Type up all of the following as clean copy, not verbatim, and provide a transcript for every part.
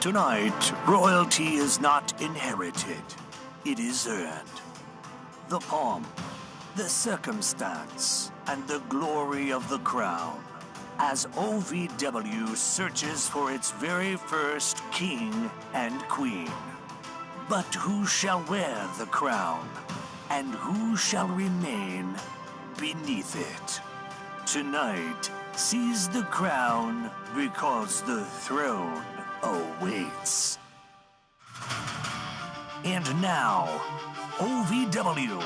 Tonight, royalty is not inherited. It is earned. The pomp, the circumstance, and the glory of the crown. As OVW searches for its very first king and queen. But who shall wear the crown? And who shall remain beneath it? Tonight, seize the crown because the throne awaits. And now, OVW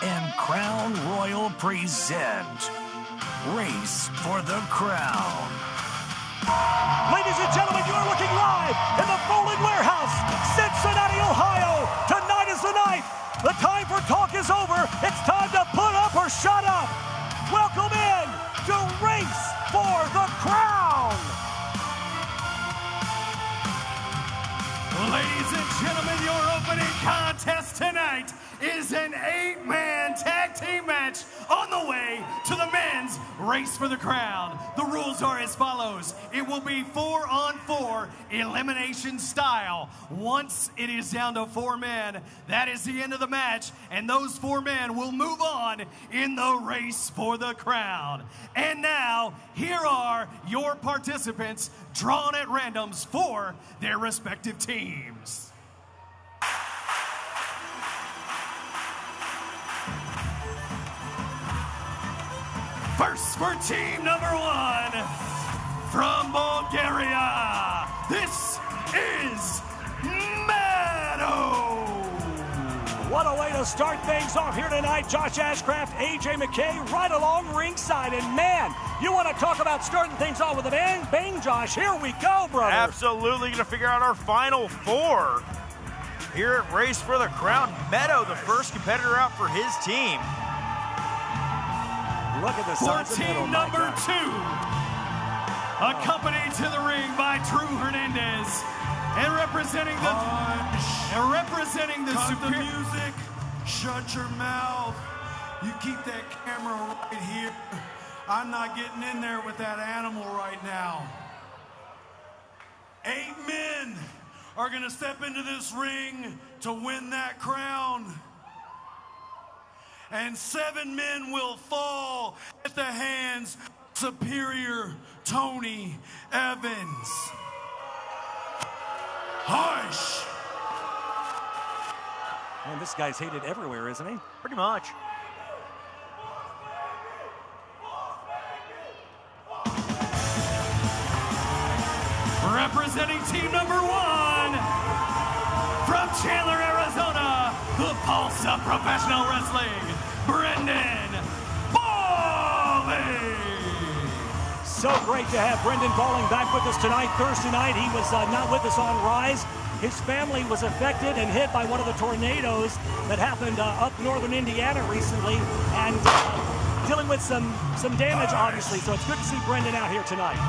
and Crown Royal present Race for the Crown. Ladies and gentlemen, you are looking live in the Folin Warehouse, Cincinnati, Ohio. Tonight is the night. The time for talk is over. It's time to put up or shut up. Welcome in to Race for the Crown. Ladies and gentlemen, your opening contest tonight is an 8-man tag team match on the way to the men's Race for the Crown. The rules are as follows. It will be 4-on-4 elimination style. Once it is down to 4 men, that is the end of the match, and those 4 men will move on in the Race for the Crown. And now, here are your participants drawn at randoms for their respective teams. First for team number 1, from Bulgaria, this is Meadow. What a way to start things off here tonight. Josh Ashcraft, AJ McKay, right along ringside. And man, you want to talk about starting things off with a bang, bang, Josh. Here we go, brother. Absolutely going to figure out our final 4 here at Race for the Crown. Meadow, the first competitor out for his team. Look at the for team number 2, accompanied to the ring by Drew Hernandez, and representing the Cut superior the music. Shut your mouth. You keep that camera right here. I'm not getting in there with that animal right now. 8 men are going to step into this ring to win that crown. And 7 men will fall at the hands of superior Tony Evans. Hush! Man, this guy's hated everywhere, isn't he? Pretty much. Representing team number 1, from Chandler, Arizona, the pulse of professional wrestling, Brendan Balling. So great to have Brendan Balling back with us tonight. Thursday night, he was not with us on Rise. His family was affected and hit by one of the tornadoes that happened up northern Indiana recently, and dealing with some damage, obviously. So it's good to see Brendan out here tonight.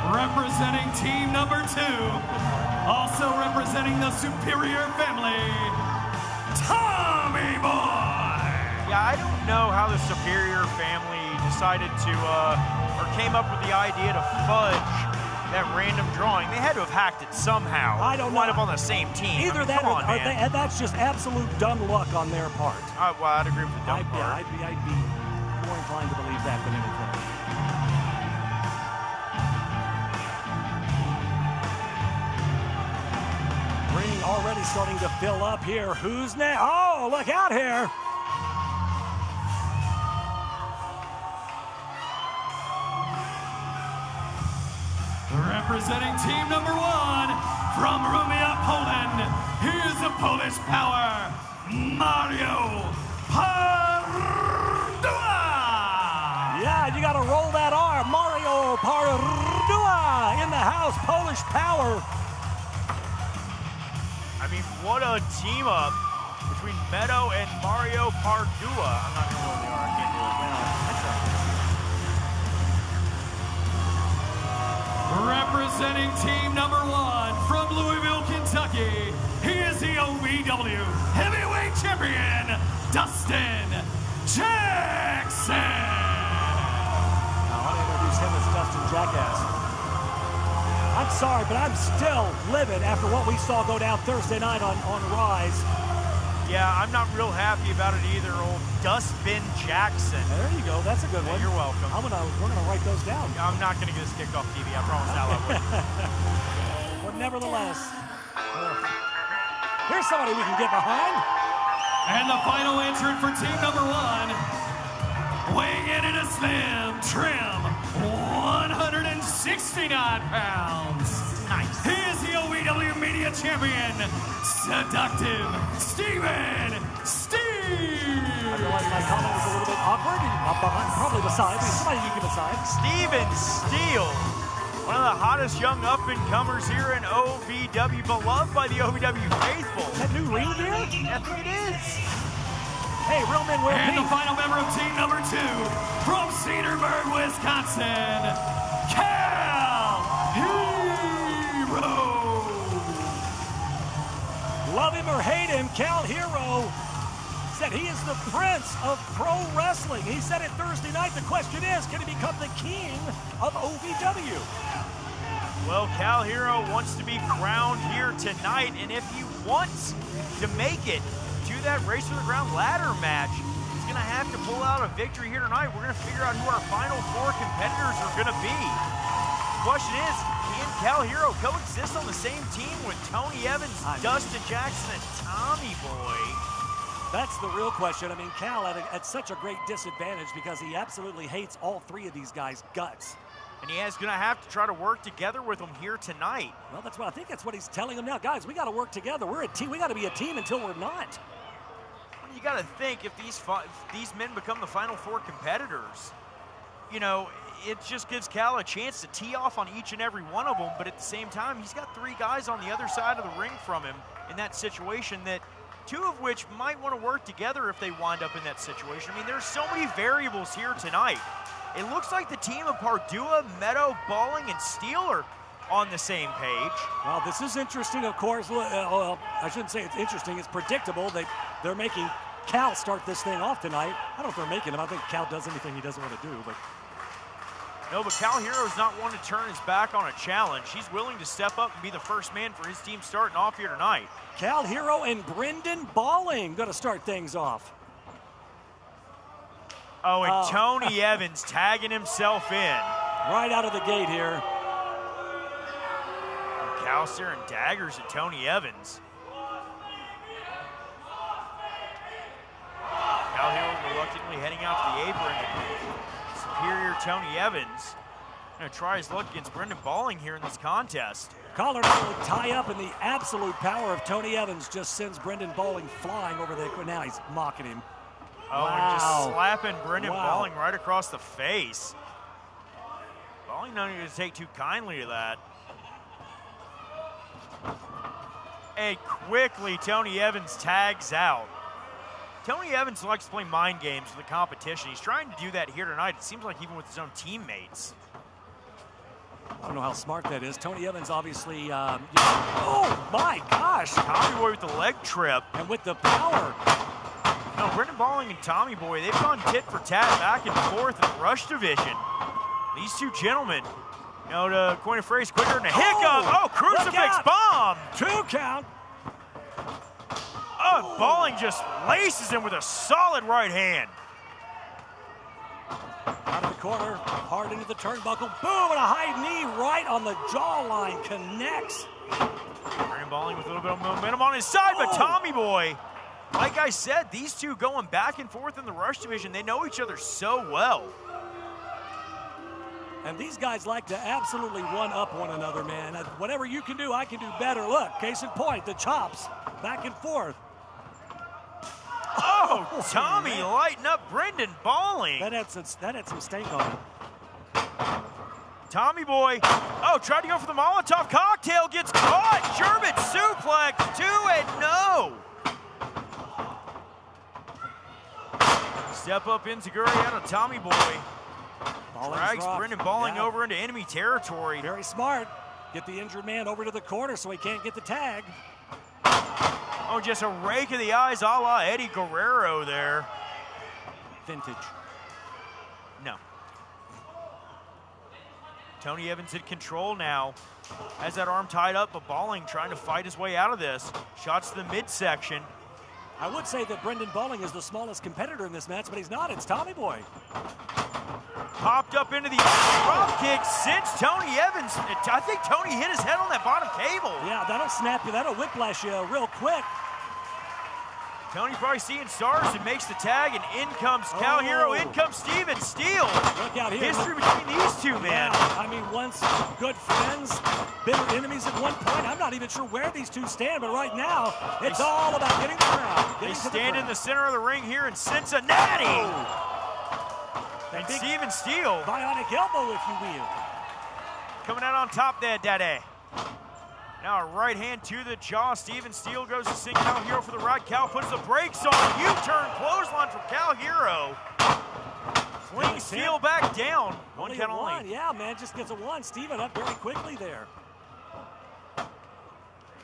Representing team number 2, also representing the Superior family, Tommy Boy. Yeah, I don't know how the Superior family decided to, or came up with the idea to fudge that random drawing. They had to have hacked it somehow. I don't know. Wind up on the same team. Either that come or on, man. that's just absolute dumb luck on their part. Well, I'd agree with the dumb part. I'd be more inclined to believe that than anything. Ring already starting to fill up here. Who's next? Oh, look out here. Representing team number 1, from Rumia, Poland, here's the Polish power, Mario Pardua. Yeah, you got to roll that R. Mario Pardua in the house, Polish power. I mean, what a team up between Meadow and Mario Pardua. I'm not sure what they are. I can't do it now. Representing team number 1, from Louisville, Kentucky, he is the OVW Heavyweight Champion, Dustin Jackson. I want to introduce him as Dustin Jackass. I'm sorry, but I'm still livid after what we saw go down Thursday night on Rise. Yeah, I'm not real happy about it either, old Dustbin Jackson. There you go. That's a good one. You're welcome. We're gonna write those down. I'm not gonna get this kicked off TV. I promise that I would. But nevertheless, here's somebody we can get behind. And the final entrant for team number 1, weighing in at a slim, trim, 169 pounds. Nice. He is the OVW Media Champion, Seductive Steven Steve. I realize my comment was a little bit awkward. Behind, probably beside, but somebody you give a side. Steven Steele, one of the hottest young up-and-comers here in OVW, beloved by the OVW faithful. Is that new ring gear? I think it is. Hey, real men wear And pink. the final member of team number 2, from Cedarburg, Wisconsin, Cal Hero. Love him or hate him, Cal Hero said he is the prince of pro wrestling. He said it Thursday night. The question is, can he become the king of OVW? Well, Cal Hero wants to be crowned here tonight, and if he wants to make it to that Race for the Crown ladder match, he's going to have to pull out a victory here tonight. We're going to figure out who our final 4 competitors are going to be. The question is, can Cal Hero coexist on the same team with Tony Evans, Dustin Jackson, and Tommy Boy? That's the real question. I mean, Cal at such a great disadvantage because he absolutely hates all 3 of these guys' guts. And he is going to have to try to work together with them here tonight. Well, I think that's what he's telling them now. Guys, we got to work together. We're a team. We got to be a team until we're not. Well, you got to think if these men become the final 4 competitors, you know, it just gives Cal a chance to tee off on each and every one of them. But at the same time, he's got 3 guys on the other side of the ring from him in that situation, that 2 of which might want to work together if they wind up in that situation. I mean, there's so many variables here tonight. It looks like the team of Pardua, Meadow, Balling, and Steele are on the same page. Well, this is interesting, of course. Well, I shouldn't say it's interesting. It's predictable that they're making Cal start this thing off tonight. I don't know if they're making him. I think Cal does anything he doesn't want to do, but... No, but Cal Hero's not one to turn his back on a challenge. He's willing to step up and be the first man for his team starting off here tonight. Cal Hero and Brendan Balling going to start things off. Oh, and Tony Evans tagging himself in. Right out of the gate here. And Cal staring daggers at Tony Evans. Cal Hero reluctantly heading out to the apron. Superior Tony Evans going to try his luck against Brendan Balling here in this contest. Collar would tie up, and the absolute power of Tony Evans just sends Brendan Balling flying over the... Now he's mocking him. Oh, wow. And just slapping Brendan Balling right across the face. Balling not going to take too kindly to that. And quickly, Tony Evans tags out. Tony Evans likes to play mind games with the competition. He's trying to do that here tonight. It seems like even with his own teammates. I don't know how smart that is. Tony Evans obviously, oh my gosh. Tommy Boy with the leg trip. And with the power. No, Brendan Balling and Tommy Boy, they've gone tit for tat back and forth in the rush division. These 2 gentlemen, you know, to coin a phrase quicker than a hiccup. Oh, crucifix bomb. 2 count. Oh, Balling just laces him with a solid right hand. Out of the corner, hard into the turnbuckle. Boom, and a high knee right on the jawline. Connects. Brendan Balling with a little bit of momentum on his side, but Tommy Boy, like I said, these 2 going back and forth in the rush division, they know each other so well. And these guys like to absolutely one-up one another, man. Whatever you can do, I can do better. Look, case in point, the chops back and forth. Oh, Tommy lighting up Brendan Balling. That had some stank on him. Tommy Boy, oh, tried to go for the Molotov cocktail, gets caught. German suplex, 2 and no. Step up into Guriano, Tommy Boy. Drags Brendan Balling over into enemy territory. Very smart. Get the injured man over to the corner so he can't get the tag. Oh, just a rake of the eyes a la Eddie Guerrero there. Vintage. No. Tony Evans in control now. Has that arm tied up, but Balling trying to fight his way out of this. Shots to the midsection. I would say that Brendan Balling is the smallest competitor in this match, but he's not. It's Tommy Boy. Popped up into the drop kick, sends Tony Evans. I think Tony hit his head on that bottom table. Yeah, that'll snap you. That'll whiplash you real quick. Tony probably seeing stars and makes the tag, and in comes Cal Hero, in comes Steven Steele. Look out here. History between these two, man. Yeah, I mean, once good friends, bitter enemies at one point. I'm not even sure where these two stand, but right now, it's all about getting the crowd. They stand in the center of the ring here in Cincinnati. And Steven Steele. Bionic elbow, if you will. Coming out on top there, Daddy. Now a right hand to the jaw. Steven Steele goes to sing Cal Hero for the right. Cal puts the brakes on. U-turn clothesline from Cal Hero. Flings Steele back down. One count only. Yeah, man, just gets a one. Steven up very quickly there.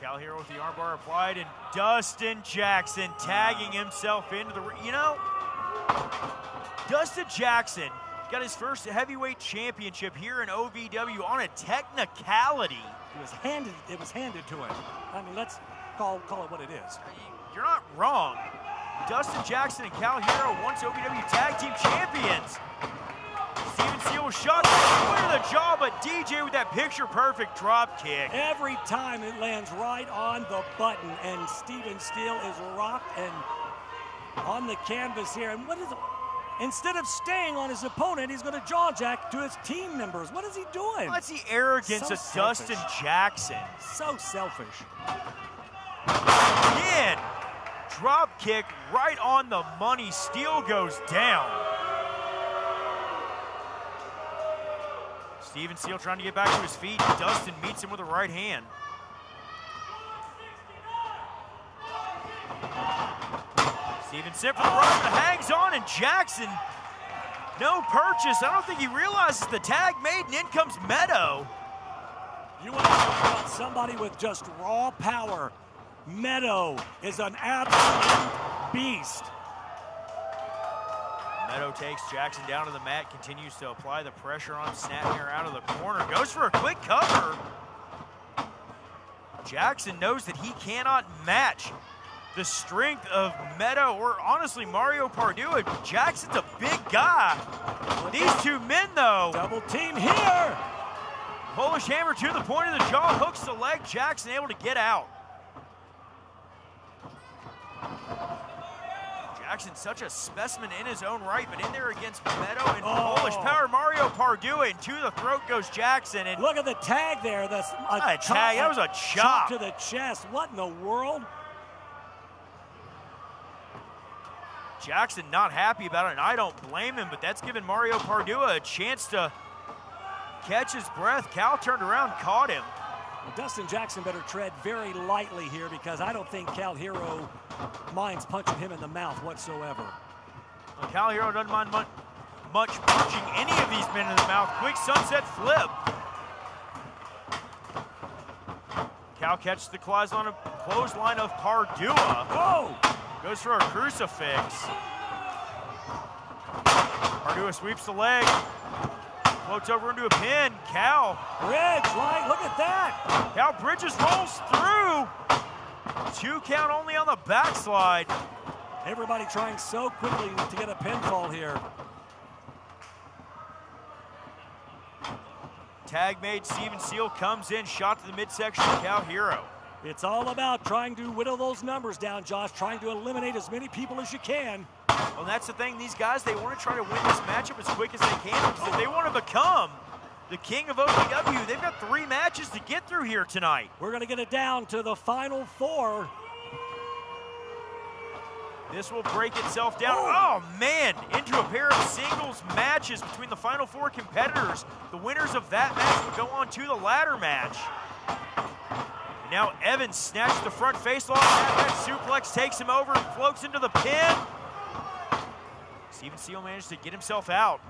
Cal Hero with the armbar applied, and Dustin Jackson tagging himself into the ring. You know, Dustin Jackson got his first heavyweight championship here in OVW on a technicality. It was handed to him. I mean, let's call it what it is. You're not wrong. Dustin Jackson and Cal Hero, once OVW Tag Team Champions. Steven Steele was shot to the jaw, but DJ with that picture-perfect drop kick. Every time it lands right on the button, and Steven Steele is rocked and on the canvas here. And what is it? Instead of staying on his opponent, he's going to jaw jack to his team members. What is he doing? That's the arrogance of Dustin Jackson. So selfish. Again, drop kick right on the money. Steele goes down. Steven Steele trying to get back to his feet. Dustin meets him with a right hand. Stevenson for the run, but hangs on, and Jackson, no purchase. I don't think he realizes the tag made, and in comes Meadow. You want to talk about somebody with just raw power. Meadow is an absolute beast. Meadow takes Jackson down to the mat, continues to apply the pressure on Snapmare out of the corner, goes for a quick cover. Jackson knows that he cannot match the strength of Meadow, or honestly Mario Pardua. Jackson's a big guy. These two men, though. Double team here. Polish hammer to the point of the jaw, hooks the leg. Jackson able to get out. Jackson's such a specimen in his own right, but in there against Meadow and Polish power. Mario Pardua, and to the throat goes Jackson. And look at the tag there. That's a tag. That was a chop to the chest. What in the world? Jackson not happy about it, and I don't blame him, but that's given Mario Pardua a chance to catch his breath. Cal turned around, caught him. Well, Dustin Jackson better tread very lightly here, because I don't think Cal Hero minds punching him in the mouth whatsoever. Well, Cal Hero doesn't mind much punching any of these men in the mouth. Quick sunset flip. Cal catches the clothesline of Pardua. Oh! Goes for a crucifix. Pardua sweeps the leg. Floats over into a pin. Cal. Bridge, right? Look at that. Cal Bridges rolls through. 2 count only on the backslide. Everybody trying so quickly to get a pinfall here. Tag made. Steven Steele comes in. Shot to the midsection of Cal Hero. It's all about trying to whittle those numbers down, Josh, trying to eliminate as many people as you can. Well, that's the thing. These guys, they want to try to win this matchup as quick as they can, because if they want to become the king of OVW, they've got 3 matches to get through here tonight. We're going to get it down to the final 4. This will break itself down. Oh, man, into a pair of singles matches between the final 4 competitors. The winners of that match would go on to the ladder match. Now Evans snatches the front face lock. That suplex takes him over and floats into the pin. Steven Steele managed to get himself out.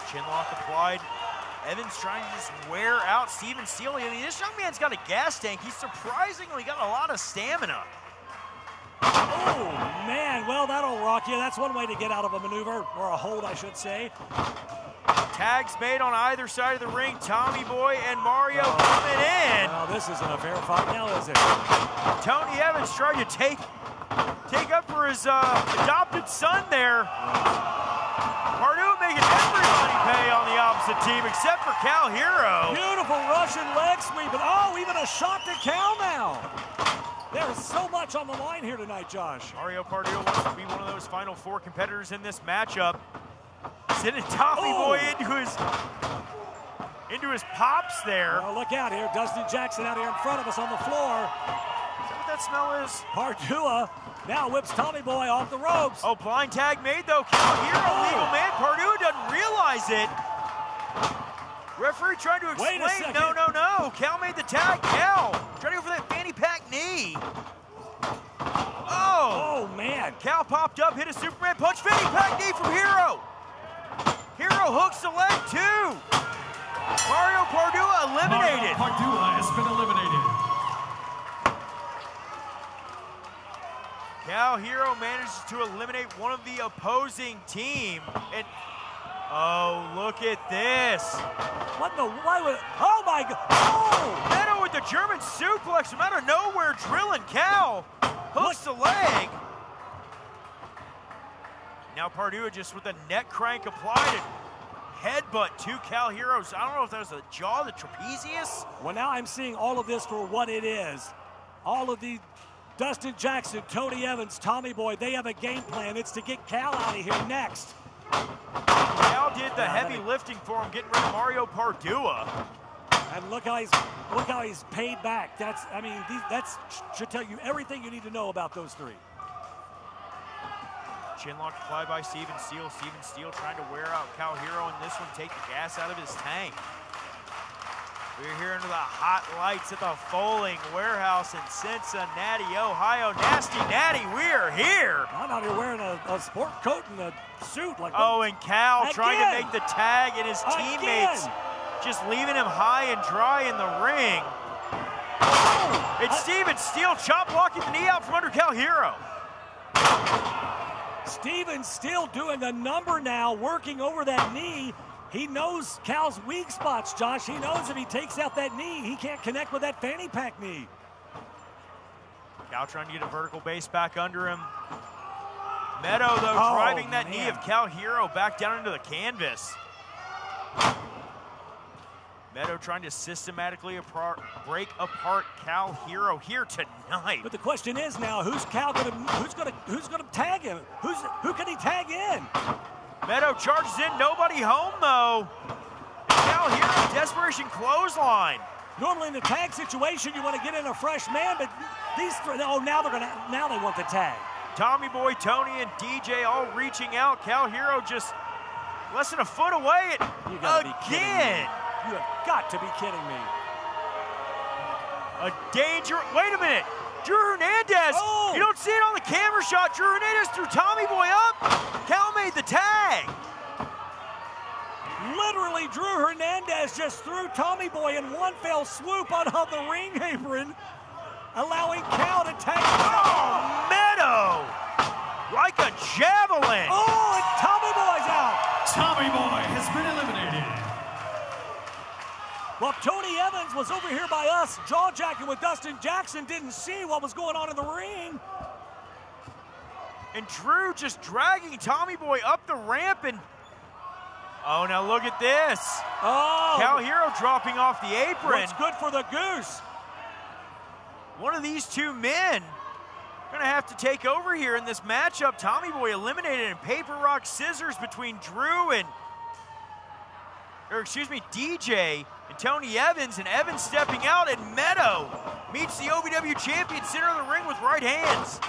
Chinlock applied. Evans trying to just wear out Steven Steele. I mean, this young man's got a gas tank. He's surprisingly got a lot of stamina. Oh, man. Well, that'll rock you. That's one way to get out of a maneuver, or a hold, I should say. Tags made on either side of the ring. Tommy Boy and Mario coming in. Well, this isn't a fair fight now, is it? Tony Evans trying to take up for his adopted son there. Pardue making everybody pay on the opposite team except for Cal Hero. Beautiful Russian leg sweep, and oh, even a shot to Cal now. There's so much on the line here tonight, Josh. Mario Pardue wants to be one of those final 4 competitors in this matchup. Sending Tommy Boy into his pops there. Oh, look out here. Dustin Jackson out here in front of us on the floor. Is that what that smell is? Pardue now whips Tommy Boy off the ropes. Oh, blind tag made though. Cal Hero, legal man. Pardue doesn't realize it. Referee trying to explain. Wait a second. No. Cal made the tag. Cal trying to go for that fanny pack knee. Oh, man. Cal popped up, hit a Superman punch. Fanny pack knee from Hero. Hero hooks the leg too. Mario Pardue eliminated. Mario Pardue has been eliminated. Cal Hero manages to eliminate one of the opposing team. And oh, look at this. What the, why would, oh my God. Oh! Meadow with the German suplex from out of nowhere, drilling Cal. Hooks the leg. Now Pardue just with the neck crank applied and headbutt to Cal Heroes. I don't know if that was the jaw, the trapezius. Well, now I'm seeing all of this for what it is. All of the Dustin Jackson, Tony Evans, Tommy Boy, they have a game plan. It's to get Cal out of here next. Cal did the heavy lifting for him, getting rid of Mario Pardue. And look how he's paid back. That's should tell you everything you need to know about those 3. Chinlock applied by Steven Steele. Steven Steele trying to wear out Cal Hero, and this one take the gas out of his tank. We're here under the hot lights at the Foaling Warehouse in Cincinnati, Ohio. Nasty Natty, we are here. I'm out here wearing a sport coat and a suit. Like, oh, and Cal trying to make the tag, and his teammates just leaving him high and dry in the ring. It's Steven Steele chop blocking the knee out from under Cal Hero. Steven Steele doing a number now, working over that knee. He knows Cal's weak spots, Josh. He knows if he takes out that knee, he can't connect with that fanny pack knee. Cal trying to get a vertical base back under him. Meadow, though, driving that knee of Cal Hero back down into the canvas. Meadow trying to systematically break apart Cal Hero here tonight. But the question is now, who's Cal gonna tag him? Who can he tag in? Meadow charges in, nobody home though. Cal Hero, desperation clothesline. Normally in the tag situation, you want to get in a fresh man, but these 3, now they want the tag. Tommy Boy, Tony, and DJ all reaching out. Cal Hero just less than a foot away. You gotta be kidding me. You have got to be kidding me. A danger. Wait a minute. Drew Hernandez. Oh. You don't see it on the camera shot. Drew Hernandez threw Tommy Boy up. Cal made the tag. Literally, Drew Hernandez just threw Tommy Boy in one fell swoop on the ring apron, allowing Cal to tag. Oh, Meadow. Like a javelin. Oh, and Tommy Boy's out. Tommy Boy has been eliminated. Well, Tony Evans was over here by us, jaw-jacking with Dustin Jackson, didn't see what was going on in the ring. And Drew just dragging Tommy Boy up the ramp, and oh, now look at this. Oh. Cal Hero dropping off the apron. What's good for the goose? One of these 2 men gonna have to take over here in this matchup. Tommy Boy eliminated in paper, rock, scissors between Drew and, DJ and Tony Evans, and Evans stepping out, and Meadow meets the OVW champion center of the ring with right hands.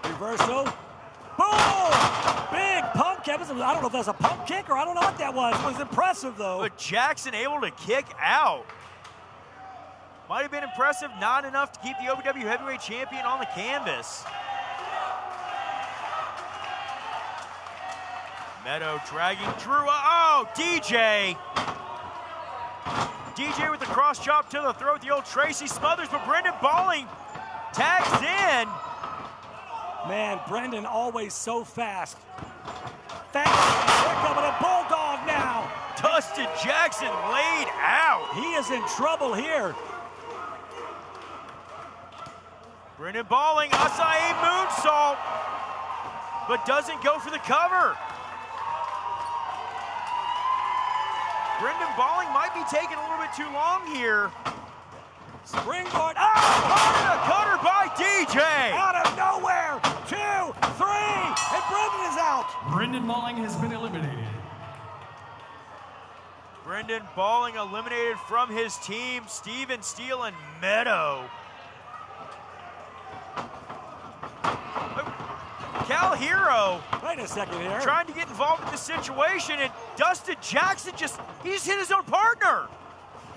Reversal. Boom! Big pump kick. I don't know if that's a pump kick or I don't know what that was. It was impressive, though. But Jackson able to kick out. Might have been impressive, not enough to keep the OVW heavyweight champion on the canvas. Meadow dragging Drew. Oh, DJ. DJ with the cross chop to the throat. The old Tracy Smothers, but Brendan Balling tags in. Man, Brendan always so fast. Fast. Here coming a bulldog now. Jackson laid out. He is in trouble here. Brendan Balling, acai moonsault, but doesn't go for the cover. Brendan Balling might be taking a little bit too long here. Springboard. A cutter by DJ. Out of nowhere. 2, 3, and Brendan is out. Brendan Balling has been eliminated. Brendan Balling eliminated from his team. Steven Steele and Meadow. Cal Hero. Wait a second here. Trying to get involved in the situation, and Dustin Jackson he just hit his own partner.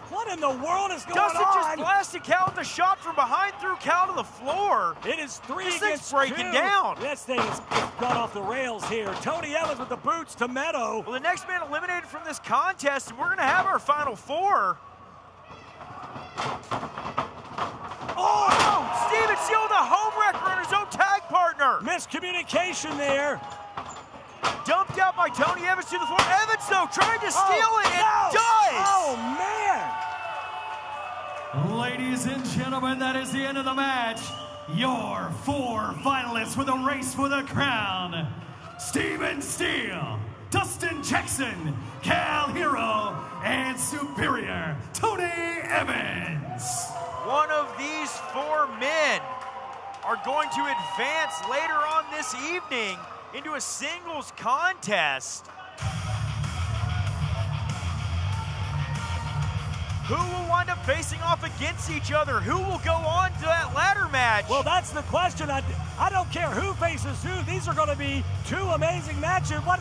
What in the world is going Dustin on? just blasted Cal with a shot from behind, threw Cal to the floor. It is 3 This against thing's breaking 2. down. This thing has gone off the rails here. Tony Evans with the boots to Meadow. Well, the next man eliminated from this contest, and we're going to have our final 4. Oh! Steven Steele with a home wrecker on his own tag partner. Miscommunication there. Dumped out by Tony Evans to the floor. Evans, though, trying to steal it, and does! Oh, man! Ladies and gentlemen, that is the end of the match. Your 4 finalists for the race for the crown. Steven Steele, Dustin Jackson, Cal Hero, and Superior Tony Evans. One of these 4 men are going to advance later on this evening into a singles contest. Who will wind up facing off against each other? Who will go on to that ladder match? Well, that's the question. I don't care who faces who. These are going to be 2 amazing matches. What?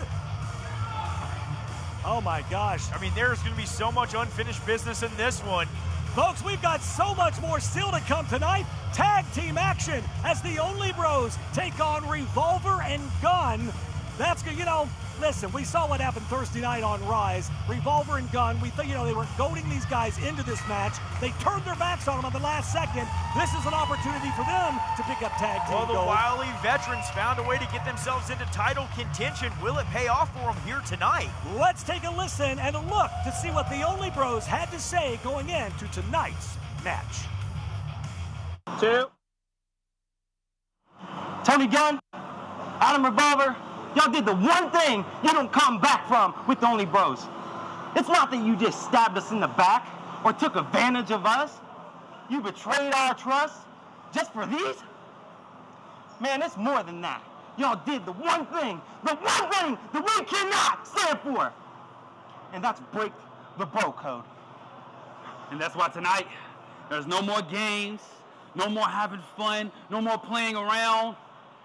Oh, my gosh. I mean, there's going to be so much unfinished business in this one. Folks, we've got so much more still to come tonight. Tag team action as the Only Bros take on Revolver and Gun. That's good. You know, listen, we saw what happened Thursday night on Rise. Revolver and Gun, we thought, you know, they were goading these guys into this match. They turned their backs on them at the last second. This is an opportunity for them to pick up tag team Well, the gold. wily veterans found a way to get themselves into title contention. Will it pay off for them here tonight? Let's take a listen and a look to see what the Only Bros had to say going into tonight's match. 2. Tony Gunn, Adam Revolver, y'all did the one thing you don't come back from with the Only Bros. It's not that you just stabbed us in the back or took advantage of us. You betrayed our trust just for these? Man, it's more than that. Y'all did the one thing that we cannot stand for. And that's break the bro code. And that's why tonight, there's no more games, no more having fun, no more playing around.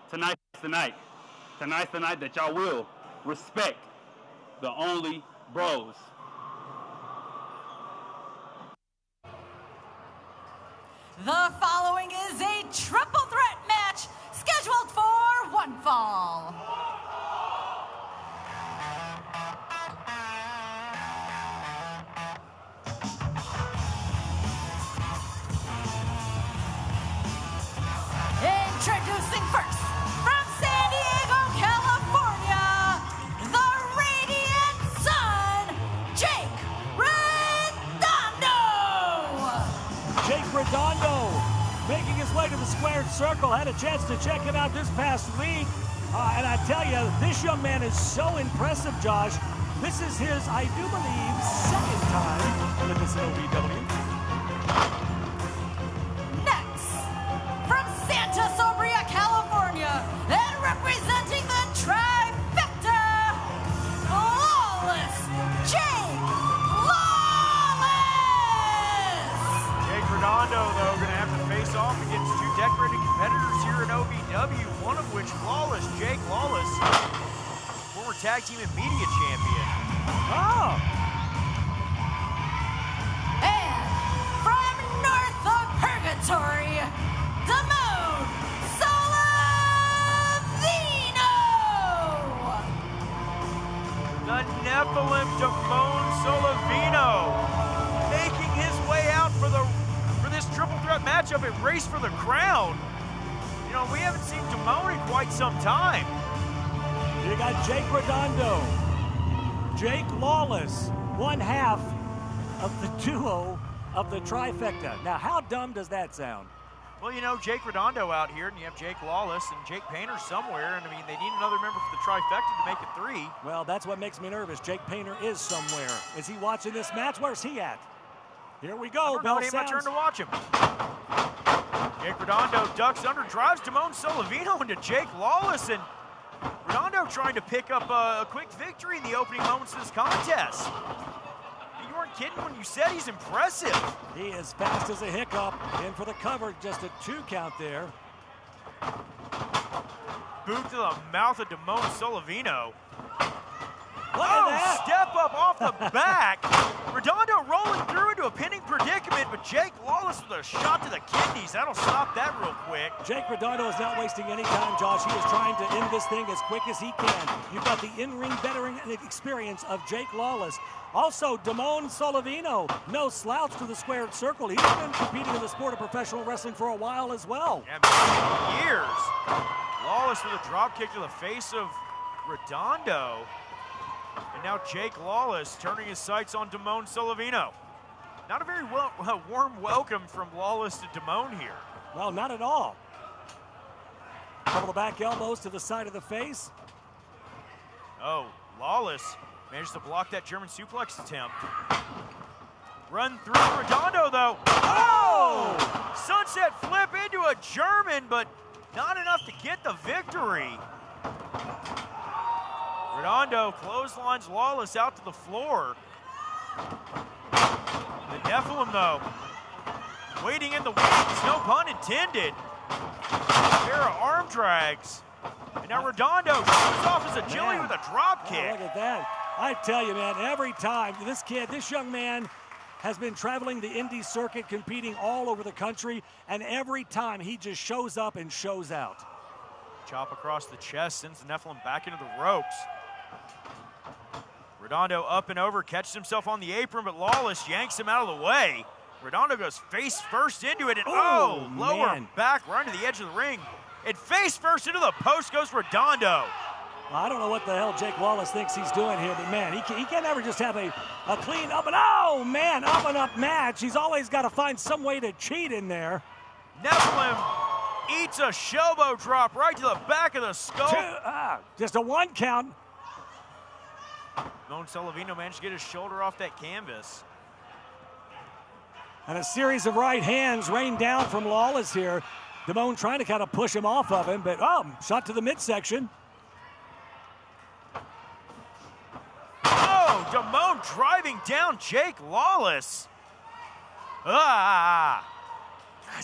Tonight's the night. Tonight's the night that y'all will respect the Only Bros. The following is a triple threat match scheduled for 1 fall. Introducing first, from San Diego, California, the Radiant Sun, Jake Redondo. Jake Redondo making his way to the squared circle. Had a chance to check him out this past week. And I tell you, this young man is so impressive, Josh. This is his, I do believe, 2nd time with this OVW. Next, from Santa Sobria, California, and representing the trifecta, Lawless Jake Lawless! Jake Redondo, though, going to have to face off against 2 decorated competitors here in OVW, one of which Jake Lawless, former tag team and media champion. Oh! And from north of Purgatory, Damone Solovino! The Nephilim Damone Solovino making his way out for this triple threat matchup at Race for the Crown. You know, we haven't seen Damone in quite some time. You got Jake Redondo, Jake Lawless, one half of the duo of the trifecta. Now, how dumb does that sound? Well, you know, Jake Redondo out here, and you have Jake Lawless and Jake Painter somewhere, and I mean, they need another member for the trifecta to make it 3. Well, that's what makes me nervous. Jake Painter is somewhere. Is he watching this match? Where's he at? Here we go. Bell sounds. My turn to watch him. Jake Redondo ducks under, drives Damone Solovino into Jake Lawless, and Redondo trying to pick up a quick victory in the opening moments of this contest. You weren't kidding when you said he's impressive. He is fast as a hiccup. In for the cover, just a 2 count there. Boot to the mouth of Damone Solovino. Look at that. Step up off the back. Redondo rolling through into a pinning predicament, but Jake Lawless with a shot to the kidneys. That'll stop that real quick. Jake Redondo is not wasting any time, Josh. He is trying to end this thing as quick as he can. You've got the in-ring veteran experience of Jake Lawless. Also, Damone Solovino, no slouch to the squared circle. He's been competing in the sport of professional wrestling for a while as well. Yeah, many years. Lawless with a drop kick to the face of Redondo. And now Jake Lawless turning his sights on Damone Solovino. Not a very warm welcome from Lawless to Damone here. Well, not at all. Couple of back elbows to the side of the face. Oh, Lawless managed to block that German suplex attempt. Run through Redondo, though. Oh! Sunset flip into a German, but not enough to get the victory. Redondo clotheslines Lawless out to the floor. The Nephilim, though, waiting in the wings, no pun intended. A pair of arm drags. And now Redondo shows off his agility with a drop kick. Oh, look at that. I tell you, man, every time this young man has been traveling the indie circuit, competing all over the country, and every time he just shows up and shows out. Chop across the chest, sends the Nephilim back into the ropes. Redondo up and over, catches himself on the apron, but Lawless yanks him out of the way. Redondo goes face first into it, and lower back right to the edge of the ring. And face first into the post goes Redondo. Well, I don't know what the hell Jake Lawless thinks he's doing here, but man, he can't ever just have a clean up and up match. He's always got to find some way to cheat in there. Nephilim eats a showboat drop right to the back of the skull. Just a 1 count. Damone Solovino managed to get his shoulder off that canvas. And a series of right hands rained down from Lawless here. Damone trying to kind of push him off of him, but shot to the midsection. Oh, Damone driving down Jake Lawless. That's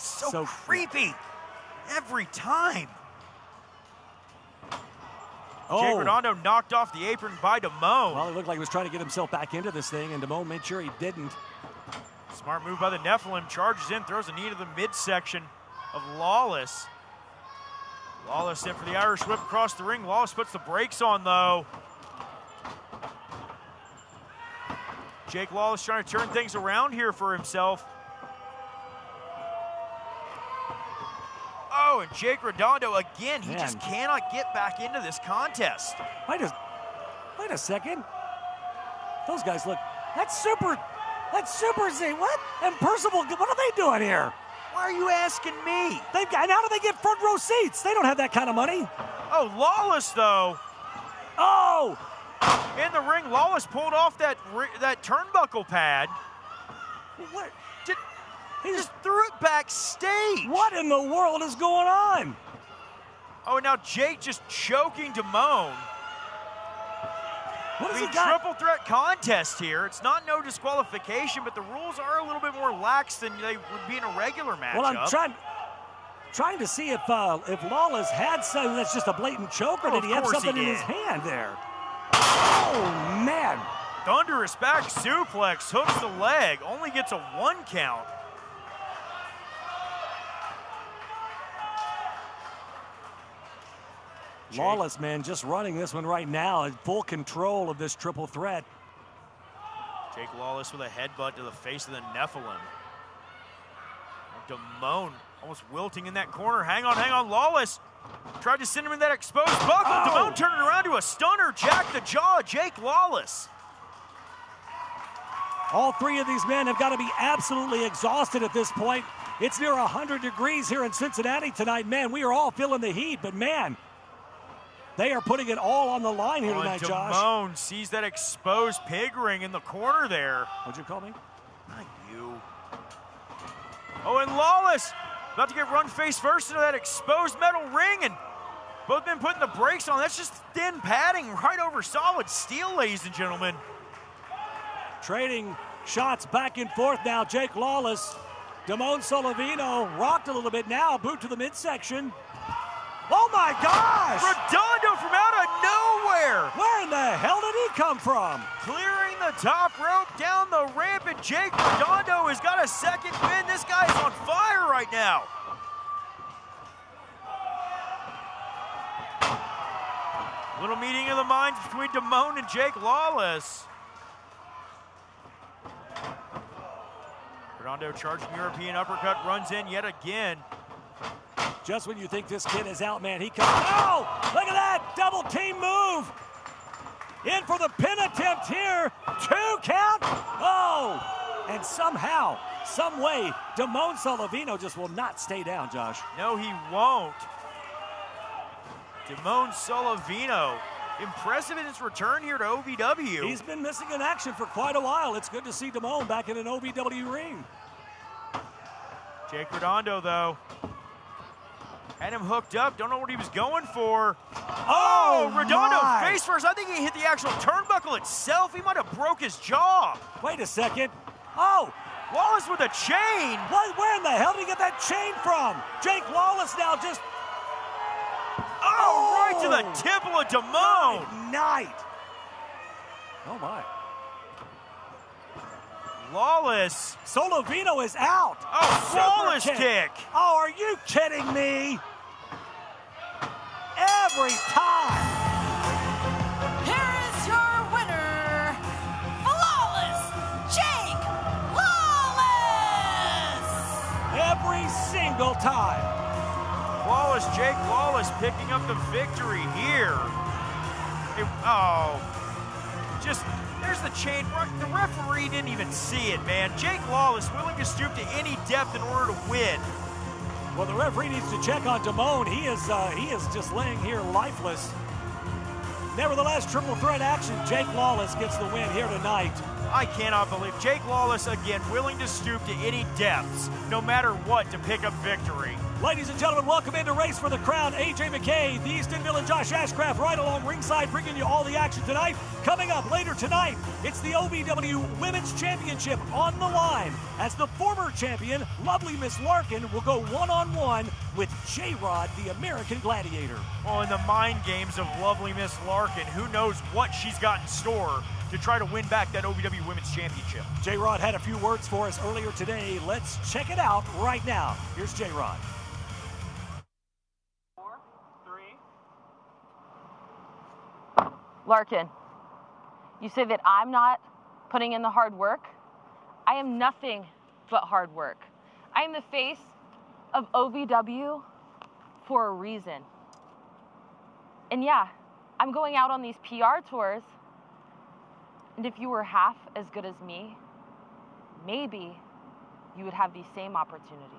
so creepy every time. Jake Redondo knocked off the apron by Damone. Well, it looked like he was trying to get himself back into this thing, and Damone made sure he didn't. Smart move by the Nephilim. Charges in, throws a knee to the midsection of Lawless. Lawless in for the Irish whip across the ring. Lawless puts the brakes on, though. Jake Lawless trying to turn things around here for himself. Oh, and Jake Redondo again. He just cannot get back into this contest. Wait a second. Those guys look. That's Super Z. What? And Percival. What are they doing here? Why are you asking me? How do they get front row seats? They don't have that kind of money. Oh, Lawless though. Oh. In the ring, Lawless pulled off that turnbuckle pad. What? He just threw it backstage. What in the world is going on? Oh, and now Jake just choking Damone. What has he got? Triple threat contest here. It's not no disqualification, but the rules are a little bit more lax than they would be in a regular matchup. Well, I'm trying to see if Lawless had something that's just a blatant choke, or did he have something in his hand there? Oh, man. Thunderous back suplex, hooks the leg, only gets a 1 count. Lawless, man, just running this one right now, in full control of this triple threat. Jake Lawless with a headbutt to the face of the Nephilim. Damone almost wilting in that corner. Hang on, Lawless tried to send him in that exposed buckle. Damone turning around to a stunner, jack the jaw of Jake Lawless. All three of these men have got to be absolutely exhausted at this point. It's near 100 degrees here in Cincinnati tonight. Man, we are all feeling the heat, but man, they are putting it all on the line here tonight, Josh. Damone sees that exposed pig ring in the corner there. What'd you call me? Not you. Oh, and Lawless about to get run face first into that exposed metal ring, and both men putting the brakes on. That's just thin padding right over solid steel, ladies and gentlemen. Trading shots back and forth now. Jake Lawless, Damone Solovino rocked a little bit now. Boot to the midsection. Oh my gosh! Redondo from out of nowhere! Where in the hell did he come from? Clearing the top rope down the ramp, and Jake Redondo has got a second win. This guy is on fire right now. Little meeting of the minds between Damone and Jake Lawless. Redondo charging European uppercut, runs in yet again. Just when you think this kid is out, man, he comes. Oh, look at that double team move. In for the pin attempt here. 2 count. Oh, and somehow, some way, Damone Solovino just will not stay down, Josh. No, he won't. Damone Solovino, impressive in his return here to OVW. He's been missing in action for quite a while. It's good to see Damone back in an OVW ring. Jake Redondo, though, had him hooked up. Don't know what he was going for. Oh, Redondo face first. I think he hit the actual turnbuckle itself. He might have broke his jaw. Wait a second. Oh, Lawless with a chain. What? Where in the hell did he get that chain from? Jake Lawless now just... Oh, right to the temple of Damone. Night. Oh, my. Lawless. Solovino is out. Oh, flawless kick. Oh, are you kidding me? Every time. Here is your winner, Flawless Jake Lawless. Every single time. Flawless Jake Lawless picking up the victory here. There's the chain. The referee didn't even see it, man. Jake Lawless willing to stoop to any depth in order to win. Well, the referee needs to check on Damone. He is just laying here lifeless. Nevertheless, triple threat action. Jake Lawless gets the win here tonight. I cannot believe Jake Lawless, again, willing to stoop to any depths, no matter what, to pick up victory. Ladies and gentlemen, welcome into Race for the Crown. AJ McKay, the Eastonville, and Josh Ashcraft right along ringside, bringing you all the action tonight. Coming up later tonight, it's the OVW Women's Championship on the line, as the former champion, lovely Miss Larkin, will go one-on-one with J-Rod, the American Gladiator. Oh, in the mind games of lovely Miss Larkin, who knows what she's got in store to try to win back that OVW Women's Championship. J-Rod had a few words for us earlier today. Let's check it out right now. Here's J-Rod. 4, 3. Larkin, you say that I'm not putting in the hard work? I am nothing but hard work. I am the face of OVW for a reason. And yeah, I'm going out on these PR tours. And if you were half as good as me, maybe you would have these same opportunities.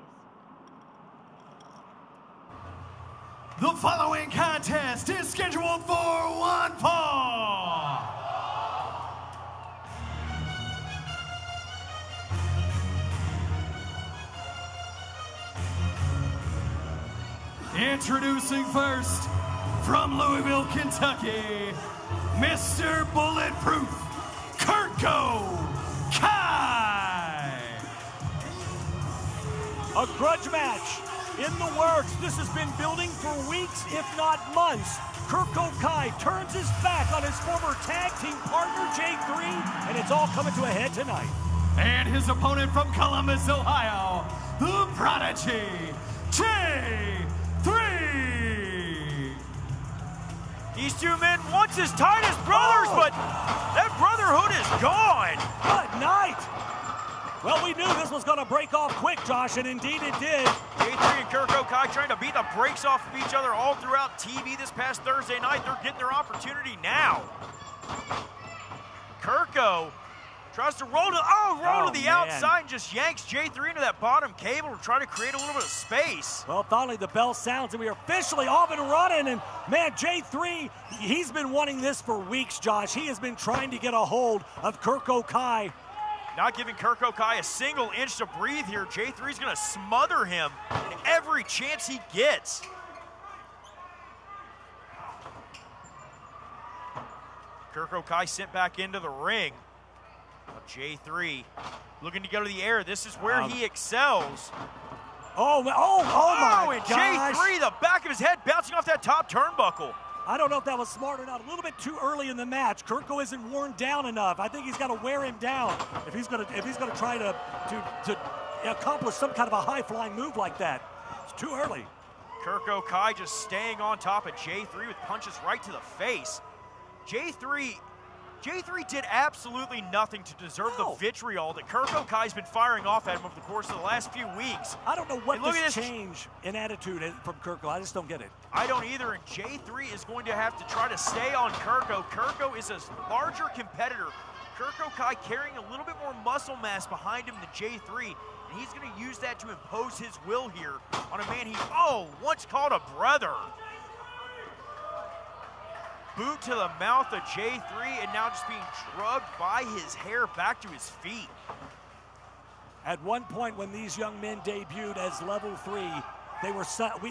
The following contest is scheduled for one fall. Introducing first, from Louisville, Kentucky, Mr. Bulletproof, Kurko Kai. A grudge match in the works. This has been building for weeks, if not months. Kurko Kai turns his back on his former tag team partner, J3, and it's all coming to a head tonight. And his opponent from Columbus, Ohio, the Prodigy, J3. These two men once as tight as brothers, but that brotherhood is gone. Good night. Well, we knew this was going to break off quick, Josh, and indeed it did. J3 and Kurko Kai trying to beat the brakes off of each other all throughout TV this past Thursday night. They're getting their opportunity now. Kurko Tries to roll to, roll to the outside and just yanks J3 into that bottom cable to try to create a little bit of space. Well, finally the bell sounds and we are officially off and running. And man, J3, he's been wanting this for weeks, Josh. He has been trying to get a hold of Kirk Okai. Not giving Kirk Okai a single inch to breathe here. J3's gonna smother him every chance he gets. Kirk Okai sent back into the ring. J3 looking to go to the air. This is where he excels. Oh my and gosh. J3, the back of his head bouncing off that top turnbuckle. I don't know if that was smart or not. A little bit too early in the match. Kirko isn't worn down enough. I think he's got to wear him down if he's gonna try to accomplish some kind of a high-flying move like that. It's too early. Kirk Okai just staying on top of J3 with punches right to the face. J3 did absolutely nothing to deserve the vitriol that Kirk Okai's been firing off at him over the course of the last few weeks. I don't know what this change in attitude from Kirko. I just don't get it. I don't either, and J3 is going to have to try to stay on Kirko. Kirko is a larger competitor. Kirk Okai carrying a little bit more muscle mass behind him than J3, and he's going to use that to impose his will here on a man he once called a brother. Boot to the mouth of J3 and now just being drugged by his hair back to his feet. At one point when these young men debuted as level 3, they were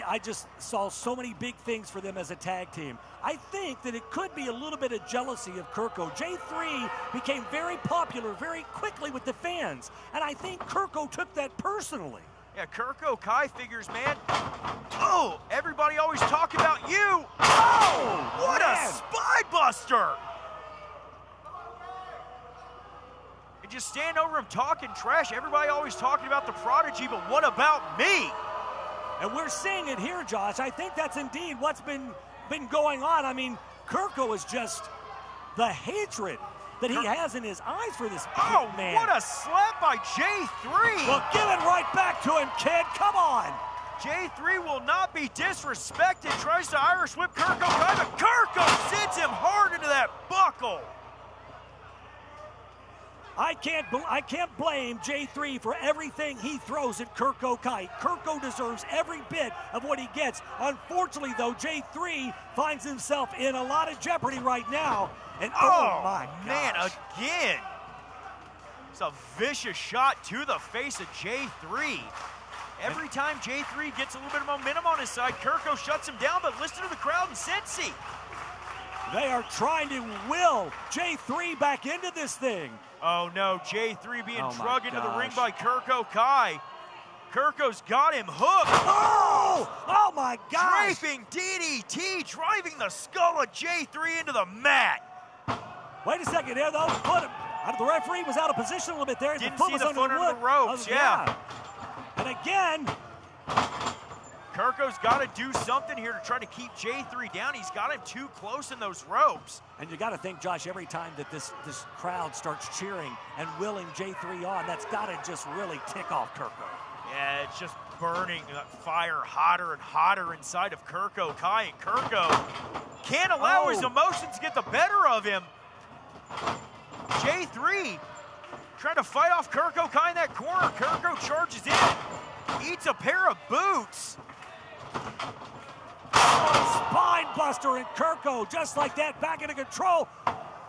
I just saw so many big things for them as a tag team. I think that it could be a little bit of jealousy of Kirko. J3 became very popular very quickly with the fans, and I think Kirko took that personally. Yeah, Kirk Okai figures, man, everybody always talk about you. What a spy buster! And just stand over him talking trash. Everybody always talking about the prodigy, but what about me? And we're seeing it here, Josh. I think that's indeed what's been going on. I mean, Kirko is just the hatred that he has in his eyes for this man. What a slap by J3! Well, give it right back to him, kid. Come on! J3 will not be disrespected. Tries to Irish whip Kirko, but Kirko sends him hard into that buckle. I can't blame J3 for everything he throws at Kirk Okai. Kirko deserves every bit of what he gets. Unfortunately, though, J3 finds himself in a lot of jeopardy right now. And my man, again. It's a vicious shot to the face of J3. Every time J3 gets a little bit of momentum on his side, Kirko shuts him down, but listen to the crowd in Cincy. They are trying to will J3 back into this thing. Oh no, J3 being drugged into the ring by Kirk Okai. Kirko's got him hooked. Oh my gosh. Draping DDT, driving the skull of J3 into the mat. Wait a second there, though. The referee was out of position a little bit there. Didn't see the foot under the ropes, yeah. And again, Kirko's got to do something here to try to keep J3 down. He's got him too close in those ropes. And you got to think, Josh, every time that this crowd starts cheering and willing J3 on, that's got to just really tick off Kirko. Yeah, it's just burning that fire hotter and hotter inside of Kirk Okai. And Kirko can't allow his emotions to get the better of him. J3 trying to fight off Kirk Okai in that corner. Kirko charges in, eats a pair of boots. Spine buster, and Kirko, just like that, back into control.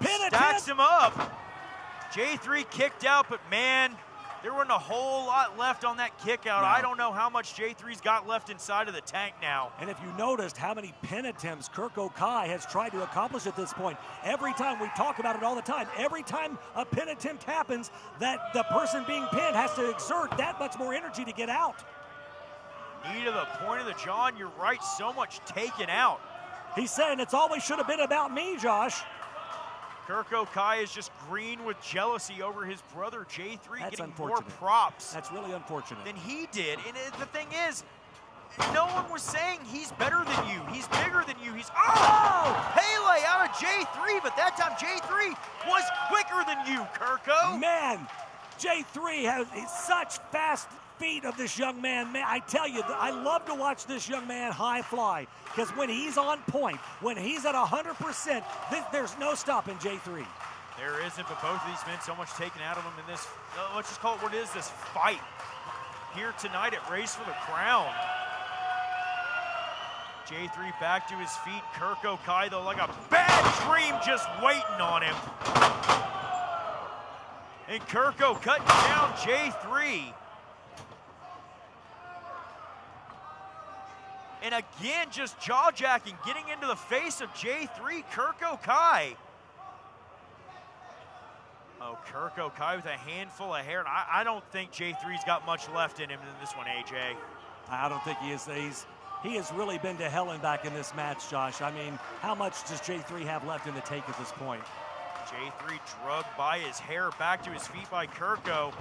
Stacks him up. J3 kicked out, but man, there wasn't a whole lot left on that kick out. No. I don't know how much J3's got left inside of the tank now. And if you noticed how many pin attempts Kirk Okai has tried to accomplish at this point, every time we talk about it all the time, every time a pin attempt happens, that the person being pinned has to exert that much more energy to get out. Knee to the point of the jaw, and you're right, so much taken out. He's saying it's always should have been about me, Josh. Kirk Okai is just green with jealousy over his brother J3 That's getting unfortunate. more props. That's really unfortunate. Than he did. And the thing is, no one was saying he's better than you. He's bigger than you. He's Pele out of J3, but that time J3 was quicker than you, Kirko. Man, J3 has such fast feet of this young man. Man, I tell you, I love to watch this young man high fly, because when he's on point, when he's at 100%, there's no stopping J3. There isn't, but both of these men, so much taken out of them in this, let's just call it what it is, this fight here tonight at Race for the Crown. J3 back to his feet. Kirk Okai, though, like a bad dream just waiting on him. And Kirko cutting down J3. And again, just jaw-jacking, getting into the face of J3, Kirk Okai. Oh, Kirk Okai with a handful of hair. And I don't think J3's got much left in him in this one, AJ. I don't think he is. He has really been to hell and back in this match, Josh. I mean, how much does J3 have left in the tank at this point? J3 drugged by his hair, back to his feet by Kirko.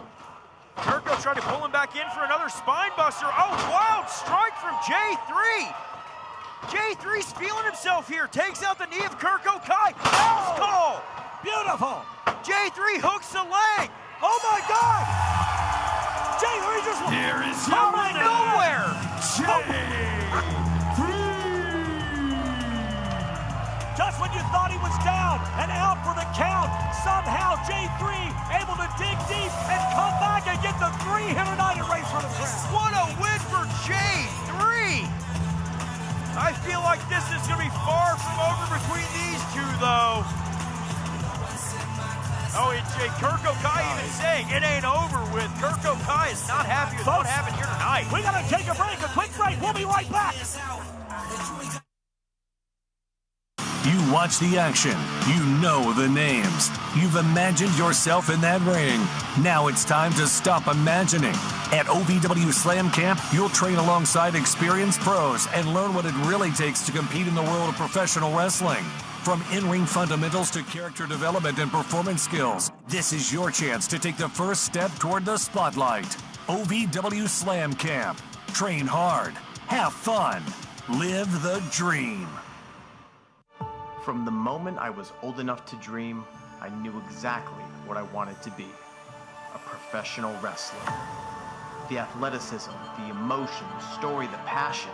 Kirko tried to pull him back in for another spine buster. Oh, wild strike from J3. J3's feeling himself here. Takes out the knee of Kirk Okai. House call. Beautiful. J3 hooks the leg. Oh my God. J3 just There is out of nowhere. Just when you thought he was down and out for the count, somehow J3 able to dig deep and come back and get the 3 here tonight at Race for the Crown. What a win for J3. I feel like this is going to be far from over between these two, though. Oh, it's Kirk Okai even saying it ain't over with. Kirk Okai is not happy with what happened here tonight. We got to take a break, a quick break. We'll be right back. You watch the action. You know the names. You've imagined yourself in that ring. Now it's time to stop imagining. At OVW Slam Camp, you'll train alongside experienced pros and learn what it really takes to compete in the world of professional wrestling. From in-ring fundamentals to character development and performance skills, this is your chance to take the first step toward the spotlight. OVW Slam Camp. Train hard. Have fun. Live the dream. From the moment I was old enough to dream, I knew exactly what I wanted to be. A professional wrestler. The athleticism, the emotion, the story, the passion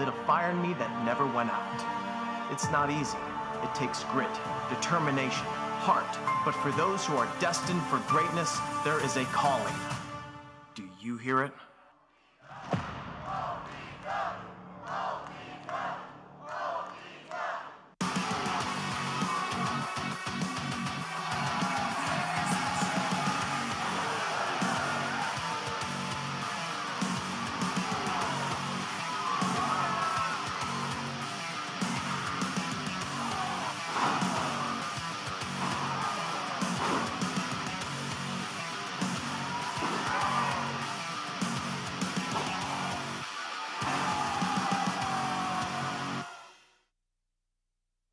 lit a fire in me that never went out. It's not easy. It takes grit, determination, heart. But for those who are destined for greatness, there is a calling. Do you hear it?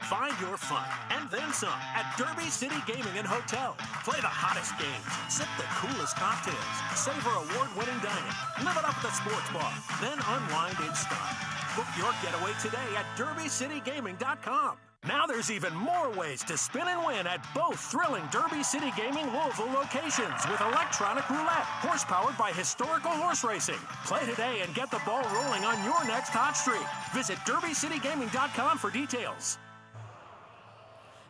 Find your fun and then some at Derby City Gaming and Hotel. Play the hottest games, sip the coolest cocktails, savor award-winning dining, live it up at the sports bar, then unwind in style. Book your getaway today at DerbyCityGaming.com. Now there's even more ways to spin and win at both thrilling Derby City Gaming Louisville locations with electronic roulette, horse-powered by historical horse racing. Play today and get the ball rolling on your next hot streak. Visit DerbyCityGaming.com for details.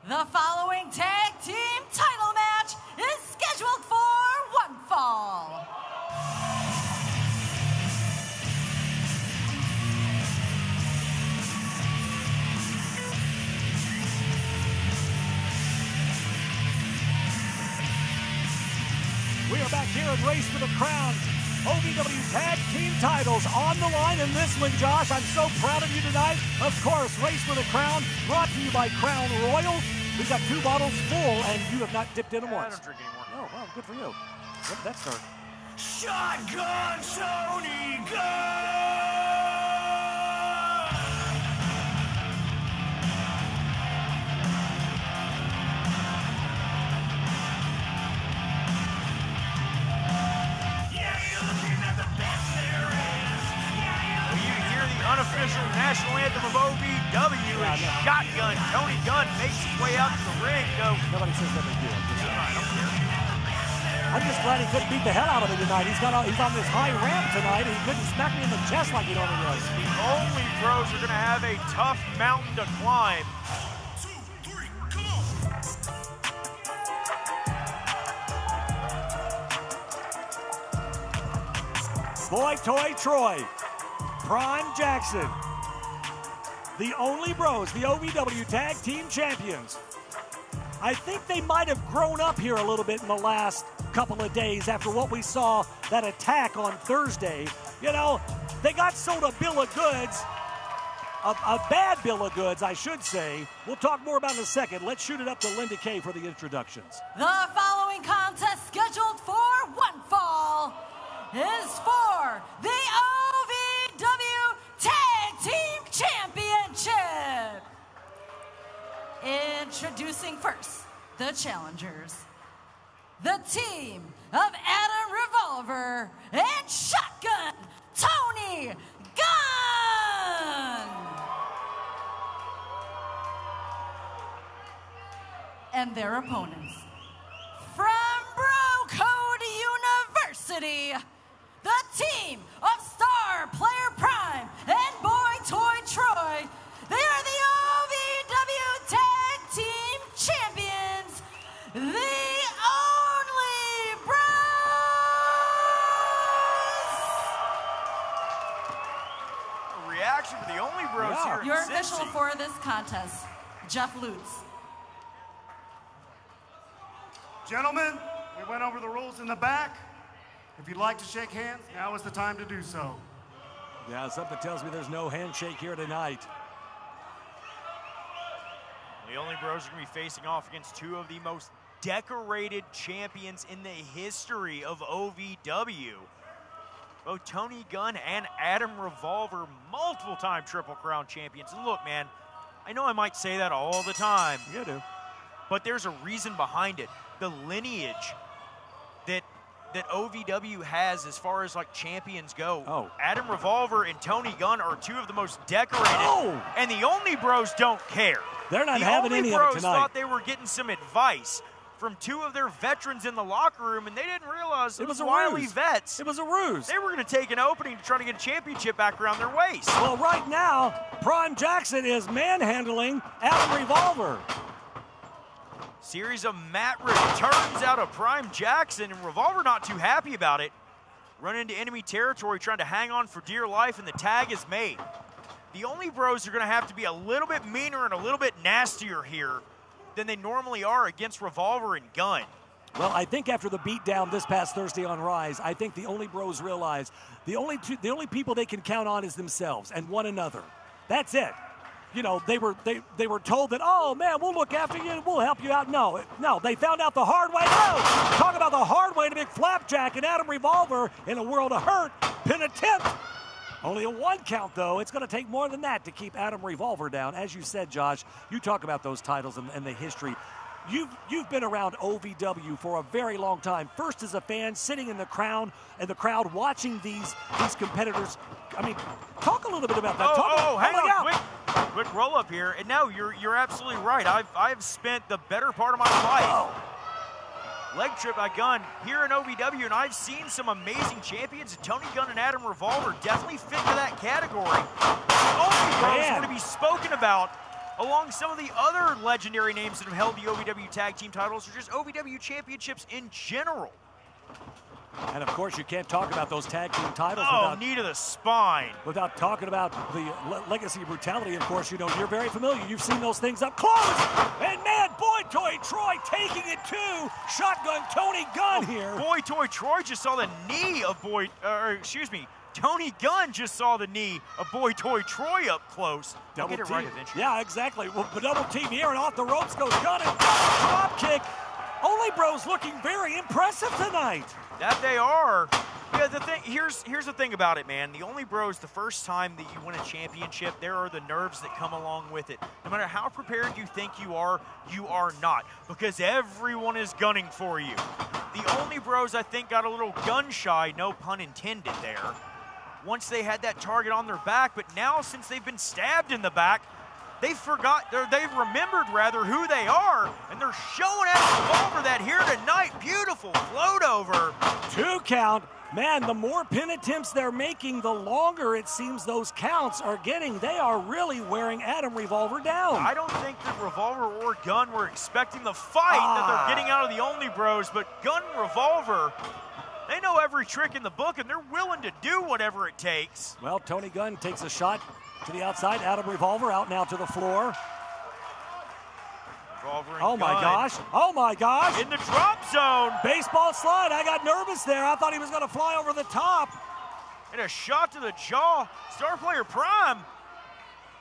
The following tag team title match is scheduled for one fall. We are back here at Race for the Crown. OVW Tag Team titles on the line in this one, Josh. I'm so proud of you tonight. Of course, Race for the Crown brought to you by Crown Royal. We've got 2 bottles full, and you have not dipped in them once. I don't drink anymore. Oh, well, good for you. What did that start? Shotgun Tony Gunn! Unofficial national anthem of OVW is Shotgun. Tony Gunn makes his way out to the ring. Nobody says that they do. I don't care. I'm just glad he couldn't beat the hell out of me tonight. He's on this high ramp tonight, and he couldn't smack me in the chest like he normally does. The only pros are going to have a tough mountain to climb. 1, 2, 3, come on! Boy Toy Troy, Prime Jackson, the Only Bros, the OVW Tag Team Champions. I think they might have grown up here a little bit in the last couple of days after what we saw, that attack on Thursday. You know, they got sold a bill of goods, a bad bill of goods, I should say. We'll talk more about it in a second. Let's shoot it up to Linda Kay for the introductions. The following contest, scheduled for one fall, is for the OVW Tag Team Championship. Introducing first, the challengers. The team of Adam Revolver and Shotgun Tony Gunn. And their opponents. From Bro Code University, the team of Star Player Prime and Boy Toy Troy. They are the OVW Tag Team Champions, the Only Bros. A reaction for the Only Bros here. Your official for this contest, Jeff Lutz. Gentlemen, we went over the rules in the back. If you'd like to shake hands, now is the time to do so. Yeah, something tells me there's no handshake here tonight. The Only Bros are going to be facing off against two of the most decorated champions in the history of OVW. Both Tony Gunn and Adam Revolver, multiple-time Triple Crown champions. And look, man, I know I might say that all the time. You do. But there's a reason behind it. The lineage that OVW has as far as like champions go. Oh. Adam Revolver and Tony Gunn are two of the most decorated. And the Only Bros don't care. They're not having any of it tonight. The Only Bros thought they were getting some advice from two of their veterans in the locker room, and they didn't realize it was wily ruse. vets. It was a ruse. They were going to take an opening to try to get a championship back around their waist. Well, right now, Prime Jackson is manhandling Adam Revolver. Series of mat returns out of Prime Jackson, and Revolver not too happy about it. Run into enemy territory, trying to hang on for dear life, and the tag is made. The Only Bros are going to have to be a little bit meaner and a little bit nastier here than they normally are against Revolver and Gunn. Well, I think after the beatdown this past Thursday on Rise, I think the Only Bros realize the only people they can count on is themselves and one another. That's it. You know, they were told that, oh man, we'll look after you and we'll help you out. No, they found out the hard way. No, talk about the hard way to make Flapjack and Adam Revolver in a world of hurt. Pin attempt. Only a one count, though. It's going to take more than that to keep Adam Revolver down. As you said, Josh, you talk about those titles and the history. You've been around OVW for a very long time. First as a fan, sitting in the crowd watching these competitors. I mean, talk a little bit about that. Hang on, quick roll up here. And no, you're absolutely right. I've spent the better part of my life leg trip by Gunn here in OVW, and I've seen some amazing champions. And Tony Gunn and Adam Revolver definitely fit into that category. Only Bros want to be spoken about along some of the other legendary names that have held the OVW Tag Team titles, or just OVW championships in general. And of course, you can't talk about those tag team titles knee to the spine. Without talking about the legacy of brutality. Of course, you know, you're very familiar. You've seen those things up close. And man, Boy Toy Troy taking it to Shotgun Tony Gunn here. Boy Toy Troy just saw the knee of Tony Gunn just saw the knee of Boy Toy Troy up close. Double get it team. right eventually. Yeah, exactly. Well, the double team here, and off the ropes goes Gunn, and drop kick. Only Bros looking very impressive tonight. That they are. Yeah, here's the thing about it, man. The Only Bros, the first time that you win a championship, there are the nerves that come along with it. No matter how prepared you think you are not, because everyone is gunning for you. The Only Bros, I think, got a little gun shy, no pun intended there, once they had that target on their back. But now, since they've been stabbed in the back, they've remembered who they are, and they're showing Adam Revolver that here tonight. Beautiful float over. 2 count. Man, the more pin attempts they're making, the longer it seems those counts are getting. They are really wearing Adam Revolver down. I don't think that Revolver or Gunn were expecting the fight that they're getting out of the Only Bros, but Gunn and Revolver They know every trick in the book, and they're willing to do whatever it takes. Well, Tony Gunn takes a shot to the outside. Adam Revolver out now to the floor. Revolver and oh, my Gunn. gosh. Oh, my gosh. In the drop zone. Baseball slide. I got nervous there. I thought he was going to fly over the top. And a shot to the jaw. Star player Prime.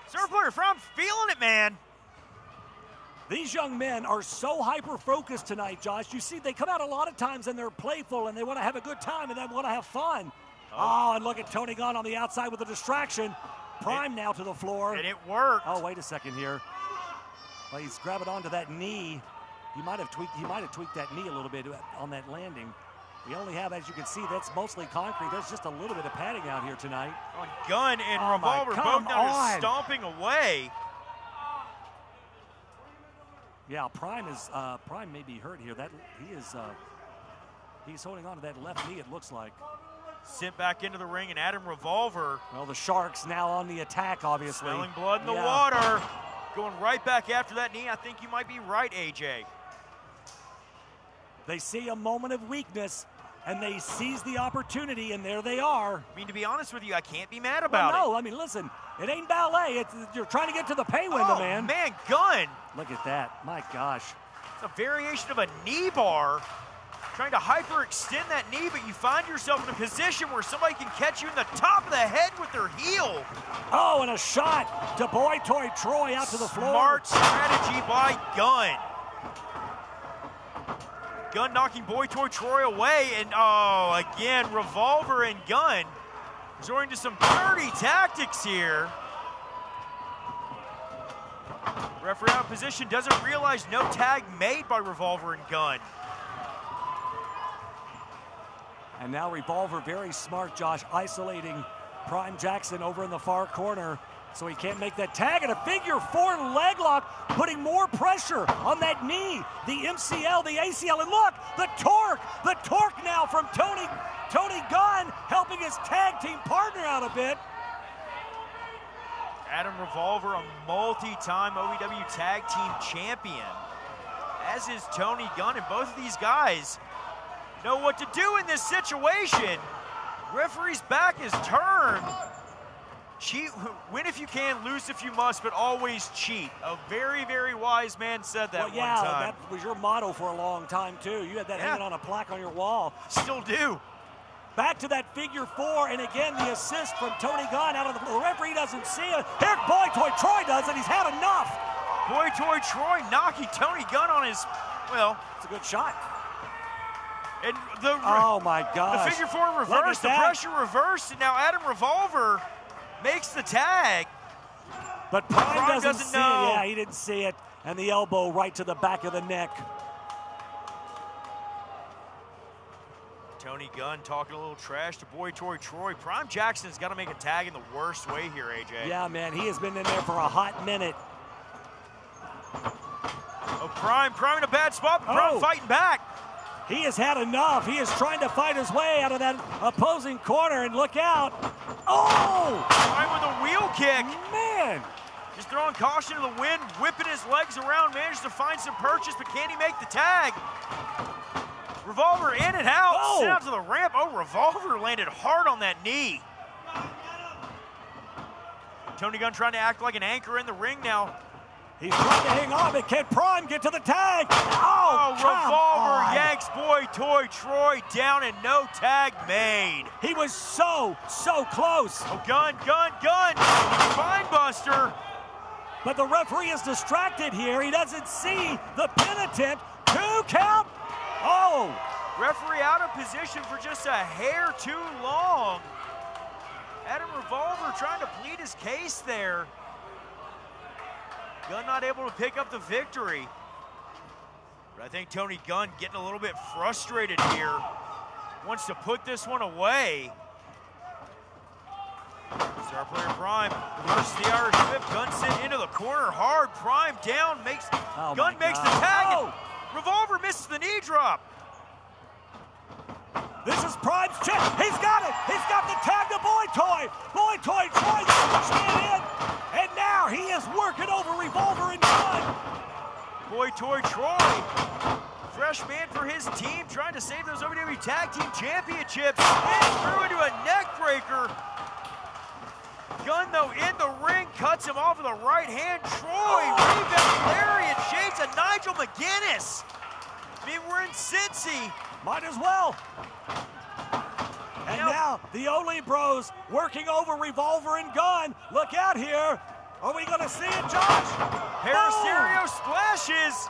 Star player Prime feeling it, man. These young men are so hyper-focused tonight, Josh. You see, they come out a lot of times and they're playful and they want to have a good time and they want to have fun. Oh, and look at Tony Gunn on the outside with a distraction. Prime now to the floor. And it worked. Oh, wait a second here. Well, he's grabbing onto that knee. He might have tweaked that knee a little bit on that landing. We only have, as you can see, that's mostly concrete. There's just a little bit of padding out here tonight. On Gunn and Revolver both now just stomping away. Yeah, Prime may be hurt here. He's holding on to that left knee, it looks like. Sent back into the ring, and Adam Revolver. Well, the Sharks now on the attack, obviously. Smelling blood in the water. Going right back after that knee. I think you might be right, AJ. They see a moment of weakness, and they seize the opportunity, and there they are. I mean, to be honest with you, I can't be mad about it. No, I mean, listen, it ain't ballet. You're trying to get to the pay window, man. Oh, man, Gunn. Look at that. My gosh. It's a variation of a knee bar. Trying to hyperextend that knee, but you find yourself in a position where somebody can catch you in the top of the head with their heel. Oh, and a shot to Boy Toy Troy out to the floor. Smart strategy by Gunn. Gunn knocking Boy Toy Troy away, and oh, again, Revolver and Gunn resorting to some dirty tactics here. Referee out of position, doesn't realize no tag made by Revolver and Gunn. And now Revolver, very smart, Josh, isolating Prime Jackson over in the far corner so he can't make that tag. And a figure four leg lock, putting more pressure on that knee. The MCL, the ACL, and look, the torque now from Tony Gunn, helping his tag team partner out a bit. Adam Revolver, a multi-time OVW Tag Team Champion, as is Tony Gunn, and both of these guys know what to do in this situation. Referee's back is turned. Cheat, win if you can, lose if you must, but always cheat. A very, very wise man said that one time. Yeah, that was your motto for a long time, too. You had that hanging on a plaque on your wall. Still do. Back to that figure four, and again, the assist from Tony Gunn out of the referee doesn't see it. Here, Boy Toy Troy does it. He's had enough. Boy Toy Troy knocking Tony Gunn on his, well. It's a good shot. And oh, my gosh. The figure four reversed, the pressure reversed, and now Adam Revolver makes the tag. But Prime doesn't see it. Yeah, he didn't see it. And the elbow right to the back of the neck. Tony Gunn talking a little trash to Boy Toy Troy. Prime Jackson's got to make a tag in the worst way here, AJ. Yeah, man, he has been in there for a hot minute. Oh, Prime in a bad spot, but Prime fighting back. He has had enough. He is trying to fight his way out of that opposing corner, and look out. Oh! Prime with a wheel kick. Man! Just throwing caution to the wind, whipping his legs around, manages to find some purchase, but can he make the tag? Revolver in and out, sent out to the ramp. Oh, Revolver landed hard on that knee. Tony Gunn trying to act like an anchor in the ring now. He's trying to hang on, but can Prime get to the tag? Oh, Revolver yanks Boy Toy Troy down and no tag made. He was so close. Oh, Gunn, spine buster. But the referee is distracted here. He doesn't see the pin attempt. 2 count. Oh! Referee out of position for just a hair too long. Adam Revolver trying to plead his case there. Gunn not able to pick up the victory. But I think Tony Gunn getting a little bit frustrated here. Wants to put this one away. Star player Prime versus the Irish Whip. Gunn sent into the corner hard. Prime down, Gunn makes the tag. Revolver misses the knee drop. This is Prime's chip. He's got it. He's got the tag to Boy Toy. Boy Toy tries to stand in. And now he is working over Revolver and Gunn. Boy Toy Troy, fresh rush man for his team, trying to save those OVW Tag Team Championships. And threw into a neck breaker. Gunn, though, in the ring, cuts him off with a right hand. Troy, rebound, lariat, shades of Nigel McGuinness. I mean, we're in Cincy. Might as well. And now the Only Bros working over Revolver and Gunn. Look out here. Are we going to see it, Josh? Paraserio splashes.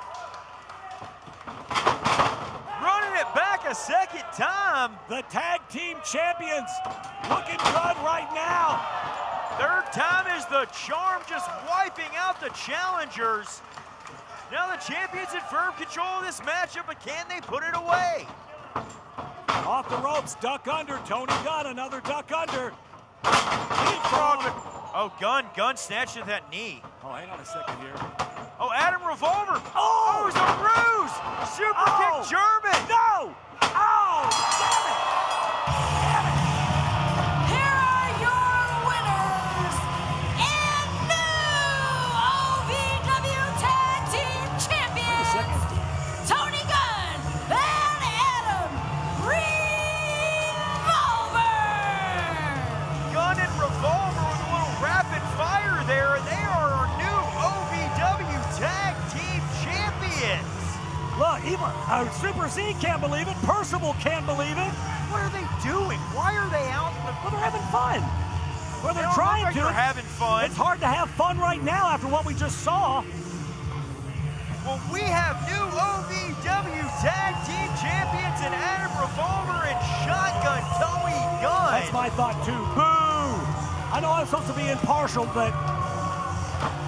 Running it back a second time. The tag team champions looking good right now. Third time is the charm, just wiping out the challengers. Now the champions in firm control of this matchup, but can they put it away? Off the ropes, duck under. Tony Gunn, another duck under. Leapfrog. Oh, Gunn snatched at that knee. Oh, hang on a second here. Oh, Adam Revolver. Oh, it's a ruse. Super kick German. No. Oh, damn it. Damn it. Here are your winners and new OVW Tag Team Champions, Tony Gunn and Adam Revolver. Gunn and Revolver with a little rapid fire there, and they are our new OVW Tag Team Champions. Look, even Super Z can't believe it. Percival can't believe it. What are they doing? Why are they out? Well, they're having fun. Well, they're They don't trying look like to. they're having fun. It's hard to have fun right now after what we just saw. Well, we have new OVW Tag Team Champions in Adam Revolver and Shotgun Tony Gunn. That's my thought too. Boo! I know I'm supposed to be impartial, but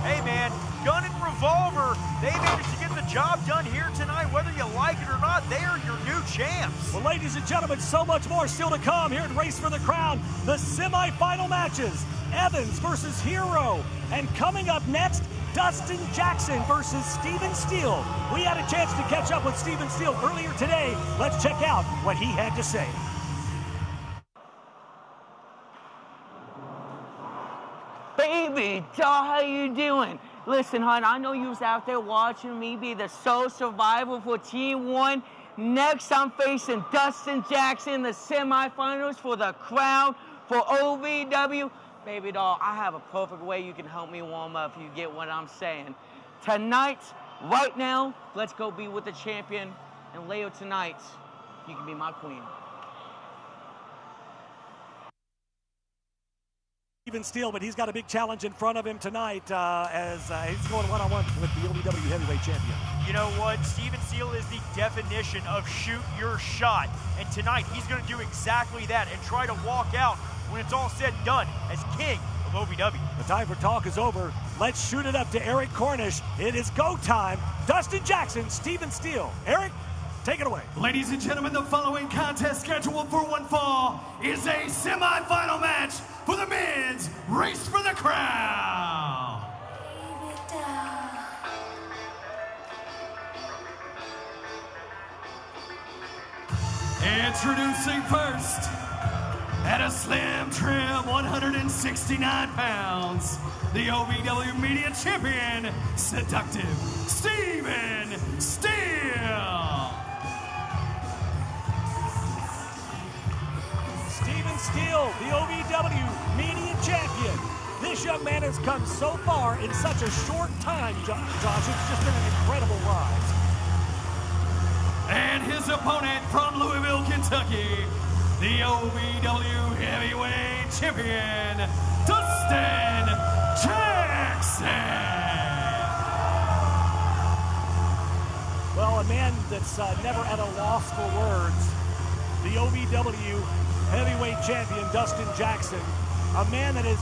hey man, Gunn and Revolver, they managed to get the job done here tonight. Whether you like it or not, they are your new champs. well, ladies and gentlemen, so much more still to come here at Race for the Crown. The semifinal matches, Evans versus Hero. And coming up next, Dustin Jackson versus Steven Steele. We had a chance to catch up with Steven Steele earlier today. Let's check out what he had to say. Baby doll, how you doing? Listen, hon, I know you was out there watching me be the sole survivor for Team 1. Next, I'm facing Dustin Jackson in the semifinals for the crown for OVW. Baby doll, I have a perfect way you can help me warm up if you get what I'm saying. Tonight, right now, let's go be with the champion. And later tonight, you can be my queen. Steven Steele, but he's got a big challenge in front of him tonight as he's going one-on-one with the OVW Heavyweight Champion. You know what? Steven Steele is the definition of shoot your shot. And tonight, he's going to do exactly that and try to walk out when it's all said and done as king of OVW. The time for talk is over. Let's shoot it up to Eric Cornish. It is go time. Dustin Jackson, Steven Steele. Eric, take it away. Ladies and gentlemen, the following contest scheduled for one fall is a semifinal match for the men's Race for the Crown. Introducing first, at a slim trim 169 pounds, the OVW Media Champion, Seductive Steven Steele. Steven Steele, the OVW Media Champion. This young man has come so far in such a short time, Josh. It's just been an incredible rise. And his opponent from Louisville, Kentucky, the OVW Heavyweight Champion, Dustin Jackson. Well, a man that's never at a loss for words. The OVW Heavyweight Champion, Dustin Jackson. A man that has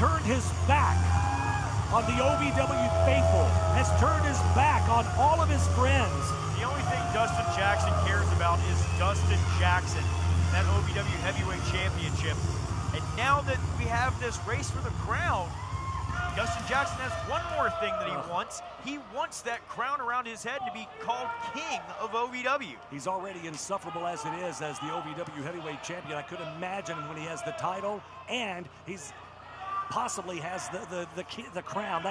turned his back on the OVW faithful, has turned his back on all of his friends. The only thing Dustin Jackson cares about is Dustin Jackson, that OVW Heavyweight Championship. And now that we have this race for the crown, Dustin Jackson has one more thing that he wants. He wants that crown around his head to be called King of OVW. He's already insufferable as it is as the OVW Heavyweight Champion. I could imagine when he has the title and he's possibly has the crown.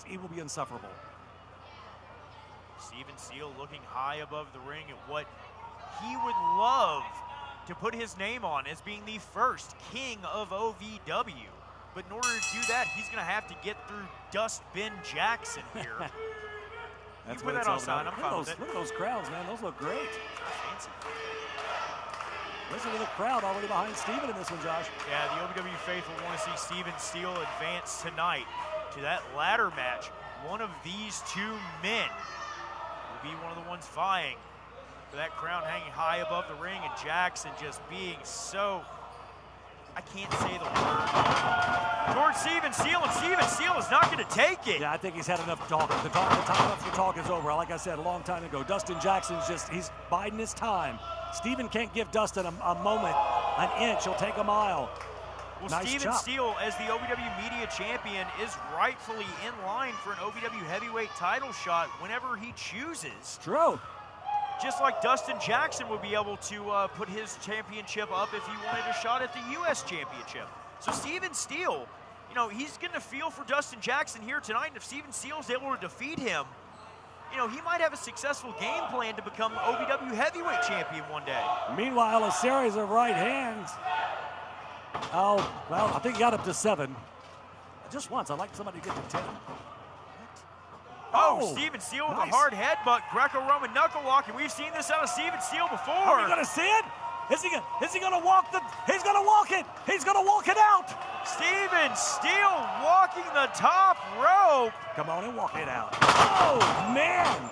He will be insufferable. Steven Steele looking high above the ring at what he would love to put his name on as being the first king of OVW. But in order to do that, he's going to have to get through Dust Ben Jackson here. That's you put that on sign. I'm fine with it. Look at those crowds, man. Those look great. Fancy. Listen to the crowd already behind Steven in this one, Josh. Yeah, the OVW faithful want to see Steven Steele advance tonight to that ladder match. One of these two men will be one of the ones vying for that crown hanging high above the ring, and Jackson just being so, I can't say the word, towards Steven Steele, and Steven Steele is not going to take it. Yeah, I think he's had enough talking. The time for talk is over. Like I said a long time ago, Dustin Jackson's he's biding his time. Steven can't give Dustin a moment, an inch. He'll take a mile. Well, nice Steven chop. Steele, as the OVW Media Champion, is rightfully in line for an OVW Heavyweight title shot whenever he chooses. True. Just like Dustin Jackson would be able to put his championship up if he wanted a shot at the U.S. Championship. So Steven Steele, you know, he's going to feel for Dustin Jackson here tonight, and if Steven Steele's able to defeat him, you know, he might have a successful game plan to become OVW Heavyweight Champion one day. Meanwhile, a series of right hands. Oh, well, I think he got up to 7. Just once. I'd like somebody to get to 10. Oh, Steven Steele with a hard headbutt, Greco-Roman knuckle walk, and we've seen this out of Steven Steele before. Are we gonna see it? Is he gonna walk the? He's gonna walk it. He's gonna walk it out. Steven Steele walking the top rope. Come on and walk it out. Oh man!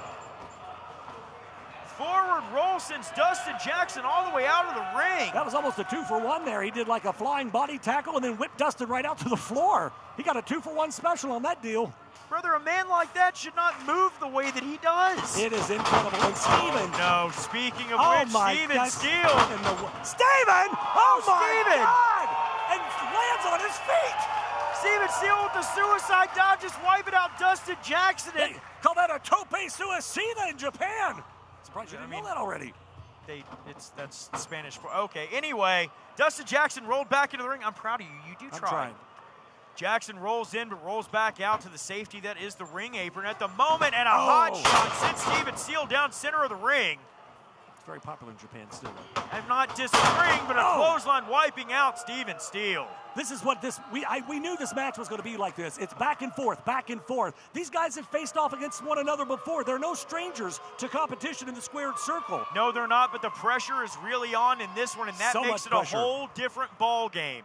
Forward roll since Dustin Jackson all the way out of the ring. That was almost a 2-for-1 there. He did like a flying body tackle and then whipped Dustin right out to the floor. He got a 2-for-1 special on that deal. Brother, a man like that should not move the way that he does. It is incredible. And Steven. Oh, no. Speaking of which, Steven Steele. Steven! Oh, Steven! My God! And lands on his feet. Steven Steele with the suicide dive, just wiping out Dustin Jackson. They call that a tope suicida in Japan. Surprised you didn't know that already. That's Spanish for, okay. Anyway, Dustin Jackson rolled back into the ring. I'm proud of you. You do try. I'm trying. Jackson rolls in, but rolls back out to the safety that is the ring apron at the moment, and a hot shot sends Steven Steele down center of the ring. It's very popular in Japan still. I'm not disagreeing, but a clothesline wiping out Steven Steele. This is what we knew this match was going to be like this. It's back and forth, back and forth. These guys have faced off against one another before. They're no strangers to competition in the squared circle. No, they're not, but the pressure is really on in this one, and that makes it a whole different ball game.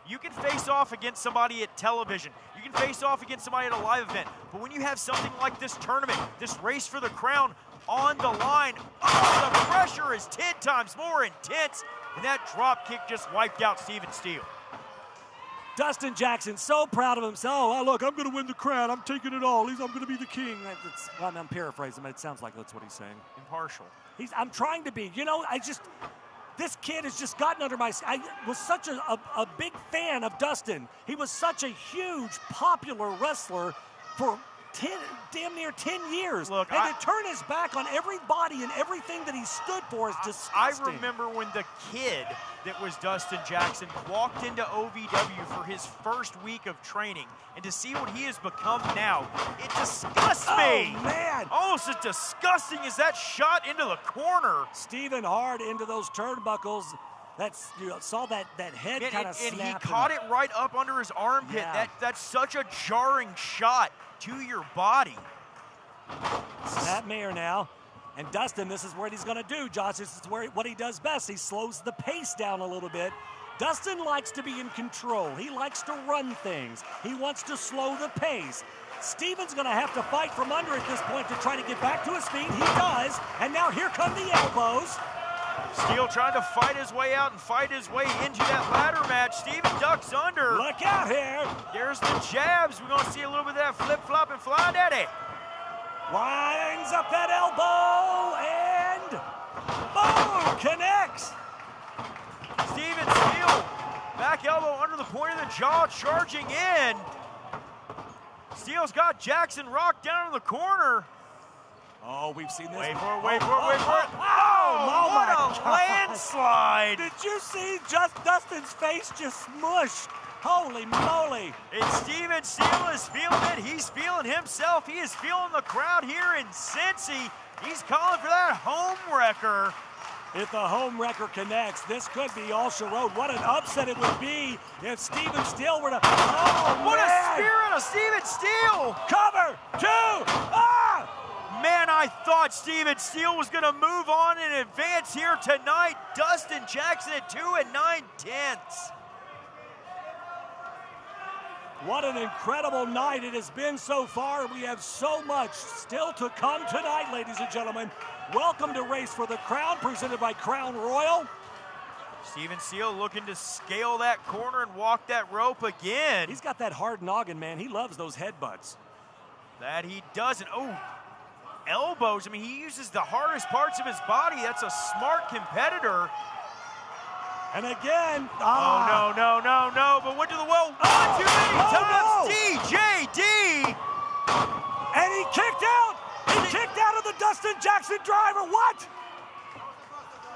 You can face off against somebody at television. You can face off against somebody at a live event. But when you have something like this tournament, this race for the crown on the line, the pressure is 10 times more intense. And that drop kick just wiped out Steven Steele. Dustin Jackson, so proud of himself. Oh, look, I'm going to win the crown. I'm taking it all. I'm going to be the king. I'm paraphrasing, but it sounds like that's what he's saying. Impartial. I'm trying to be. You know, this kid has just gotten under my skin. I was such a big fan of Dustin. He was such a huge, popular wrestler for damn near 10 years. Look, and to turn his back on everybody and everything that he stood for is disgusting. I remember when the kid that was Dustin Jackson walked into OVW for his first week of training, and to see what he has become now, it disgusts me. Oh, man. Almost as disgusting as that shot into the corner. Steven hard into those turnbuckles. Saw that head kind of snap. And he caught it right up under his armpit. Yeah. That's such a jarring shot to your body. Snapmare now. And Dustin, this is what he's going to do, Josh. This is what he does best. He slows the pace down a little bit. Dustin likes to be in control. He likes to run things. He wants to slow the pace. Steven's going to have to fight from under at this point to try to get back to his feet. He does. And now here come the elbows. Steele trying to fight his way out and fight his way into that ladder match. Steven ducks under. Look out here. There's the jabs. We're going to see a little bit of that flip-flop and fly daddy. Lines up that elbow and boom, connects. Steven Steele, back elbow under the point of the jaw, charging in. Steele's got Jackson rocked down in the corner. Oh, we've seen this. Wait for it, wait for it, wait for it. Oh, what a landslide. Did you see Dustin's face just smushed? Holy moly. And Steven Steele is feeling it. He's feeling himself. He is feeling the crowd here in Cincy. He's calling for that home wrecker. If the home wrecker connects, this could be all she wrote. What an upset it would be if Steven Steele were to... Oh, what man. a spear out of Steven Steele. Cover, 2, ah! Man, I thought Steven Steele was going to move on and advance here tonight. Dustin Jackson at 2 9/10. What an incredible night it has been so far. We have so much still to come tonight, ladies and gentlemen. Welcome to Race for the Crown, presented by Crown Royal. Steven Steele looking to scale that corner and walk that rope again. He's got that hard noggin, man. He loves those headbutts. That he doesn't. Oh, elbows. I mean, he uses the hardest parts of his body. That's a smart competitor. And again, oh, no, but went to the well one too many times. No. DJD. And he kicked out. He kicked out of the Dustin Jackson driver. What?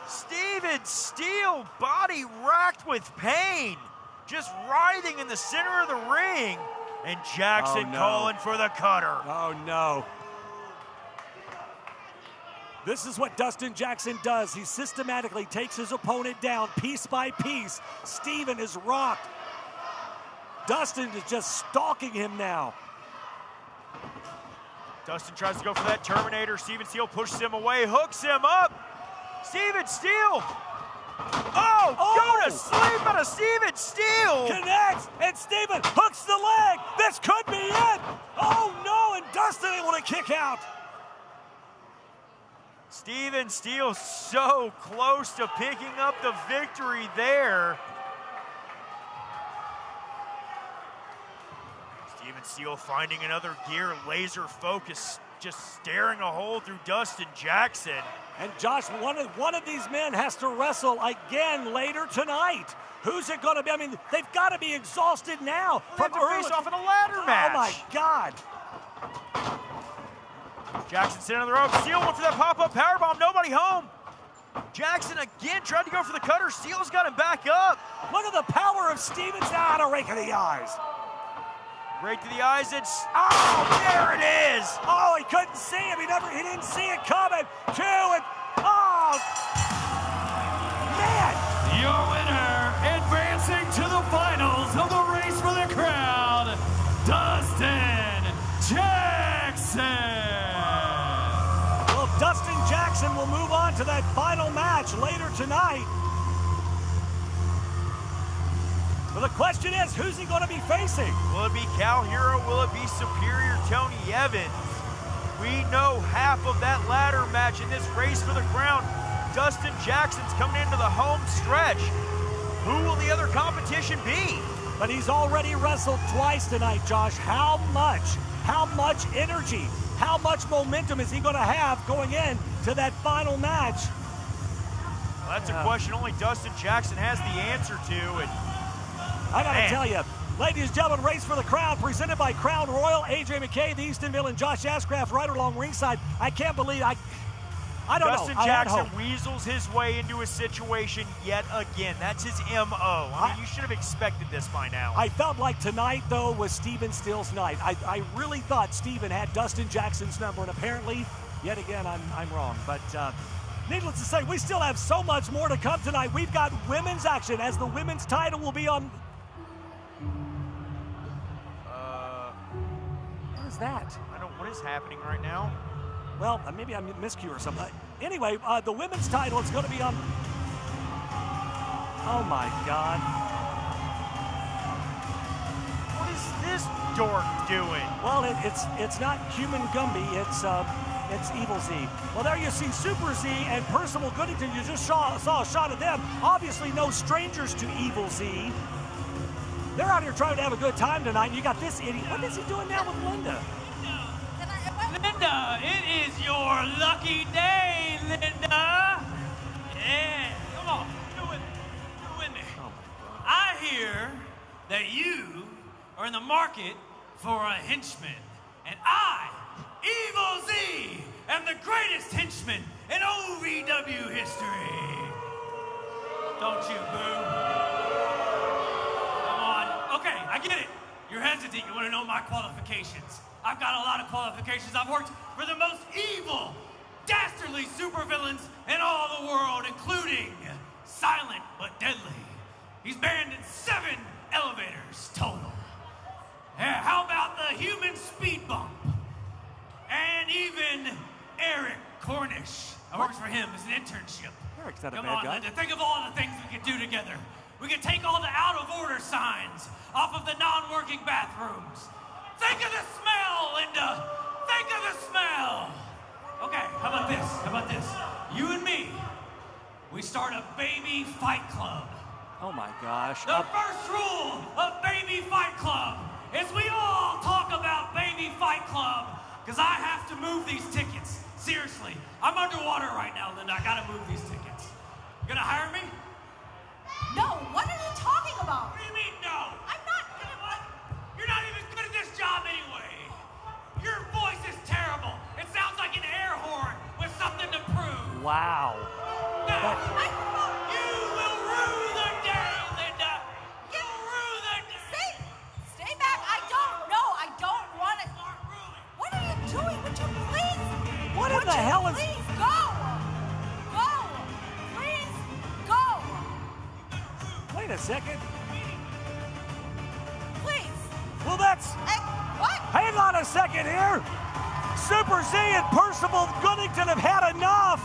Steven Steele, body racked with pain, just writhing in the center of the ring. And Jackson calling for the cutter. Oh, no. This is what Dustin Jackson does. He systematically takes his opponent down piece by piece. Steven is rocked. Dustin is just stalking him now. Dustin tries to go for that Terminator. Steven Steele pushes him away, hooks him up. Steven Steele. Go to sleep out of Steven Steele. Connects, and Steven hooks the leg. This could be it. Oh, no, and Dustin able to kick out. Steven Steele so close to picking up the victory there. Steven Steele finding another gear, laser focus, just staring a hole through Dustin Jackson. And Josh, one of these men has to wrestle again later tonight. Who's it going to be? I mean, they've got to be exhausted now. They have to face off in a ladder match. Oh, my God. Jackson sitting on the rope. Steele went for that pop-up powerbomb. Nobody home. Jackson again tried to go for the cutter. Steele's got him back up. Look at the power of Stevens. A rake of the eyes. Right to the eyes. It's there it is. Oh, he couldn't see him. He didn't see it coming. 2 and man. Your winner, advancing to the finals of the Race for the Crown, Dustin Jackson. Well, Dustin Jackson will move on to that final match later tonight. Well, the question is, who's he going to be facing? Will it be Cal Hero? Will it be Superior Tony Evans? We know half of that ladder match in this Race for the Crown. Dustin Jackson's coming into the home stretch. Who will the other competition be? But he's already wrestled twice tonight, Josh. How much energy, how much momentum is he going to have going in to that final match? Well, that's a question only Dustin Jackson has the answer to. And I got to tell you, ladies and gentlemen, Race for the Crown, presented by Crown Royal. AJ McKay, the Eastonville, and Josh Ashcraft right along ringside. I can't believe I don't know. Dustin Jackson weasels his way into a situation yet again. That's his MO. I mean, you should have expected this by now. I felt like tonight, though, was Steven Steele's night. I really thought Steven had Dustin Jackson's number, and apparently, yet again, I'm wrong. But needless to say, we still have so much more to come tonight. We've got women's action, as the women's title will be on... What is that? What is happening right now? Well, maybe I miscue or something. Anyway, the women's title is going to be on... Oh, my God. What is this dork doing? Well, it's not Human Gumby. It's Evil Z. Well, there you see Super Z and Percival Goodington. You just saw a shot of them. Obviously, no strangers to Evil Z. They're out here trying to have a good time tonight. And you got this idiot. What is he doing now with Linda? Linda, it is your lucky day, Linda. Yeah, come on, do it with me. I hear that you are in the market for a henchman, and I, Evil Z, am the greatest henchman in OVW history. Don't you, boo? Come on. President, you want to know my qualifications? I've got a lot of qualifications. I've worked for the most evil, dastardly supervillains in all the world, including Silent but Deadly. He's banned in 7 elevators total. Yeah, how about the human speed bump? And even Eric Cornish. I worked for him as an internship. Eric's not a Come bad on, guy. Linda, think of all the things we could do together. We could take all the out-of-order signs off of the non-working bathrooms. Think of the smell, Linda. Think of the smell. Okay, how about this? How about this? You and me, we start a baby fight club. Oh my gosh. The first rule of Baby Fight Club is we all talk about Baby Fight Club because I have to move these tickets. Seriously, I'm underwater right now, Linda. I gotta move these tickets. You gonna hire me? No, what are you talking about? What do you mean, no? I'm not gonna what? You're not even good at this job anyway. Your voice is terrible. It sounds like an air horn with something to prove. Wow. Now, you will rue the day, Linda. You'll rue the day. Stay back. I don't know. I don't want to. What are you doing? Would you please? What in the hell is... Please go. Go. Please go. Wait a second. Please. Well, that's... What? Hang on a second here. Super Z and Percival Goodington have had enough.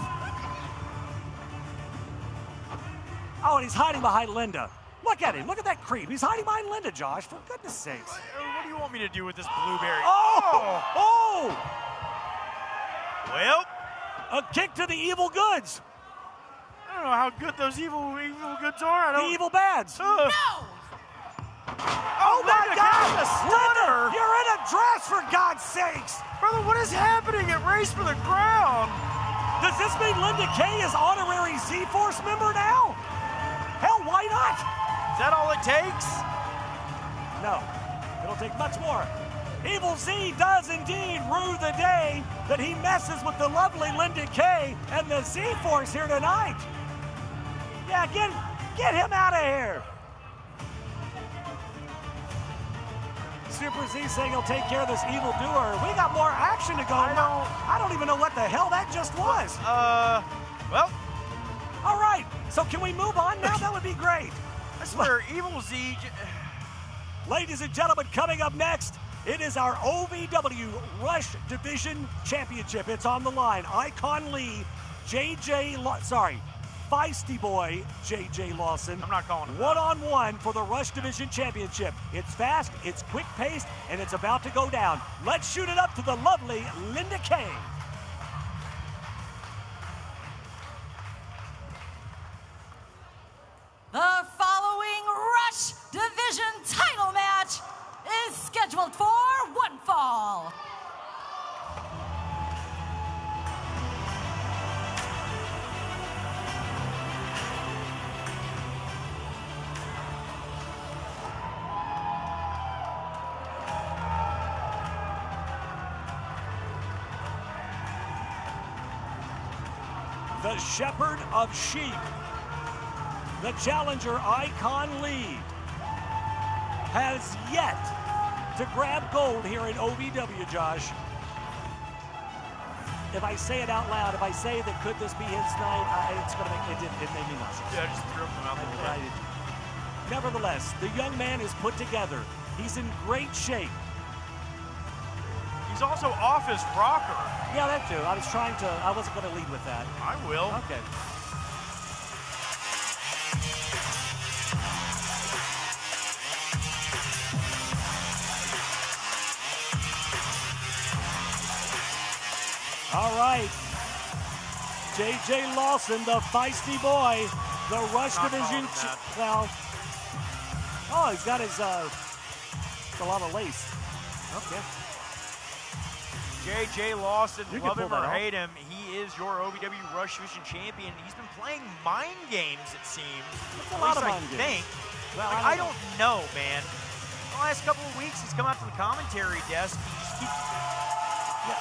Oh, and he's hiding behind Linda. Look at him. Look at that creep. He's hiding behind Linda, Josh, for goodness sakes. What do you want me to do with this blueberry? Oh! Oh! Well, a kick to the evil goods. I don't know how good those evil goods are. The evil bads. No! Oh my gosh! Linda, you're in a dress, for God's sakes! Brother, what is happening at Race for the Crown? Does this mean Linda Kay is honorary Z-Force member now? Hell, why not? Is that all it takes? No, it'll take much more. Evil Z does indeed rue the day that he messes with the lovely Linda Kay and the Z-Force here tonight. Yeah, get him out of here. Super Z saying he'll take care of this evil doer. We got more action to go. I don't even know what the hell that just was. Well. All right, so can we move on now? That would be great. I swear, Evil Z... Ladies and gentlemen, coming up next, it is our OVW Rush Division Championship. It's on the line. Icon Lee, Feisty Boy, J.J. Lawson. I'm not calling it. One-on-one for the Rush Division Championship. It's fast, it's quick-paced, and it's about to go down. Let's shoot it up to the lovely Linda Kay. The following Rush Division title match is scheduled for one fall. The Shepherd of Sheep, the challenger Icon Lee, has yet to grab gold here in OVW, Josh. If I say it out loud, if I say that could this be his night, it's gonna make it made me nauseous. Yeah, I just threw him out there. Nevertheless, the young man is put together. He's in great shape. He's also off his rocker. Yeah, that too. I wasn't gonna lead with that. I will. Okay. All right. J.J. Lawson, the feisty boy, the Rush Division. Well, oh, he's got his, a lot of lace. Okay. J.J. Lawson, You love can him pull or that hate him, he is your OVW Rush Division champion. He's been playing mind games, it seems. That's a lot of mind games. Well, I don't know, man. The last couple of weeks, he's come out to the commentary desk.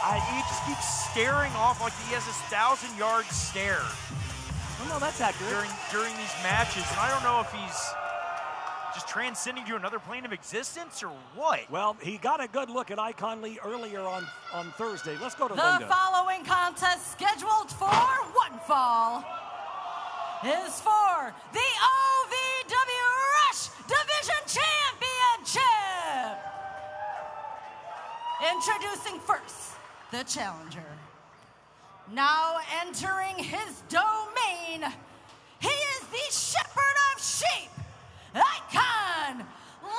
He just keeps staring off like he has this 1,000-yard stare. Oh, no, that's accurate. During these matches, and I don't know if he's just transcending to another plane of existence, or what? Well, he got a good look at Icon Lee earlier on Thursday. Let's go to The Linda. following contest scheduled for one fall is for the OVW Rush Division Championship. Introducing first, the challenger. Now entering his domain, he is the shepherd of sheep, Icon Lee!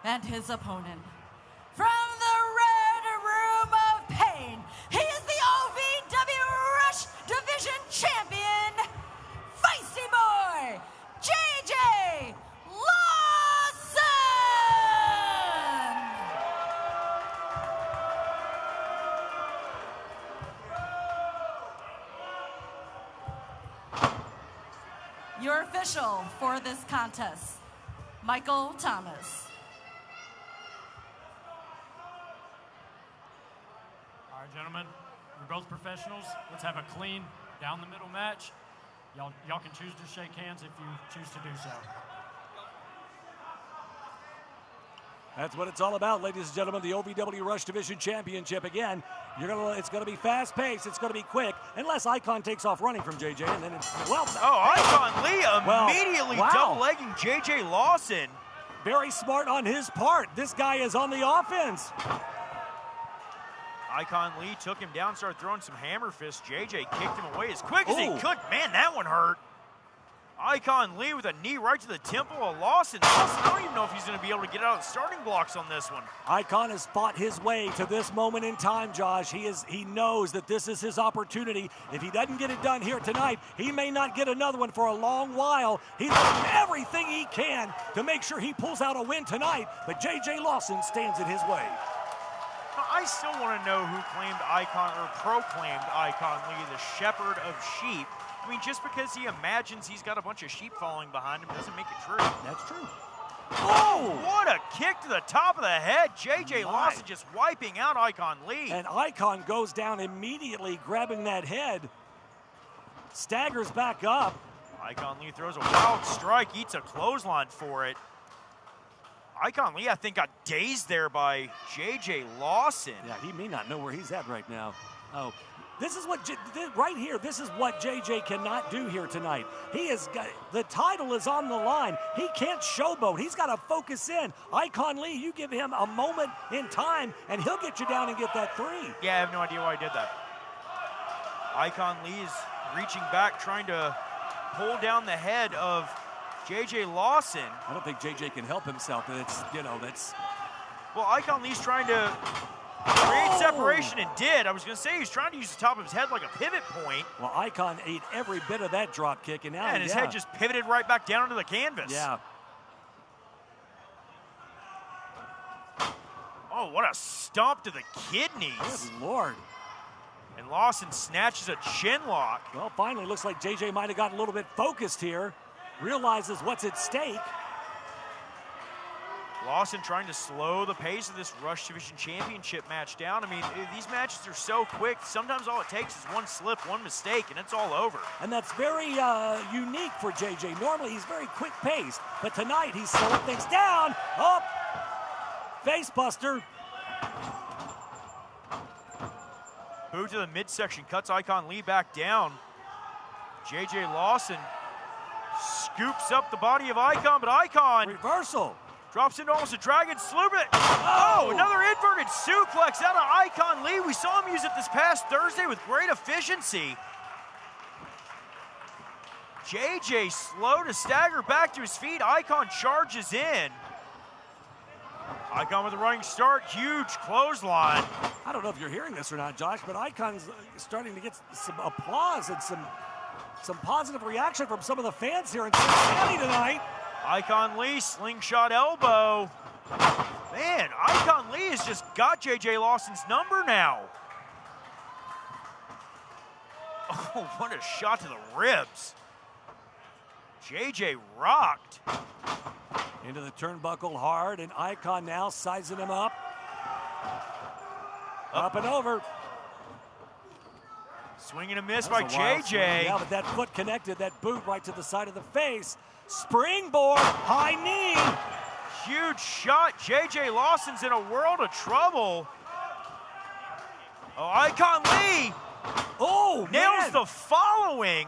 And his opponent, from the Red Room of Pain, he is the OVW Rush Division Champion, Feisty Boy, JJ Lawson! Your official for this contest, Michael Thomas. All right, gentlemen, you're both professionals. Let's have a clean, down the middle match. Y'all can choose to shake hands if you choose to do so. That's what it's all about, ladies and gentlemen. The OVW Rush Division Championship. Again, it's going to be fast-paced. It's going to be quick, unless Icon takes off running from JJ, and then it's Icon Lee immediately double-legging JJ Lawson. Very smart on his part. This guy is on the offense. Icon Lee took him down, started throwing some hammer fists. JJ kicked him away as quick as he could. Man, that one hurt. Icon Lee with a knee right to the temple of Lawson. I don't even know if he's going to be able to get out of the starting blocks on this one. Icon has fought his way to this moment in time, Josh. He knows that this is his opportunity. If he doesn't get it done here tonight, he may not get another one for a long while. He's doing everything he can to make sure he pulls out a win tonight, but JJ Lawson stands in his way. I still want to know who claimed Icon or proclaimed Icon Lee the shepherd of sheep. I mean, just because he imagines he's got a bunch of sheep following behind him doesn't make it true. That's true. Oh, what a kick to the top of the head. JJ Lawson just wiping out Icon Lee. And Icon goes down immediately, grabbing that head. Staggers back up. Icon Lee throws a wild strike, eats a clothesline for it. Icon Lee, I think, got dazed there by JJ Lawson. Yeah, he may not know where he's at right now. Oh, this is what, right here, this is what JJ cannot do here tonight. He has got, the title is on the line. He can't showboat. He's got to focus in. Icon Lee, you give him a moment in time, and he'll get you down and get that 3. Yeah, I have no idea why he did that. Icon Lee is reaching back, trying to pull down the head of JJ Lawson. I don't think JJ can help himself. That's. Well, Icon Lee's trying to create separation and did. I was going to say he's trying to use the top of his head like a pivot point. Well, Icon ate every bit of that drop kick, and now and his head just pivoted right back down into the canvas. Yeah. Oh, what a stomp to the kidneys. Good Lord. And Lawson snatches a chin lock. Well, finally, looks like JJ might have gotten a little bit focused here. Realizes what's at stake. Lawson trying to slow the pace of this Rush Division Championship match down. I mean, these matches are so quick. Sometimes all it takes is one slip, one mistake, and it's all over. And that's very unique for JJ. Normally, he's very quick-paced, but tonight he's slowing things down. Oh, face buster. Boot to the midsection, cuts Icon Lee back down. JJ Lawson scoops up the body of Icon, but Icon reversal drops into almost a dragon sloop. Oh, another inverted suplex out of Icon Lee. We saw him use it this past Thursday with great efficiency. JJ slow to stagger back to his feet. Icon charges in. Icon with a running start, huge clothesline. I don't know if you're hearing this or not, Josh, but Icon's starting to get some applause and some positive reaction from some of the fans here in Cincinnati tonight. Icon Lee, slingshot elbow. Man, Icon Lee has just got JJ Lawson's number now. Oh, what a shot to the ribs. JJ rocked. Into the turnbuckle hard, and Icon now sizing him up. Up and over. Swing and a miss by JJ. Yeah, but that foot connected, that boot right to the side of the face. Springboard, high knee. Huge shot. JJ Lawson's in a world of trouble. Oh, Icon Lee. Oh, nails the following.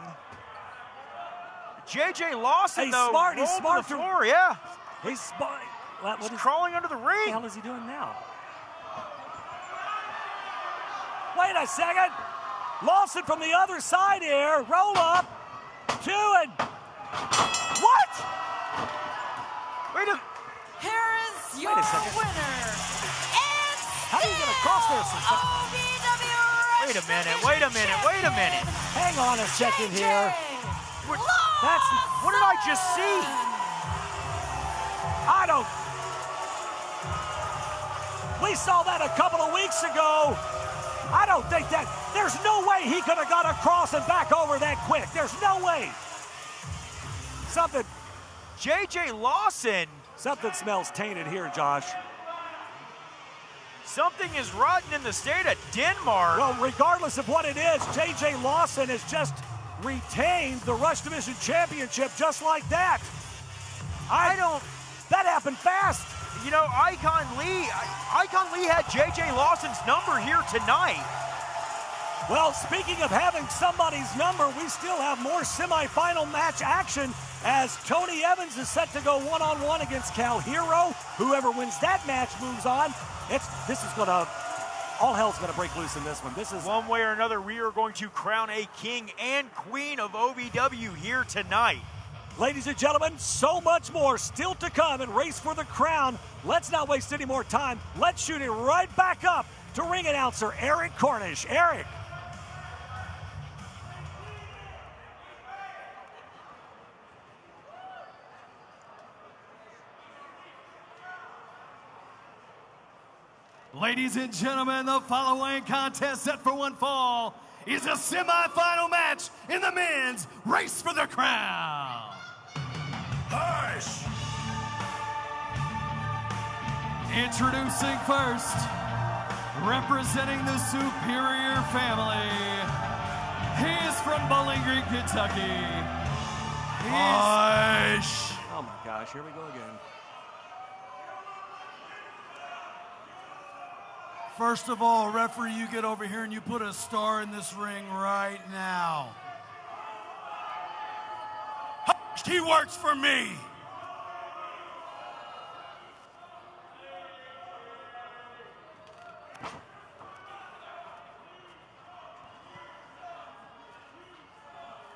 JJ Lawson, he's though, smart. rolled He's smart to the floor. Yeah. He's smart. He's crawling under the ring. What the hell is he doing now? Wait a second. Lawson from the other side here. Roll up. 2 and... What? Wait a... Here is your winner. And how are you going to cross this? Wait a minute. Wait a minute. Wait a minute. Hang on a second here. What did I just see? I don't... We saw that a couple of weeks ago. I don't think that... There's no way he could have got across and back over that quick. There's no way. Something... JJ Lawson. Something smells tainted here, Josh. Something is rotten in the state of Denmark. Well, regardless of what it is, JJ Lawson has just retained the Rush Division Championship just like that. That happened fast. You know, Icon Lee had JJ Lawson's number here tonight. Well, speaking of having somebody's number, we still have more semifinal match action as Tony Evans is set to go one-on-one against Cal Hero. Whoever wins that match moves on. All hell's gonna break loose in this one. This is one way or another. We are going to crown a king and queen of OVW here tonight. Ladies and gentlemen, so much more still to come and Race for the Crown. Let's not waste any more time. Let's shoot it right back up to ring announcer Eric Cornish. Eric. Ladies and gentlemen, the following contest set for one fall is a semifinal match in the men's Race for the Crown. Hush! Introducing first, representing the Superior family. He is from Bowling Green, Kentucky. Hush! Oh my gosh, here we go again. First of all, referee, you get over here and you put a star in this ring right now. He works for me.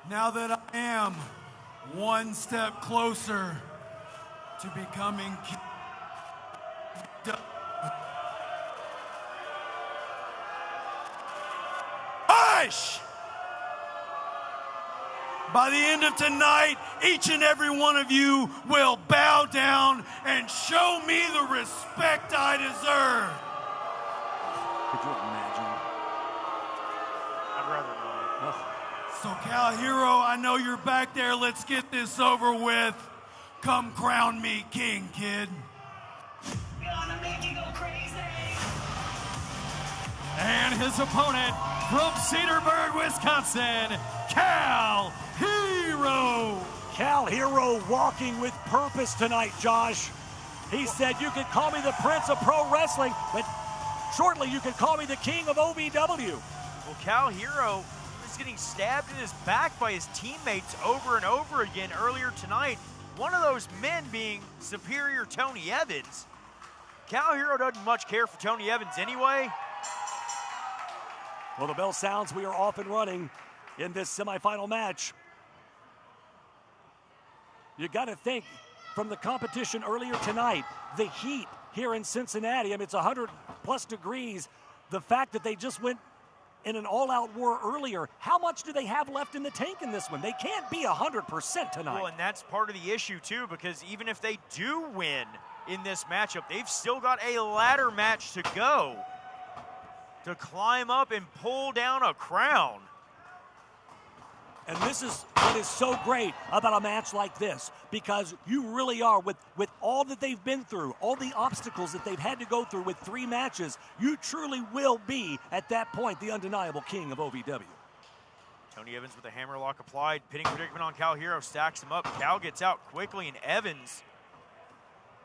Now that I am one step closer to becoming king. By the end of tonight, each and every one of you will bow down and show me the respect I deserve. Could you imagine? I'd rather not. So Cal Hero, I know you're back there. Let's get this over with. Come crown me king, kid. Gonna make you go crazy. And his opponent from Cedarburg, Wisconsin, Cal Hero. Cal Hero walking with purpose tonight, Josh. He said, you could call me the Prince of Pro Wrestling, but shortly you could call me the King of OVW. Well, Cal Hero is getting stabbed in his back by his teammates over and over again earlier tonight. One of those men being Superior Tony Evans. Cal Hero doesn't much care for Tony Evans anyway. Well, the bell sounds. We are off and running in this semifinal match. You got to think from the competition earlier tonight, the heat here in Cincinnati. I mean, it's 100+ degrees. The fact that they just went in an all-out war earlier, how much do they have left in the tank in this one? They can't be 100% tonight. Well, and that's part of the issue, too, because even if they do win in this matchup, they've still got a ladder match to go to climb up and pull down a crown. And this is what is so great about a match like this, because you really are, with all that they've been through, all the obstacles that they've had to go through with 3 matches, you truly will be, at that point, the undeniable king of OVW. Tony Evans with a hammerlock applied, pinning predicament on Cal Hero, stacks him up. Cal gets out quickly, and Evans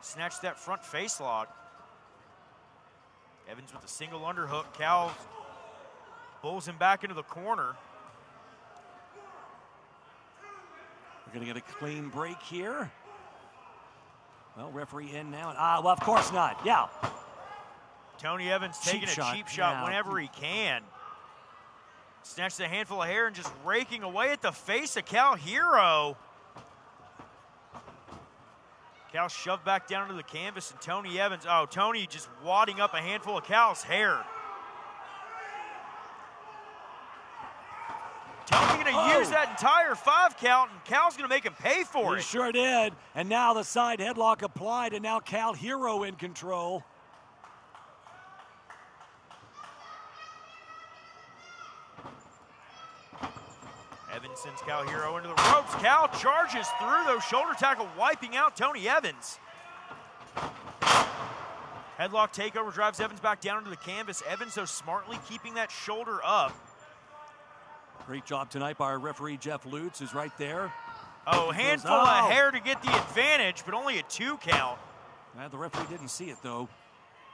snatched that front face lock. Evans with a single underhook. Cal pulls him back into the corner. We're going to get a clean break here. Well, referee in now. Well, of course not. Yeah. Tony Evans taking a cheap shot whenever he can. Snatches a handful of hair and just raking away at the face of Cal Hero. Cal shoved back down into the canvas, and Tony Evans, Tony just wadding up a handful of Cal's hair. Tony gonna use that entire 5 count, and Cal's gonna make him pay for it. He sure did. And now the side headlock applied, and now Cal Hero in control. Evans sends Cal Hero into the ropes. Cal charges through those shoulder tackle, wiping out Tony Evans. Headlock takeover drives Evans back down into the canvas. Evans, though, smartly keeping that shoulder up. Great job tonight by our referee, Jeff Lutz, who's right there. Handful of hair to get the advantage, but only a 2 count. The referee didn't see it, though.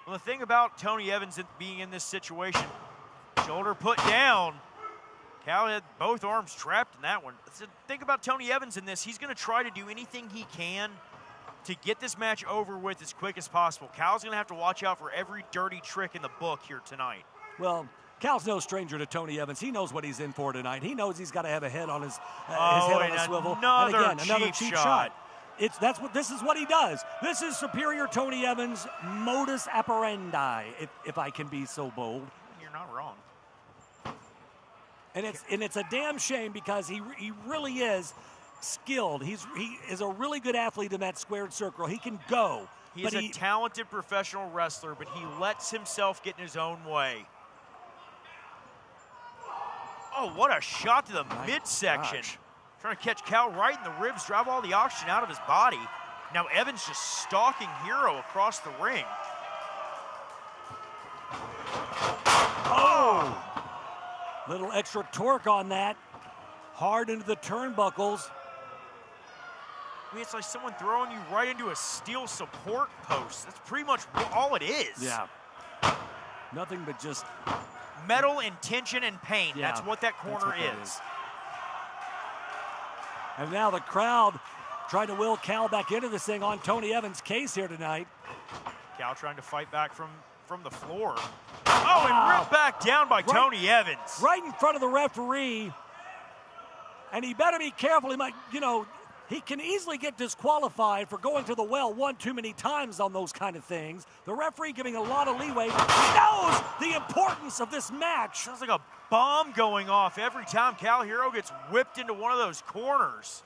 Well, the thing about Tony Evans being in this situation, shoulder put down. Cal had both arms trapped in that one. The thing about Tony Evans in this, he's going to try to do anything he can to get this match over with as quick as possible. Cal's going to have to watch out for every dirty trick in the book here tonight. Well, Cal's no stranger to Tony Evans. He knows what he's in for tonight. He knows he's got to have a head on his head on a swivel. And again, another cheap shot. This is what he does. This is superior Tony Evans' modus operandi, if I can be so bold. You're not wrong. And it's a damn shame, because he really is skilled. He is a really good athlete in that squared circle. He can go. He's a talented professional wrestler, but he lets himself get in his own way. Oh, what a shot to the midsection. Trying to catch Cal right in the ribs, drive all the oxygen out of his body. Now Evans just stalking Hero across the ring. Little extra torque on that. Hard into the turnbuckles. I mean, it's like someone throwing you right into a steel support post. That's pretty much all it is. Yeah. Nothing but just metal and tension and pain. Yeah, that's what that corner is. And now the crowd trying to will Cal back into this thing on Tony Evans' case here tonight. Cal trying to fight back from the floor. And ripped back down by Tony Evans. Right in front of the referee. And he better be careful. He might, he can easily get disqualified for going to the well one too many times on those kind of things. The referee giving a lot of leeway. He knows the importance of this match. Sounds like a bomb going off every time Cal Hero gets whipped into one of those corners.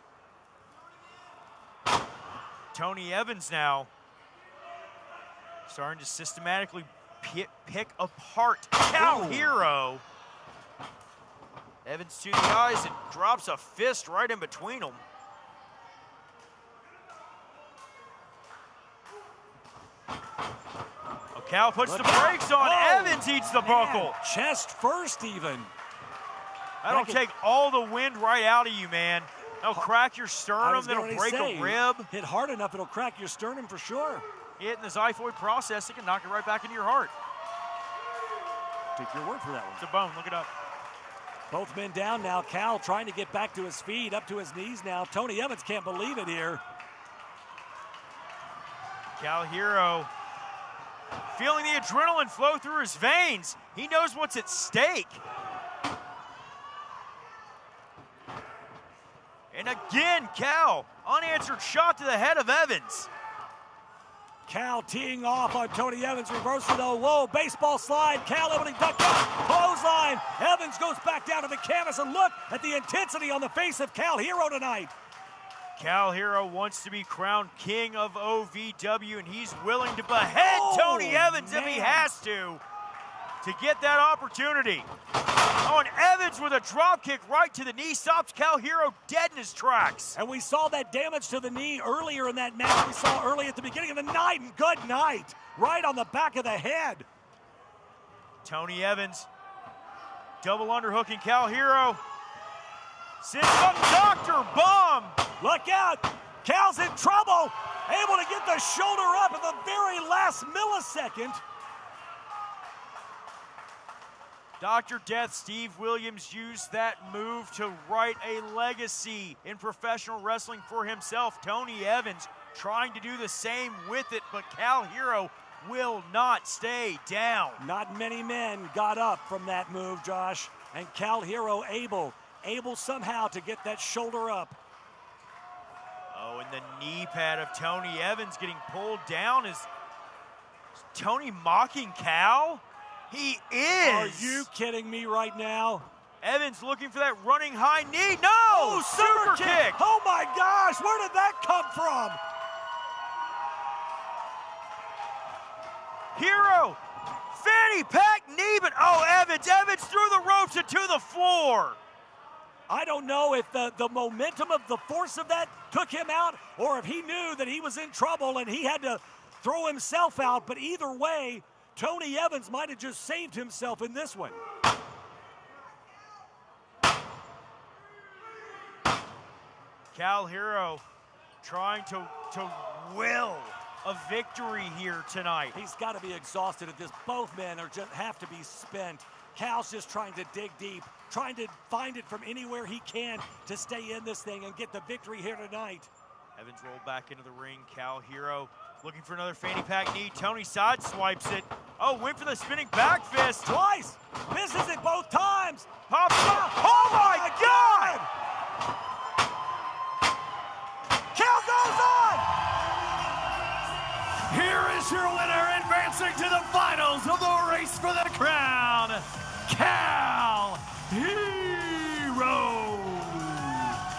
Tony Evans now starting to systematically pick apart Cal Hero. Evans to the eyes and drops a fist right in between them. Cal puts the brakes on. Evans eats the buckle. Chest first even. That'll take all the wind right out of you, man. That'll crack your sternum. That'll break a rib. Hit hard enough, it'll crack your sternum for sure. Hit in the xiphoid process, it can knock it right back into your heart. Take your word for that one. It's a bone, look it up. Both men down now. Cal trying to get back to his feet, up to his knees now. Tony Evans can't believe it here. Cal Hero feeling the adrenaline flow through his veins. He knows what's at stake. And again, Cal, unanswered shot to the head of Evans. Cal teeing off on Tony Evans, reversal though. Whoa, baseball slide. Cal able to duck down. Clothesline. Evans goes back down to the canvas, and look at the intensity on the face of Cal Hero tonight. Cal Hero wants to be crowned king of OVW, and he's willing to behead Tony Evans if he has to. to get that opportunity. Oh, and Evans with a drop kick right to the knee stops Cal Hero dead in his tracks. And we saw that damage to the knee earlier in that match. We saw early at the beginning of the night, and good night. Right on the back of the head. Tony Evans, double underhooking Cal Hero. Sends up Dr. Bomb. Look out, Cal's in trouble. Able to get the shoulder up at the very last millisecond. Dr. Death Steve Williams used that move to write a legacy in professional wrestling for himself. Tony Evans trying to do the same with it, but Cal Hero will not stay down. Not many men got up from that move, Josh, and Cal Hero able somehow to get that shoulder up. Oh, and the knee pad of Tony Evans getting pulled down. Is Tony mocking Cal? He is. Are you kidding me right now? Evans looking for that running high knee. No! Oh, super kick! Oh my gosh, where did that come from? Hero, fanny pack knee, but oh, Evans threw the ropes and to the floor. I don't know if the momentum of the force of that took him out, or if he knew that he was in trouble and he had to throw himself out, but either way, Tony Evans might have just saved himself in this one. Cal Hero trying to will a victory here tonight. He's got to be exhausted at this. Both men are just have to be spent. Cal's just trying to dig deep, trying to find it from anywhere he can to stay in this thing and get the victory here tonight. Evans rolled back into the ring. Cal Hero looking for another fanny pack knee. Tony side swipes it. Oh, went for the spinning back fist. Twice. Misses it both times. Pops up. Oh my God! Cal goes on. Here is your winner, advancing to the finals of the race for the crown, Cal Hero.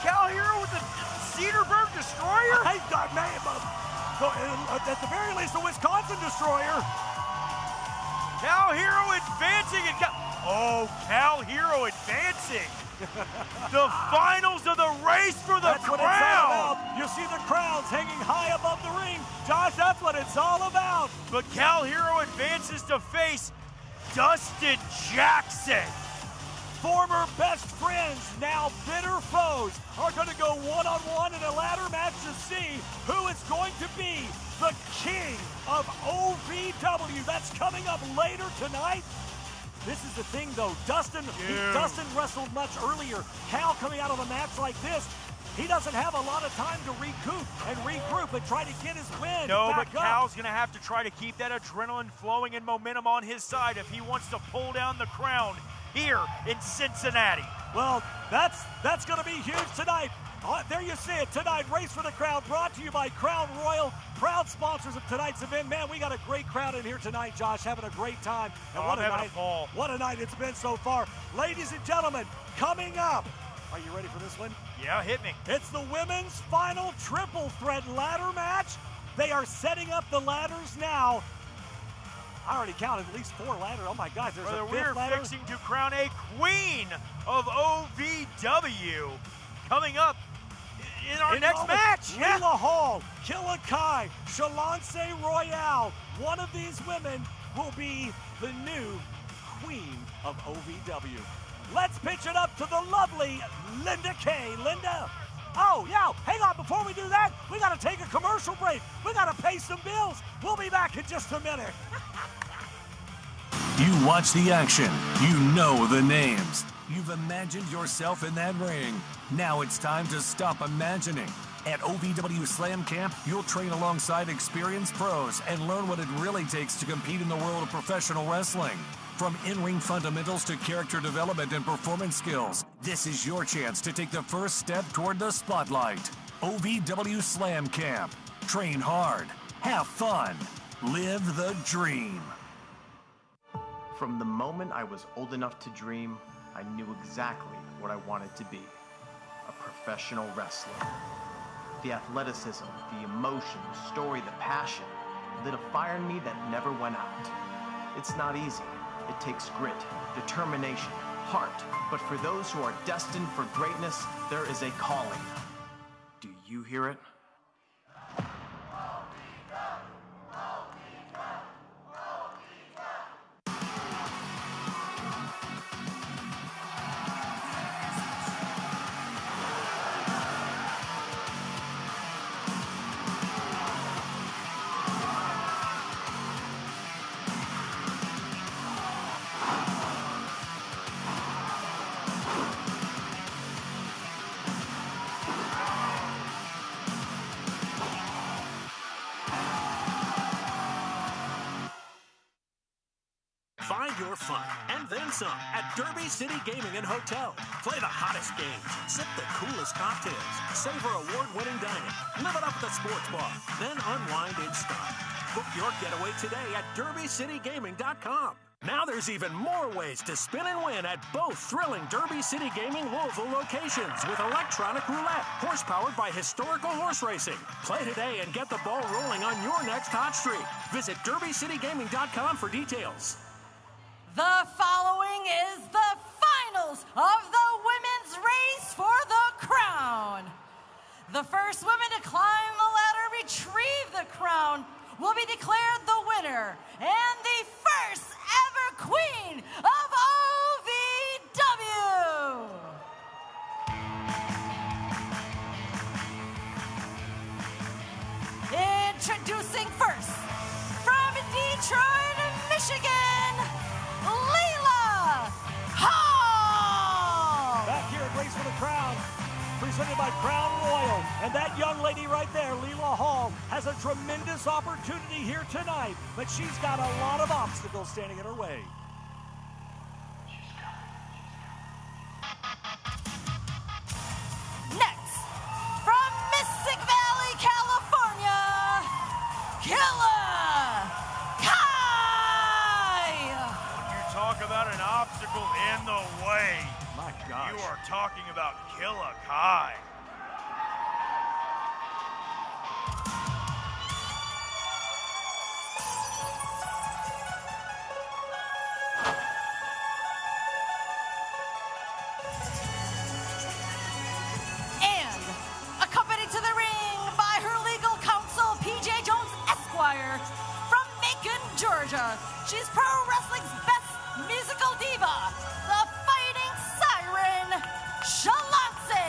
Cal Hero with the Cedarburg Destroyer? Hey, at the very least, a Wisconsin Destroyer. Cal Hero advancing and Cal Hero advancing. The finals of the race for the That's crown. What it's all about. You see the crowns hanging high above the ring. Josh, that's what it's all about. But Cal Hero advances to face Dustin Jackson. Former best friends, now bitter foes, are going to go one-on-one in a ladder match to see who is going to be the king of OVW. That's coming up later tonight. This is the thing, though. Dustin wrestled much earlier. Cal coming out of a match like this, he doesn't have a lot of time to recoup and regroup and try to get his win. No, but Cal's going to have to try to keep that adrenaline flowing and momentum on his side if he wants to pull down the crown here in Cincinnati. Well, that's going to be huge tonight. There you see it tonight. Race for the Crown brought to you by Crown Royal, proud sponsors of tonight's event. Man, we got a great crowd in here tonight, Josh, having a great time. And what a night it's been so far. Ladies and gentlemen, coming up, are you ready for this one? Yeah, hit me. It's the women's final triple threat ladder match. They are setting up the ladders now. I already counted at least 4 ladders. Oh my God, there's a 5th ladder. We're fixing to crown a queen of OVW coming up in our next match. Leela Hall, Killa Kai, Shalance Royale. One of these women will be the new queen of OVW. Let's pitch it up to the lovely Linda Kay. Linda. Oh, yeah, hang on. Before we do that, we got to take a commercial break. We got to pay some bills. We'll be back in just a minute. You watch the action. You know the names. You've imagined yourself in that ring. Now it's time to stop imagining. At OVW Slam Camp, you'll train alongside experienced pros and learn what it really takes to compete in the world of professional wrestling. From in-ring fundamentals to character development and performance skills, this is your chance to take the first step toward the spotlight. OVW Slam Camp. Train hard. Have fun. Live the dream. From the moment I was old enough to dream, I knew exactly what I wanted to be. A professional wrestler. The athleticism, the emotion, the story, the passion lit a fire in me that never went out. It's not easy. It takes grit, determination, heart. But for those who are destined for greatness, there is a calling. Do you hear it? Find your fun and then some at Derby City Gaming and Hotel. Play the hottest games, sip the coolest cocktails, savor award-winning dining, live it up at the sports bar, then unwind in style. Book your getaway today at derbycitygaming.com. Now there's even more ways to spin and win at both thrilling Derby City Gaming Louisville locations with electronic roulette, horse-powered by historical horse racing. Play today and get the ball rolling on your next hot streak. Visit derbycitygaming.com for details. The following is the finals of the women's race for the crown. The first woman to climb the ladder, retrieve the crown, will be declared the winner and the first ever queen of OVW. Introducing first, from Detroit, Michigan, Leela Hall! Back here at Race for the Crown, presented by Crown Royal. And that young lady right there, Leela Hall, has a tremendous opportunity here tonight, but she's got a lot of obstacles standing in her way. Next, from Mystic Valley, California, Killer Kai! When you talk about an obstacle in the way, my gosh, you are talking about Killer Kai. And accompanied to the ring by her legal counsel, PJ Jones Esquire, from Macon, Georgia. She's pro wrestling's best musical diva, the fighting siren, Shalance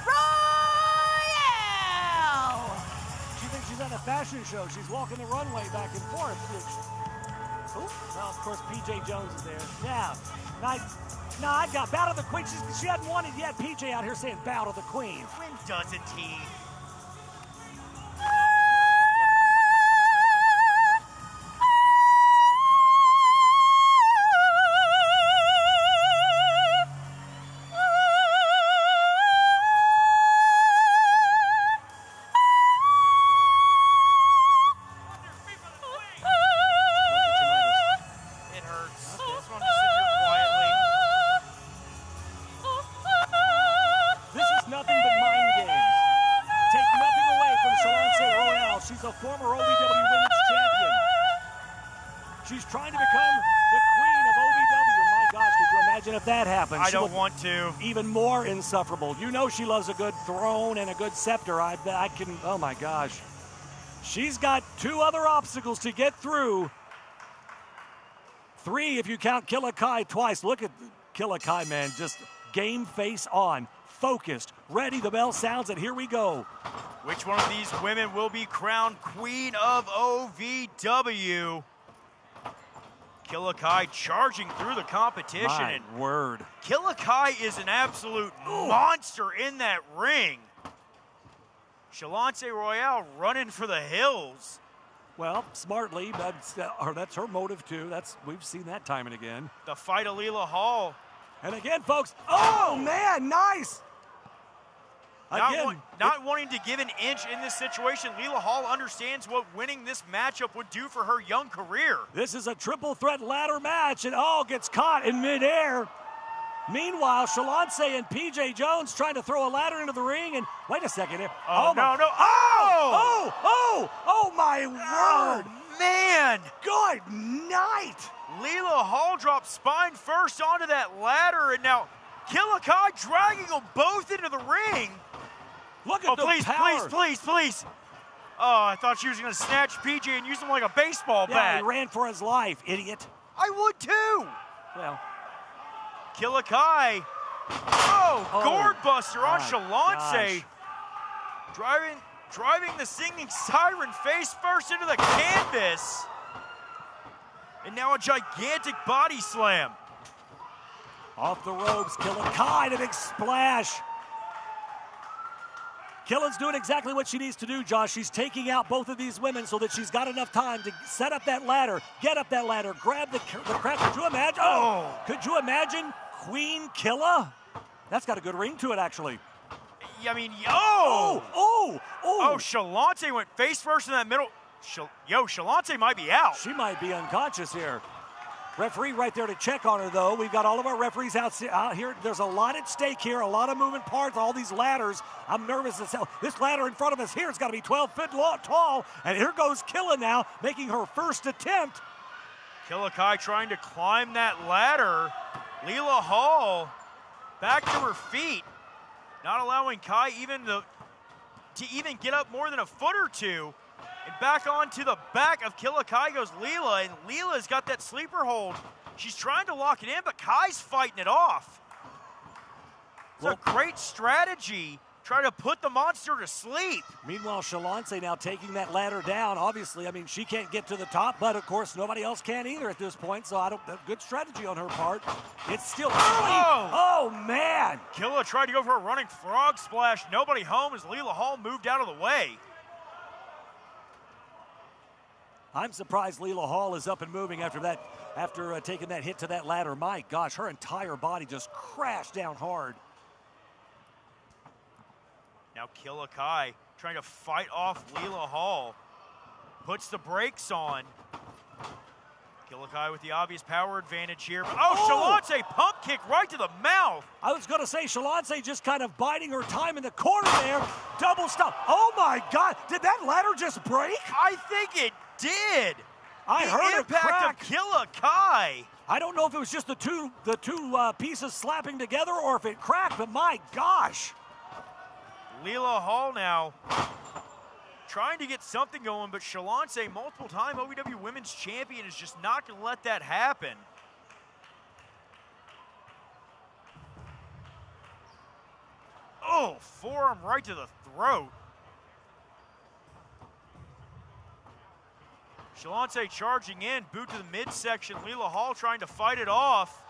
Royale. She thinks she's at a fashion show. She's walking the runway back and forth. Oh, well, of course, PJ Jones is there. Yeah. I got bow to the queen. She hadn't won it yet. PJ out here saying bow to the queen. When doesn't he? It hurts. I just want to sit here quietly. This is nothing but mind games. Take nothing away from Shalance Royale. She's a former OVW Women's Champion. She's trying to become the queen of OVW. My gosh, could you imagine if that happened? I She don't would want to. Even more insufferable. You know she loves a good throne and a good scepter. I can, oh my gosh. She's got two other obstacles to get through. Three if you count Killer Kai twice. Look at Killer Kai, man, just game face on, focused, ready. The bell sounds and here we go. Which one of these women will be crowned queen of OVW? Killer Kai charging through the competition. My and word. Killer Kai is an absolute monster in that ring. Shalance Royale running for the hills. Well, smartly, that's her motive too. We've seen that time and again. The fight of Leela Hall. And again, folks, oh man, nice. Not wanting to give an inch in this situation, Leela Hall understands what winning this matchup would do for her young career. This is a triple threat ladder match, and gets caught in midair. Meanwhile, Shalance and PJ Jones trying to throw a ladder into the ring, and wait a second here. Oh my my word. Man. Good night. Leela Hall drops spine first onto that ladder, and now Killa Kai dragging them both into the ring. Look at the power. Please. Oh, I thought she was going to snatch PJ and use him like a baseball bat. Yeah, he ran for his life, idiot. I would too. Well. Killa Kai. Oh, gourd buster on Shalonce. Driving the singing siren face first into the canvas. And now a gigantic body slam. Off the ropes, Killa Kai, the big splash. Killa's doing exactly what she needs to do, Josh. She's taking out both of these women so that she's got enough time to set up that ladder, get up that ladder, grab the crap. Could you imagine? Oh, could you imagine Queen Killa? That's got a good ring to it, actually. I mean, Oh, Shalonce went face first in that middle. Shalonce might be out. She might be unconscious here. Referee right there to check on her, though. We've got all of our referees out here. There's a lot at stake here, a lot of moving parts, all these ladders. I'm nervous as hell. This ladder in front of us here has got to be 12 feet tall, and here goes Killa now, making her first attempt. Killa Kai trying to climb that ladder. Leela Hall back to her feet, not allowing Kai to even get up more than a foot or two. And back onto the back of Killa Kai goes Leela, and Leela's got that sleeper hold. She's trying to lock it in, but Kai's fighting it off. It's a great strategy, try to put the monster to sleep. Meanwhile, Shalonce now taking that ladder down. Obviously, I mean, she can't get to the top, but of course, nobody else can either at this point, so good strategy on her part. It's still early. Oh, man. Killa tried to go for a running frog splash. Nobody home as Leela Hall moved out of the way. I'm surprised Leela Hall is up and moving after taking that hit to that ladder. My gosh, her entire body just crashed down hard. Now Killa Kai trying to fight off Leela Hall. Puts the brakes on. Killa Kai with the obvious power advantage here. Shalonce pump kick right to the mouth. I was going to say, Shalonce just kind of biding her time in the corner there. Double stop. Oh, my God. Did that ladder just break? I think it did. I heard it crack. The impact of Killa Kai. I don't know if it was just the two pieces slapping together or if it cracked, but my gosh. Leela Hall now trying to get something going, but Shalonce, multiple-time OVW Women's Champion, is just not going to let that happen. Oh, forearm right to the throat. Shalonce charging in, boot to the midsection. Leela Hall trying to fight it off.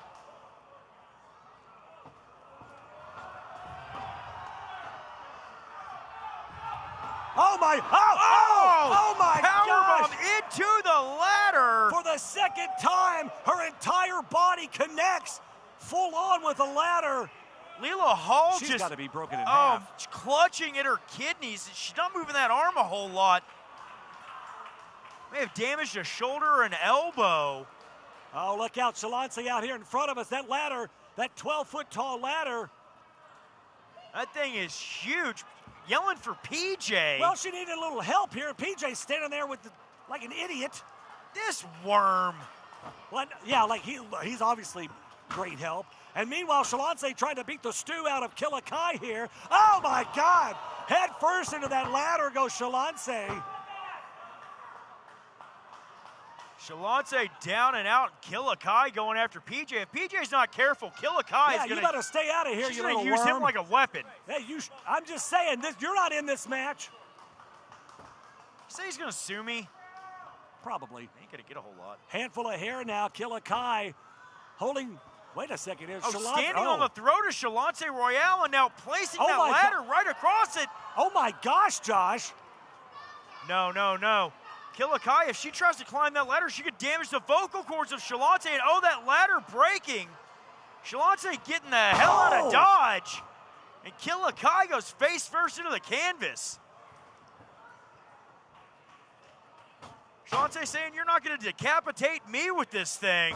Oh my Powerbomb gosh! Into the ladder. For the second time, her entire body connects full on with the ladder. Leela Hall She's got to be broken in half. Clutching at her kidneys. She's not moving that arm a whole lot. May have damaged a shoulder or an elbow. Oh, look out. Shalonce out here in front of us. That ladder, that 12-foot tall ladder. That thing is huge. Yelling for PJ. Well, she needed a little help here. PJ standing there like an idiot. This worm. Well, yeah, like he's obviously great help. And meanwhile, Shalonce trying to beat the stew out of Killa Kai here. Oh, my God. Head first into that ladder goes Shalonce. Shalonce down and out. Killa Kai going after PJ. If PJ's not careful, Killa Kai is going to... you better stay out of here, you little worm. She's going to use him like a weapon. Hey, I'm just saying, you're not in this match. You say he's going to sue me? Probably. Ain't going to get a whole lot. Handful of hair now. Killa Kai holding... Wait a second. Standing on the throat of Shalonce Royale and now placing that ladder right across it. Oh, my gosh, Josh. No. Killa Kai, if she tries to climb that ladder, she could damage the vocal cords of Shalonce, and that ladder breaking. Shalonce getting the hell out of dodge. And Killa Kai goes face first into the canvas. Shalonce saying, you're not going to decapitate me with this thing.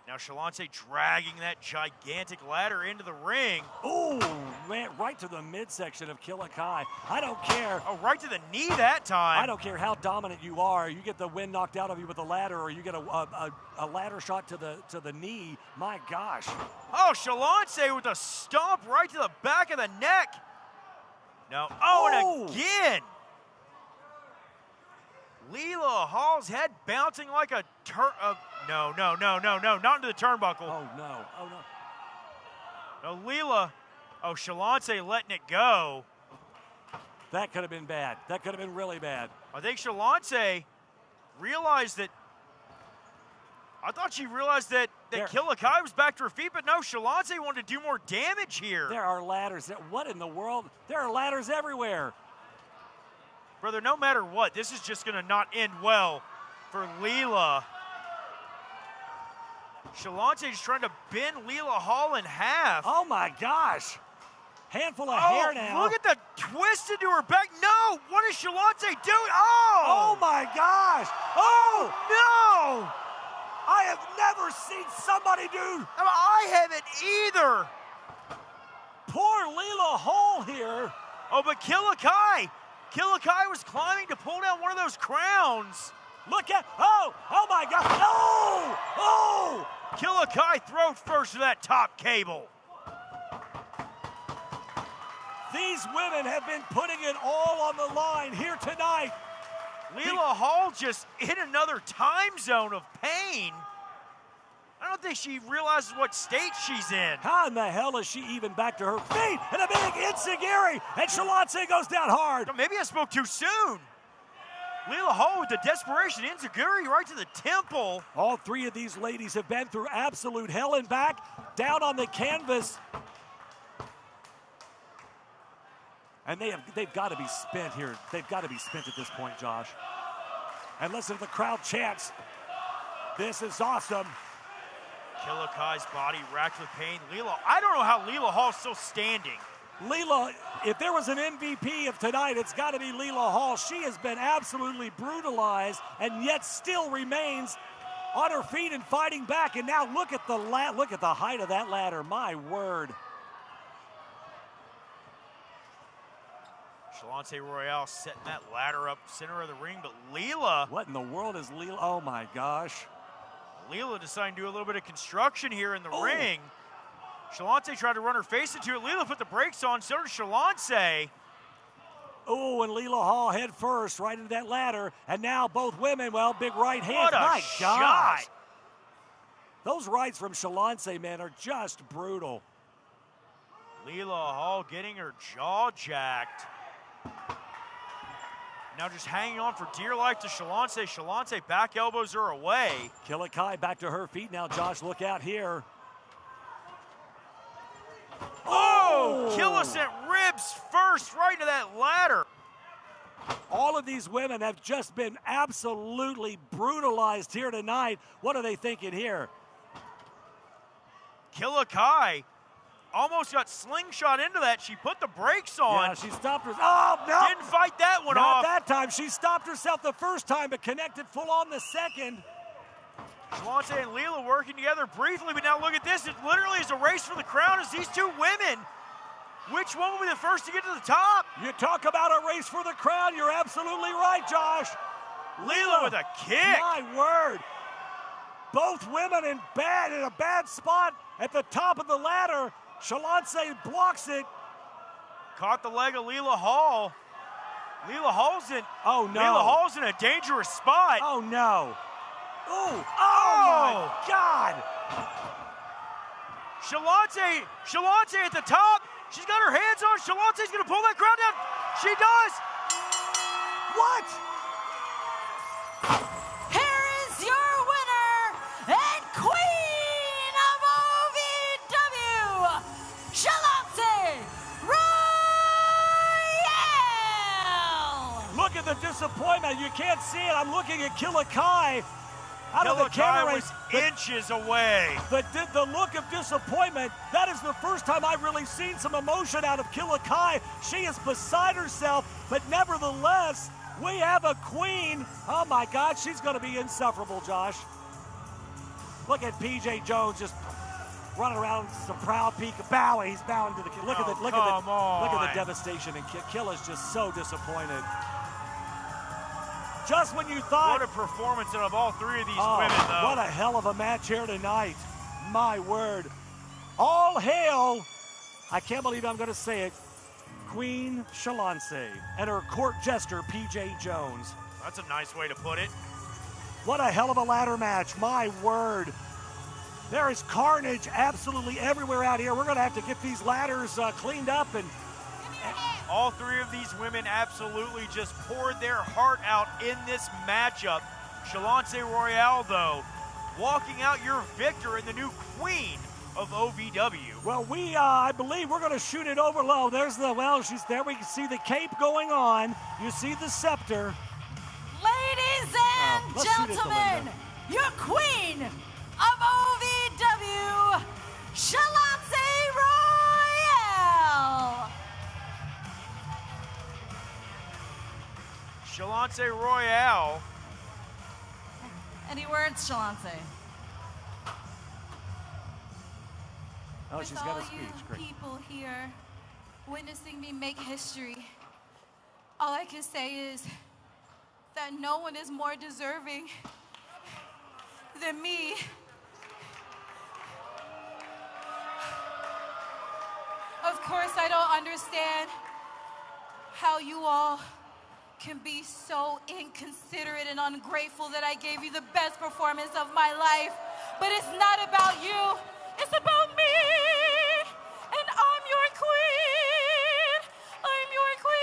Now Now Shalonte dragging that gigantic ladder into the ring. Oh, man, right to the midsection of Killa Kai. I don't care. Oh, right to the knee that time. I don't care how dominant you are. You get the wind knocked out of you with a ladder, or you get a ladder shot to the knee. My gosh. Oh, Shalonte with a stomp right to the back of the neck. No. Oh, and again. Leela Hall's head bouncing like a no, not into the turnbuckle. Oh, no. No, Leela. Oh, Shalonte letting it go. That could have been bad. That could have been really bad. I think Shalonte realized that. I thought she realized that Killa Kai was back to her feet, but no, Shalonte wanted to do more damage here. There are ladders. What in the world? There are ladders everywhere. Brother, no matter what, this is just going to not end well for Leela. Shalonte is trying to bend Leela Hall in half. Oh, my gosh. Handful of hair now. Look at the twist into her back. No, what is Shalonte doing? Oh! Oh, my gosh. Oh, no! I have never seen somebody do. I haven't either. Poor Leela Hall here. Oh, but Killa Kai was climbing to pull down one of those crowns. Look at, oh my God, oh! Killa Kai throws first to that top cable. These women have been putting it all on the line here tonight. Leela Hall just in another time zone of pain. I don't think she realizes what state she's in. How in the hell is she even back to her feet? And a big enziguri, and Shalonte goes down hard. Maybe I spoke too soon. Leela Hall with the desperation enziguri right to the temple. All three of these ladies have been through absolute hell and back, down on the canvas. And they've got to be spent here. They've got to be spent at this point, Josh. And listen to the crowd chants. This is awesome. Killa Kai's body racked with pain. I don't know how Leela Hall's still standing. Leela, if there was an MVP of tonight, it's got to be Leela Hall. She has been absolutely brutalized and yet still remains on her feet and fighting back. And now look at the height of that ladder. My word. Shalonte Royale setting that ladder up center of the ring, but Leela. What in the world is Leela? Oh my gosh. Leela decided to do a little bit of construction here in the ring. Shalonte tried to run her face into it. Leela put the brakes on, so did Shalonte. Oh, and Leela Hall head first right into that ladder. And now both women, well, big right hand. What a my shot. gosh. Those rights from Shalonte, man, are just brutal. Leela Hall getting her jaw jacked. Now just hanging on for dear life to Shalonte. Shalonte back elbows her away. Killa Kai back to her feet now, Josh. Look out here. Oh! Killa sent ribs first right into that ladder. All of these women have just been absolutely brutalized here tonight. What are they thinking here? Killa Kai almost got slingshot into that. She put the brakes on. Yeah, she stopped her. Oh, no. Didn't fight that one Not off. that time. She stopped herself the first time, but connected full on the second. Shalonte and Leela working together briefly, but now look at this. It literally is a race for the crown as these two women. Which one will be the first to get to the top? You talk about a race for the crown. You're absolutely right, Josh. Leela with a kick. My word. Both women in a bad spot at the top of the ladder. Shalonte blocks it. Caught the leg of Leela Hall. Leela Hall's in. Oh no. Leela Hall's in a dangerous spot. Oh no. Ooh. Oh my God. Shalonte at the top. She's got her hands on. Shalonte's gonna pull that crowd down. She does. What? Here is your winner and queen of OVW, Shalonte Royale. Look at the disappointment. You can't see it. I'm looking at Killa Kai. Out of the camera was inches away. The look of disappointment, that is the first time I've really seen some emotion out of Killa Kai. She is beside herself, but nevertheless, we have a queen. Oh my God, she's going to be insufferable, Josh. Look at PJ Jones just running around some proud peak bowing. He's bowing to the kid. Look at the devastation, and Kill is just so disappointed. Just when you thought, what a performance out of all three of these women, though. What a hell of a match here tonight. My word. All hail, I can't believe I'm going to say it, Queen Shalance and her court jester, PJ Jones. That's a nice way to put it. What a hell of a ladder match, my word. There is carnage absolutely everywhere out here. We're going to have to get these ladders cleaned up. And all three of these women absolutely just poured their heart out in this matchup. Shalance Royale, though, walking out your victor and the new queen of OVW. Well, I believe we're going to shoot it over low. She's there. We can see the cape going on. You see the scepter. Ladies and gentlemen, your queen of OVW, Shalance Royale. Shalance Royale. Any words, Shalance? Oh, she's got a speech. Great. People here witnessing me make history, all I can say is that no one is more deserving than me. Of course, I don't understand how you all can be so inconsiderate and ungrateful that I gave you the best performance of my life. But it's not about you, it's about me. And I'm your queen. I'm your queen.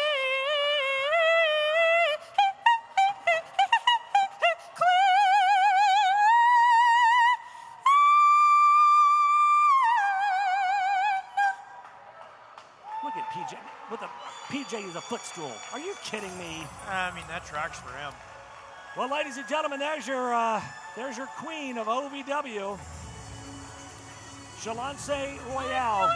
Look at PJ. PJ is a footstool. Are you kidding me? I mean, that tracks for him. Well, ladies and gentlemen, there's your queen of OVW, Shalance Royale.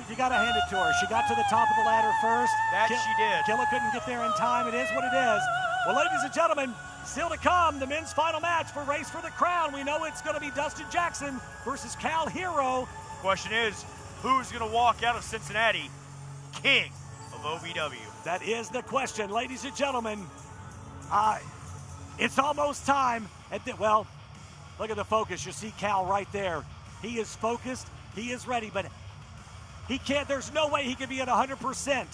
You got to hand it to her. She got to the top of the ladder first. She did. Killa couldn't get there in time. It is what it is. Well, ladies and gentlemen, still to come, the men's final match for Race for the Crown. We know it's going to be Dustin Jackson versus Cal Hero. Question is, who's going to walk out of Cincinnati king of OVW? That is the question, ladies and gentlemen. It's almost time. Well, look at the focus. You see Cal right there. He is focused. He is ready, but he can't. There's no way he can be at 100%.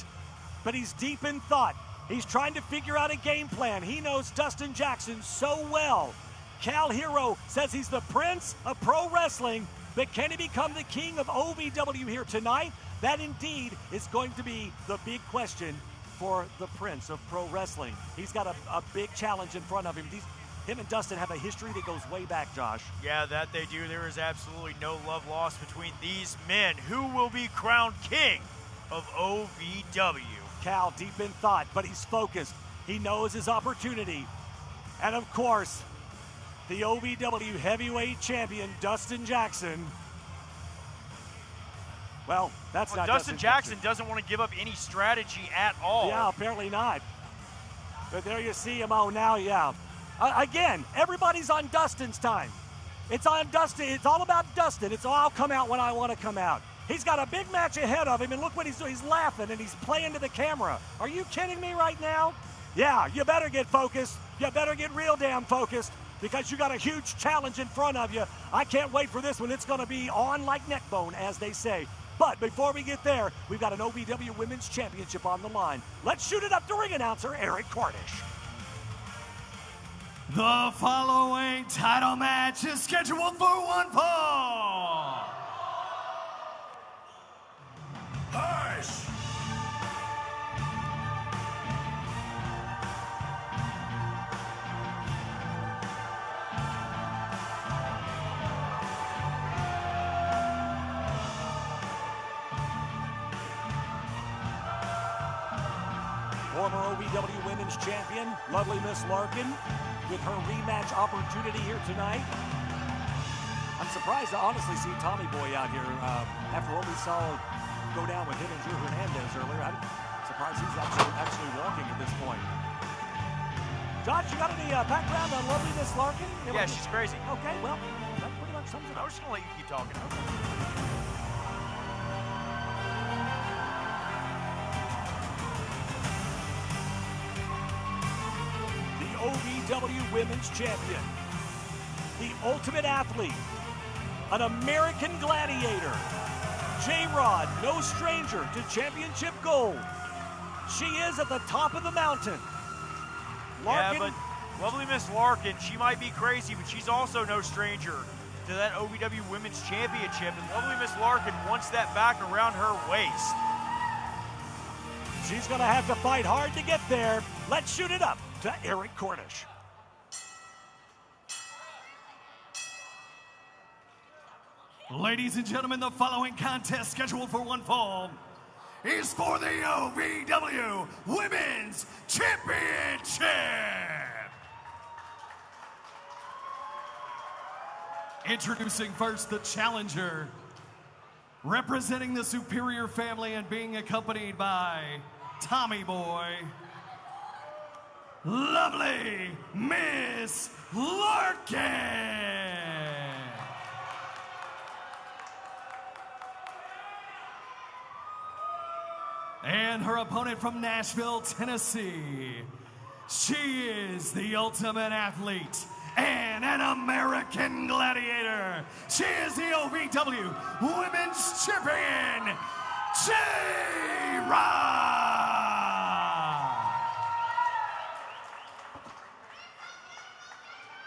But he's deep in thought. He's trying to figure out a game plan. He knows Dustin Jackson so well. Cal Hero says he's the prince of pro wrestling, but can he become the king of OVW here tonight? That indeed is going to be the big question for the prince of pro wrestling. He's got a big challenge in front of him. Him and Dustin have a history that goes way back, Josh. Yeah, that they do. There is absolutely no love lost between these men. Who will be crowned king of OVW? Cal deep in thought, but he's focused. He knows his opportunity. And of course, the OVW heavyweight champion, Dustin Jackson. Well, that's not Dustin Jackson doesn't want to give up any strategy at all. Yeah, apparently not. But there you see him. Oh, now, yeah. Again, everybody's on Dustin's time. It's on Dustin. It's all about Dustin. It's all, I'll come out when I want to come out. He's got a big match ahead of him, and look what he's doing. He's laughing, and he's playing to the camera. Are you kidding me right now? Yeah, you better get focused. You better get real damn focused, because you got a huge challenge in front of you. I can't wait for this one. It's going to be on like neck bone, as they say. But before we get there, we've got an OVW Women's Championship on the line. Let's shoot it up to ring announcer Eric Cornish. The following title match is scheduled for one fall. Hush! Former OVW Women's Champion, lovely Miss Larkin, with her rematch opportunity here tonight. I'm surprised to honestly see Tommy Boy out here after what we saw go down with him and Drew Hernandez earlier. I'm surprised he's actually walking at this point. Josh, you got any background on lovely Miss Larkin? Yeah, she's crazy. Okay, well, that pretty much sums it up. I was just going to let you keep talking. The OVW Women's Champion, the ultimate athlete, an American gladiator, J-Rod, no stranger to championship gold. She is at the top of the mountain. Larkin, yeah, but lovely Miss Larkin, she might be crazy, but she's also no stranger to that OVW Women's Championship. And lovely Miss Larkin wants that back around her waist. She's going to have to fight hard to get there. Let's shoot it up to Eric Cornish. Ladies and gentlemen, the following contest scheduled for one fall is for the OVW Women's Championship. Introducing first the challenger, representing the Superior family and being accompanied by Tommy Boy, lovely Miss Larkin. And her opponent from Nashville, Tennessee. She is the ultimate athlete and an American gladiator. She is the OVW Women's Champion, J-Rod.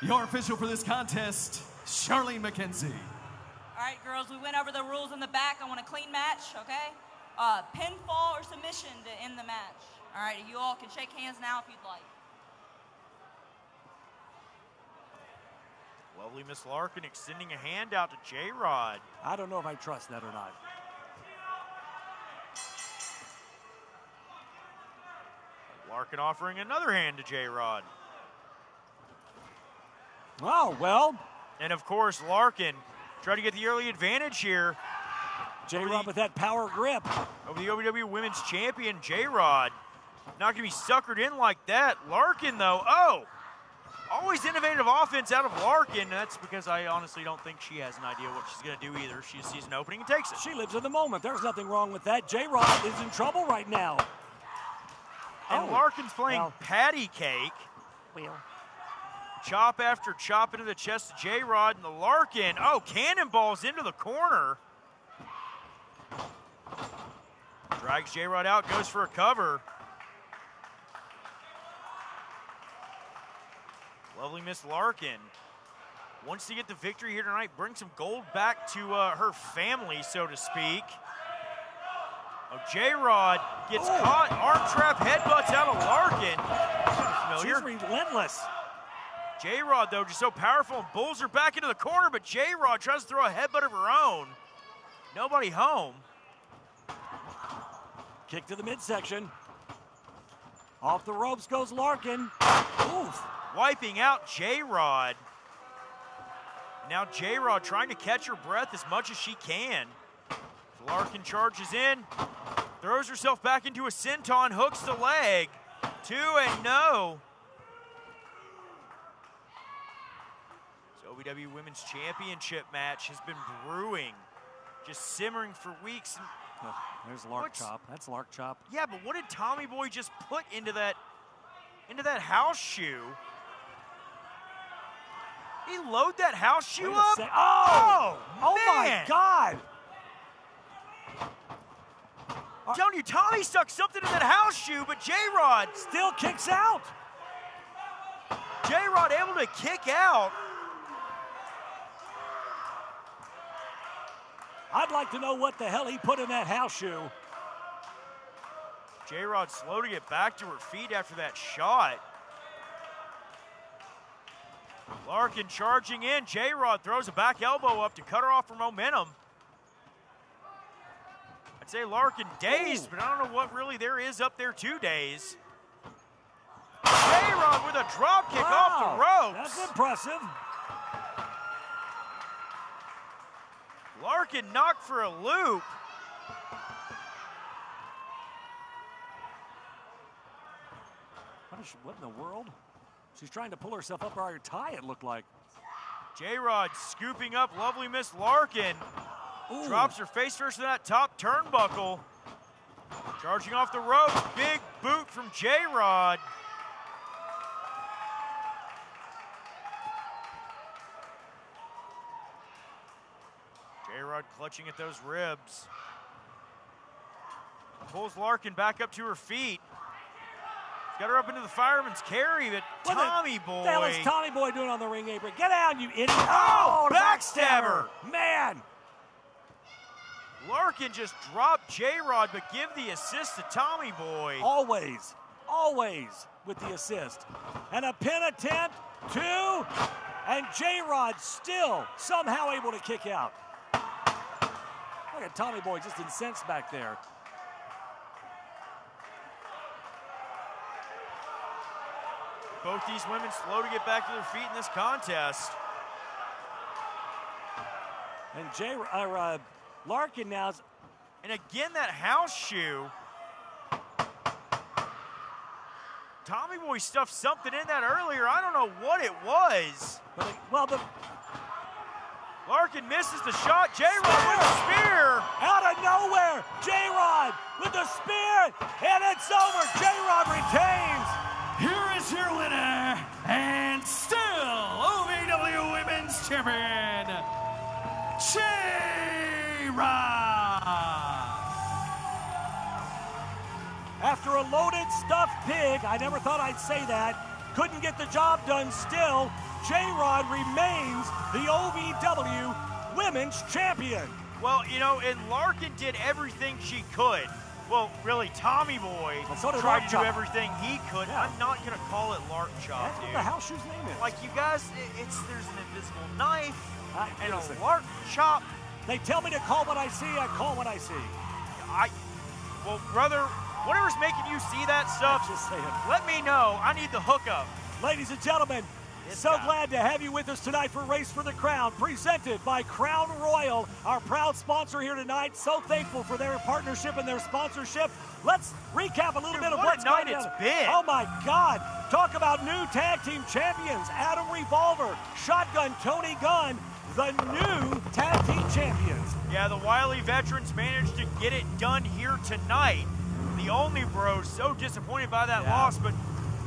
Your official for this contest, Charlene McKenzie. All right, girls, we went over the rules in the back. I want a clean match, okay? Pinfall or submission to end the match. All right, you all can shake hands now if you'd like. Lovely Miss Larkin extending a hand out to J-Rod. I don't know if I trust that or not. Larkin offering another hand to J-Rod. Oh, well. And of course, Larkin trying to get the early advantage here. J-Rod with that power grip. Over the OVW Women's Champion, J-Rod. Not going to be suckered in like that. Larkin, though, always innovative offense out of Larkin. That's because I honestly don't think she has an idea what she's going to do either. She sees an opening and takes it. She lives in the moment. There's nothing wrong with that. J-Rod is in trouble right now. And Larkin's playing patty cake. Chop after chop into the chest of J-Rod, and the Larkin, cannonballs into the corner. Drags J-Rod out, goes for a cover. Lovely Miss Larkin wants to get the victory here tonight, bring some gold back to her family, so to speak. J-Rod gets caught, arm trap, headbutts out of Larkin. She's relentless. J-Rod, though, just so powerful and bulls her back into the corner, but J-Rod tries to throw a headbutt of her own. Nobody home. Kick to the midsection. Off the ropes goes Larkin. Oof. Wiping out J-Rod. Now J-Rod trying to catch her breath as much as she can. Larkin charges in, throws herself back into a senton, hooks the leg. 2 and no. This OVW Women's Championship match has been brewing, just simmering for weeks. There's Lark Chop. That's Lark Chop. Yeah, but what did Tommy Boy just put into that house shoe? He load that house shoe up? Oh my God! I'm telling you, Tommy stuck something in that house shoe, but J-Rod still kicks out. J-Rod able to kick out. I'd like to know what the hell he put in that house shoe. J-Rod slow to get back to her feet after that shot. Larkin charging in. J-Rod throws a back elbow up to cut her off her momentum. I'd say Larkin dazed, but I don't know what really there is up there to daze. J-Rod with a drop kick off the ropes. That's impressive. Larkin knocked for a loop. What in the world? She's trying to pull herself up by her tie, it looked like. J-Rod scooping up lovely Miss Larkin. Ooh. Drops her face first to that top turnbuckle. Charging off the ropes, big boot from J-Rod. J-Rod clutching at those ribs. Pulls Larkin back up to her feet. Got her up into the fireman's carry, but Tommy Boy. What the hell is Tommy Boy doing on the ring apron? Get down, you idiot. Oh, backstabber. Man. Larkin just dropped J-Rod, but give the assist to Tommy Boy. Always with the assist. And a pin attempt, 2, and J-Rod still somehow able to kick out. Look at Tommy Boy just incensed back there. Both these women slow to get back to their feet in this contest. And Larkin now. And again, that house shoe. Tommy Boy stuffed something in that earlier. I don't know what it was. Larkin misses the shot. J-Rod with a spear. Out of nowhere, J-Rod with the spear, and it's over. J-Rod retains. Here is your winner, and still OVW Women's Champion, J-Rod. After a loaded stuffed pig, I never thought I'd say that, couldn't get the job done still, J-Rod remains the OVW Women's Champion. Well, you know, and Larkin did everything she could. Well, really, Tommy Boy tried to do everything he could. Yeah. I'm not going to call it Lark Chop, That's dude. what the house shoe's name is. Like, you guys, there's an invisible knife and listen. a Lark Chop. They tell me to call what I see, I call what I see. Well, brother, whatever's making you see that stuff, just saying. Let me know. I need the hookup. Ladies and gentlemen, glad to have you with us tonight for Race for the Crown, presented by Crown Royal, our proud sponsor here tonight. So thankful for their partnership and their sponsorship. Let's recap a little bit of what's what a going night on. it's been. Oh my God. Talk about new tag team champions. Adam Revolver, Shotgun Tony Gunn, the new tag team champions. Yeah, the Wiley veterans managed to get it done here tonight. The Only Bros so disappointed by that loss, but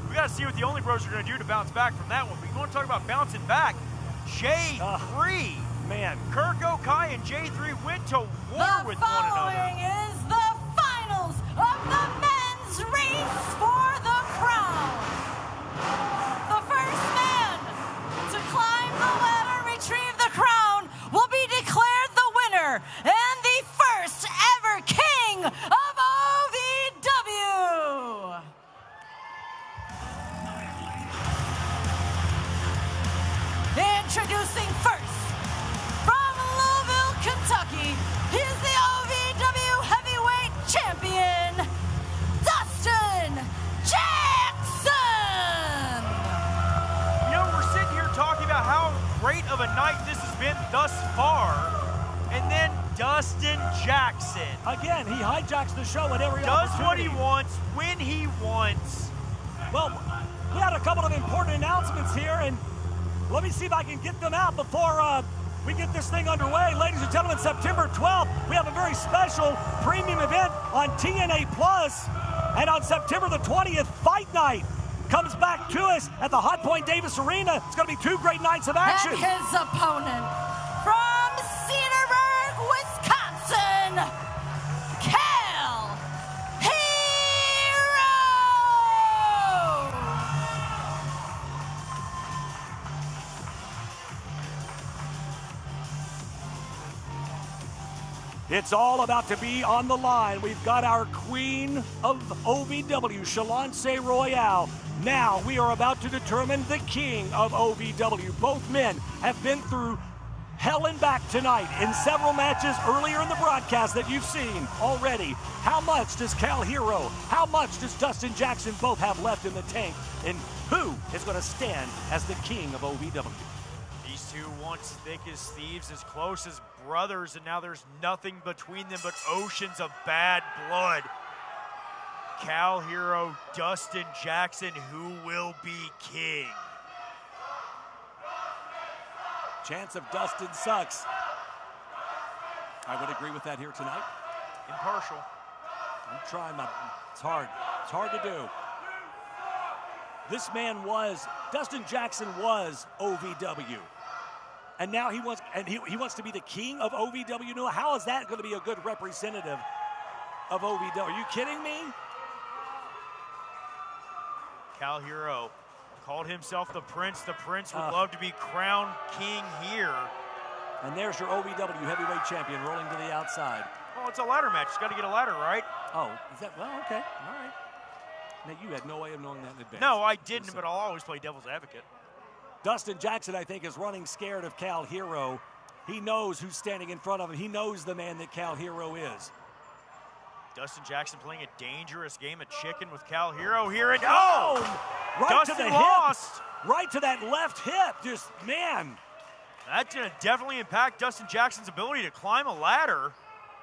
we got to see what the Only Bros are going to do to bounce back from that one. But you want to talk about bouncing back? J3. Man. Kirk Okai and J3 went to war with one another. The following is the finals of the men's race for the crown. The first man to climb the ladder and retrieve the crown will be declared the winner and the first ever king of OVW. Introducing first, from Louisville, Kentucky, he is the OVW Heavyweight Champion, Dustin Jackson! You know, we're sitting here talking about how great of a night this has been thus far, and then Dustin Jackson. Again, he hijacks the show at every Does opportunity. what he wants, when he wants. Well, we had a couple of important announcements here, and let me see if I can get them out before we get this thing underway. Ladies and gentlemen, September 12th, we have a very special premium event on TNA Plus. And on September the 20th, Fight Night comes back to us at the Hotpoint Davis Arena. It's going to be 2 great nights of action. And his opponent from Cedarburg, Wisconsin, Cal Hero! It's all about to be on the line. We've got our queen of OVW, Chalance Royale. Now we are about to determine the king of OVW. Both men have been through hell and back tonight in several matches earlier in the broadcast that you've seen already. How much does Cal Hero, how much does Dustin Jackson both have left in the tank? And who is going to stand as the king of OVW? These two once thick as thieves, as close as brothers, and now there's nothing between them but oceans of bad blood. Cal Hero, Dustin Jackson, who will be king? chance of Dustin sucks. I would agree with that here tonight. Impartial. I'm trying my, it's hard. It's hard to do. This man was, Dustin Jackson was OVW. And now he wants to be the king of OVW. No, how is that going to be a good representative of OVW? Are you kidding me? Cal Hero called himself the Prince. The Prince would love to be crowned king here. And there's your OVW heavyweight champion rolling to the outside. Well, it's a ladder match. He's got to get a ladder, right? Oh, is that, well, okay, all right. Now, you had no way of knowing that in advance. No, I didn't, but I'll always play devil's advocate. Dustin Jackson, I think, is running scared of Cal Hero. He knows who's standing in front of him. He knows the man that Cal Hero is. Dustin Jackson playing a dangerous game of chicken with Cal Hero here. And right Dustin to the lost. Hip. Right to that left hip. Just, man. That's going to definitely impact Dustin Jackson's ability to climb a ladder.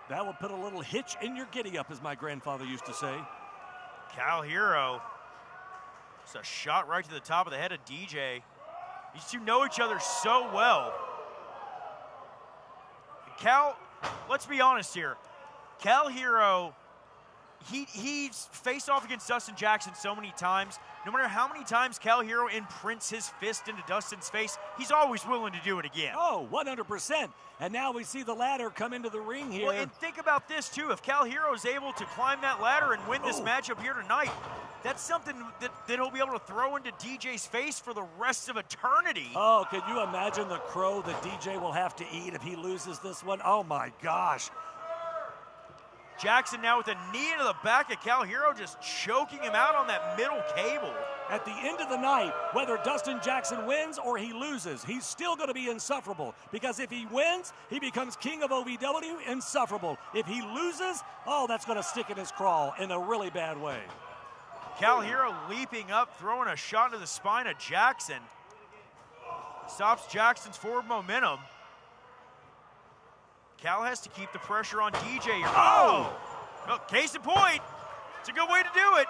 That will put a little hitch in your giddy-up, as my grandfather used to say. Cal Hero. It's a shot right to the top of the head of DJ. These two know each other so well. Cal, let's be honest here. Cal Hero, he's faced off against Dustin Jackson so many times. No matter how many times Cal Hero imprints his fist into Dustin's face, he's always willing to do it again. Oh, 100%. And now we see the ladder come into the ring here. Well, and think about this, too. If Cal Hero is able to climb that ladder and win this matchup here tonight, that's something that he'll be able to throw into DJ's face for the rest of eternity. Oh, can you imagine the crow that DJ will have to eat if he loses this one? Oh, my gosh. Jackson now with a knee into the back of Cal Hero, just choking him out on that middle cable. At the end of the night, whether Dustin Jackson wins or he loses, he's still going to be insufferable. Because if he wins, he becomes king of OVW, insufferable. If he loses, oh, that's going to stick in his craw in a really bad way. Cal Hero leaping up, throwing a shot into the spine of Jackson. Stops Jackson's forward momentum. Cal has to keep the pressure on DJ here. Oh! Well, case in point, it's a good way to do it.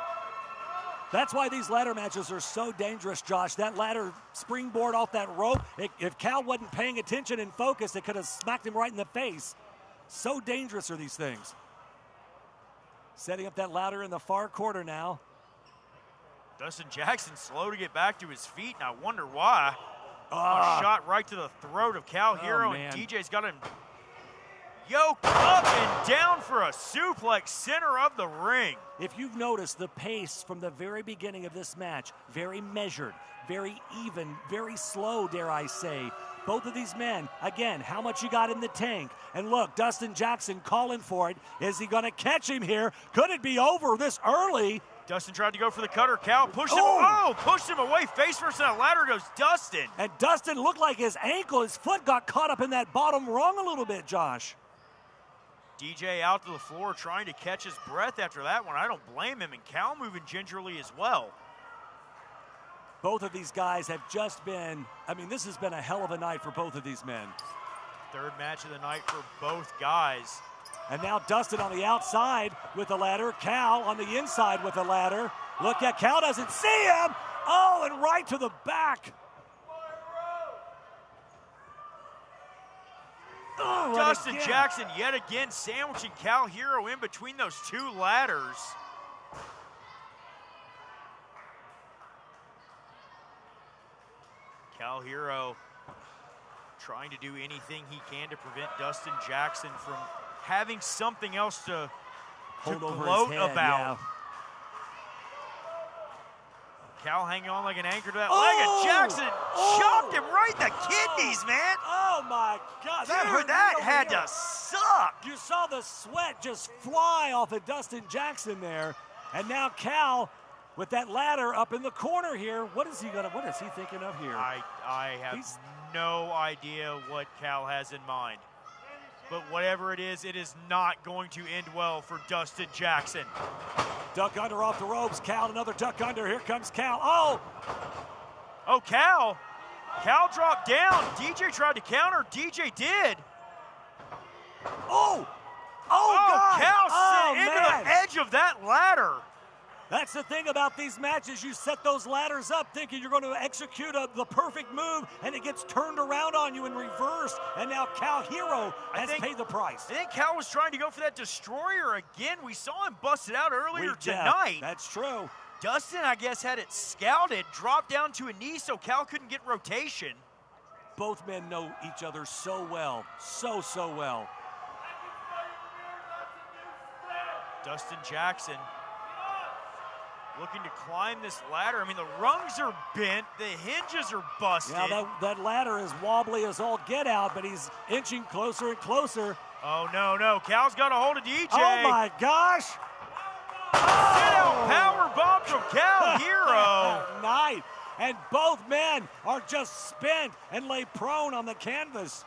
That's why these ladder matches are so dangerous, Josh. That ladder springboard off that rope, if Cal wasn't paying attention and focused, it could have smacked him right in the face. So dangerous are these things. Setting up that ladder in the far corner now. Dustin Jackson slow to get back to his feet, and I wonder why. A shot right to the throat of Cal Hero, and DJ's got him yoked up and down for a suplex, center of the ring. If you've noticed the pace from the very beginning of this match, very measured, very even, very slow, dare I say. Both of these men, again, how much you got in the tank? And look, Dustin Jackson calling for it. Is he going to catch him here? Could it be over this early? Dustin tried to go for the cutter. Cal pushed him. Pushed him away. Face first, and that ladder goes Dustin. And Dustin looked like his ankle, his foot got caught up in that bottom rung a little bit, Josh. DJ out to the floor trying to catch his breath after that one. I don't blame him, and Cal moving gingerly as well. Both of these guys have just been, I mean, this has been a hell of a night for both of these men. Third match of the night for both guys. And now Dustin on the outside with the ladder. Cal on the inside with the ladder. Look at Cal, doesn't see him. Oh, and right to the back. Oh, Dustin Jackson yet again sandwiching Cal Hero in between those two ladders. Cal Hero trying to do anything he can to prevent Dustin Jackson from having something else to gloat about. Yeah. Cal hanging on like an anchor to that leg, and Jackson chopped him right in the kidneys, man. Oh, my God. Dude, that had to suck. You saw the sweat just fly off of Dustin Jackson there. And now Cal with that ladder up in the corner here. What is he thinking of here? I have no idea what Cal has in mind. But whatever it is not going to end well for Dustin Jackson. Duck under off the ropes. Cal, another duck under. Here comes Cal. Oh, Cal. Cal dropped down. DJ tried to counter. DJ did. God. Cal sent into the edge of that ladder. That's the thing about these matches. You set those ladders up thinking you're going to execute the perfect move, and it gets turned around on you in reverse, and now Cal Hero has paid the price. I think Cal was trying to go for that destroyer again. We saw him bust it out earlier tonight. That's true. Dustin, I guess, had it scouted, dropped down to a knee so Cal couldn't get rotation. Both men know each other so well, so well. Dustin Jackson looking to climb this ladder. I mean, the rungs are bent, the hinges are busted. Yeah, that ladder is wobbly as all get out, but he's inching closer and closer. Oh, no. Cal's got a hold of DJ. Oh, my gosh. Sit-out power bomb from Cal Hero. Nice. And both men are just spent and lay prone on the canvas.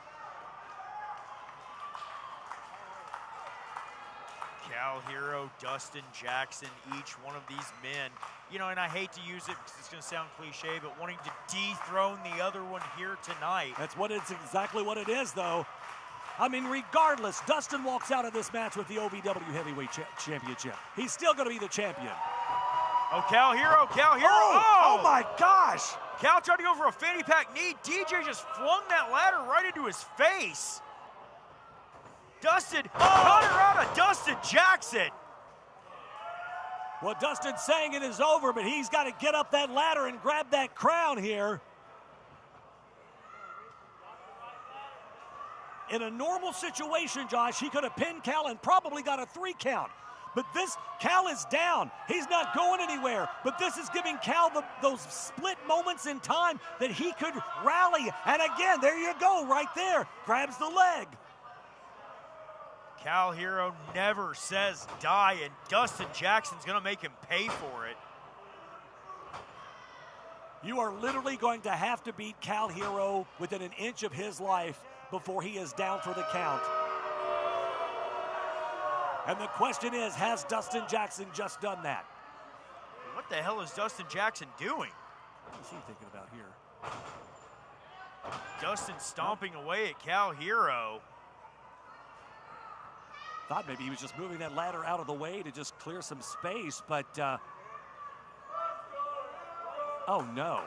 Cal Hero, Dustin Jackson, each one of these men, you know, and I hate to use it because it's going to sound cliche, but wanting to dethrone the other one here tonight. It's exactly what it is, though. I mean, regardless, Dustin walks out of this match with the OVW Heavyweight Championship. He's still going to be the champion. Oh, Cal Hero. Oh, my gosh. Cal tried to go for a fanny pack knee. DJ just flung that ladder right into his face. Dustin, got her out of Dustin Jackson. Well, Dustin's saying it is over, but he's got to get up that ladder and grab that crown here. In a normal situation, Josh, he could have pinned Cal and probably got a 3 count. But this, Cal is down. He's not going anywhere. But this is giving Cal those split moments in time that he could rally. And again, there you go, right there. Grabs the leg. Cal Hero never says die, and Dustin Jackson's going to make him pay for it. You are literally going to have to beat Cal Hero within an inch of his life before he is down for the count. And the question is, has Dustin Jackson just done that? What the hell is Dustin Jackson doing? What is he thinking about here? Dustin stomping away at Cal Hero. Thought maybe he was just moving that ladder out of the way to just clear some space, but oh no.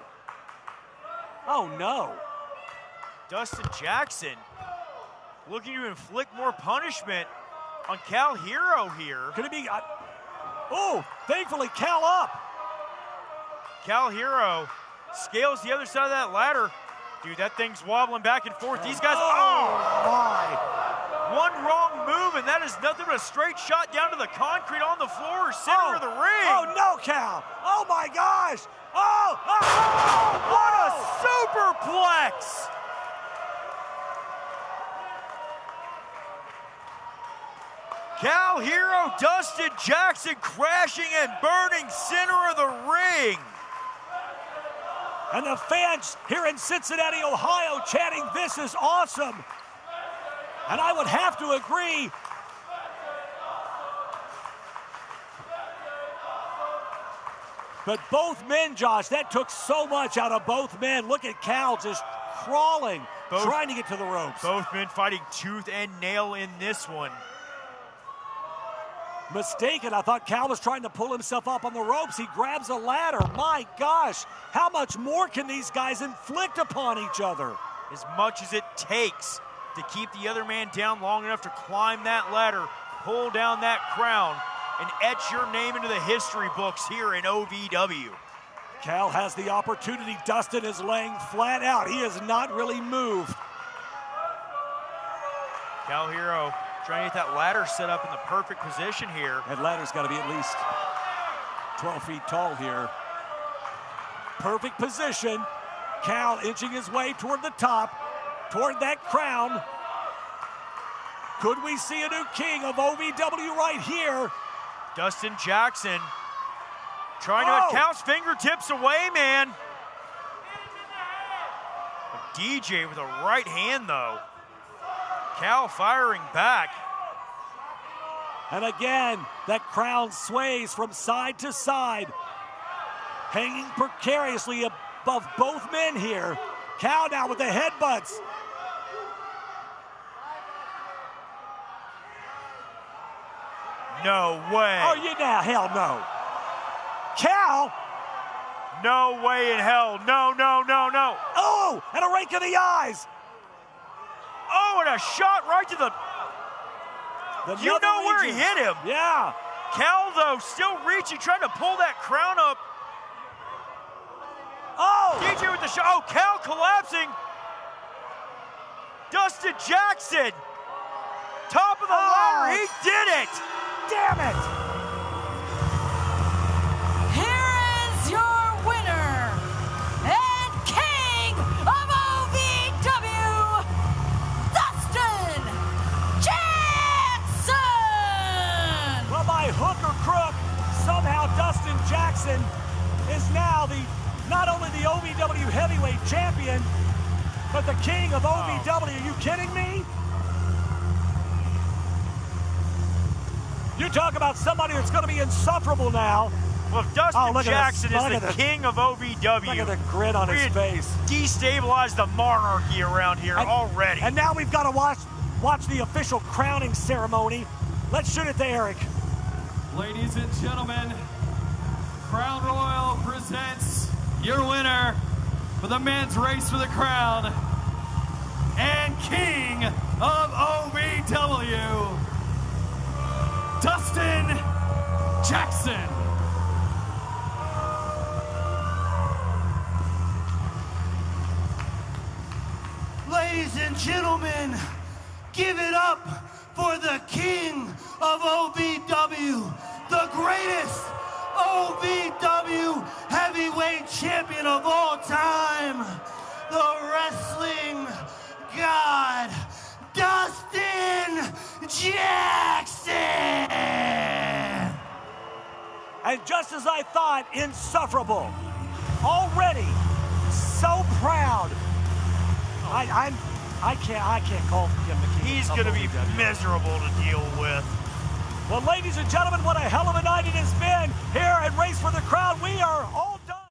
Oh no. Dustin Jackson looking to inflict more punishment on Cal Hero here. Could it be? Oh, thankfully Cal up. Cal Hero scales the other side of that ladder. Dude, that thing's wobbling back and forth. These guys, my. One wrong move, and that is nothing but a straight shot down to the concrete on the floor, center of the ring. Oh, no, Cal. Oh, my gosh. What a superplex. Cal Hero, Dustin Jackson crashing and burning center of the ring. And the fans here in Cincinnati, Ohio, chanting, "This is awesome." And I would have to agree. But both men, Josh, that took so much out of both men. Look at Cal just crawling, trying to get to the ropes. Both men fighting tooth and nail in this one. Mistaken. I thought Cal was trying to pull himself up on the ropes. He grabs a ladder. My gosh, how much more can these guys inflict upon each other? As much as it takes to keep the other man down long enough to climb that ladder, pull down that crown, and etch your name into the history books here in OVW. Cal has the opportunity. Dustin is laying flat out. He has not really moved. Cal Hero trying to get that ladder set up in the perfect position here. That ladder's got to be at least 12 feet tall here. Perfect position. Cal inching his way toward the top, toward that crown. Could we see a new king of OVW right here? Dustin Jackson trying to get Cal's fingertips away, man. A DJ with a right hand, though. Cal firing back. And again, that crown sways from side to side, hanging precariously above both men here. Cal now with the headbutts. No way. Oh, you now, hell no. Cal. No way in hell. No, no, no, no. Oh, and a rake in the eyes. Oh, and a shot right to the... You know where he hit him. Yeah. Cal, though, still reaching, trying to pull that crown up. Oh! DJ with the shot. Oh, Cal collapsing. Dustin Jackson. Top of the ladder. He did it. Damn it. Here is your winner and king of OVW, Dustin Jackson. Well, by hook or crook, somehow Dustin Jackson is now not only the OVW heavyweight champion, but the king of OVW. Are you kidding me? You talk about somebody that's going to be insufferable now. Well, if Dustin Jackson is the king of OVW. Look at the grin on his face. Destabilized the monarchy around here already. And now we've got to watch the official crowning ceremony. Let's shoot it to Eric. Ladies and gentlemen, Crown Royal presents your winner for the men's race for the crown and king of OVW, Dustin Jackson. Ladies and gentlemen, give it up for the king of OVW, the greatest OVW heavyweight champion of all time, the wrestling god, Dustin Jackson! And just as I thought, insufferable. Already so proud. I can't call him the king. He's going to be miserable to deal with. Well, ladies and gentlemen, what a hell of a night it has been here at Race for the Crown. We are all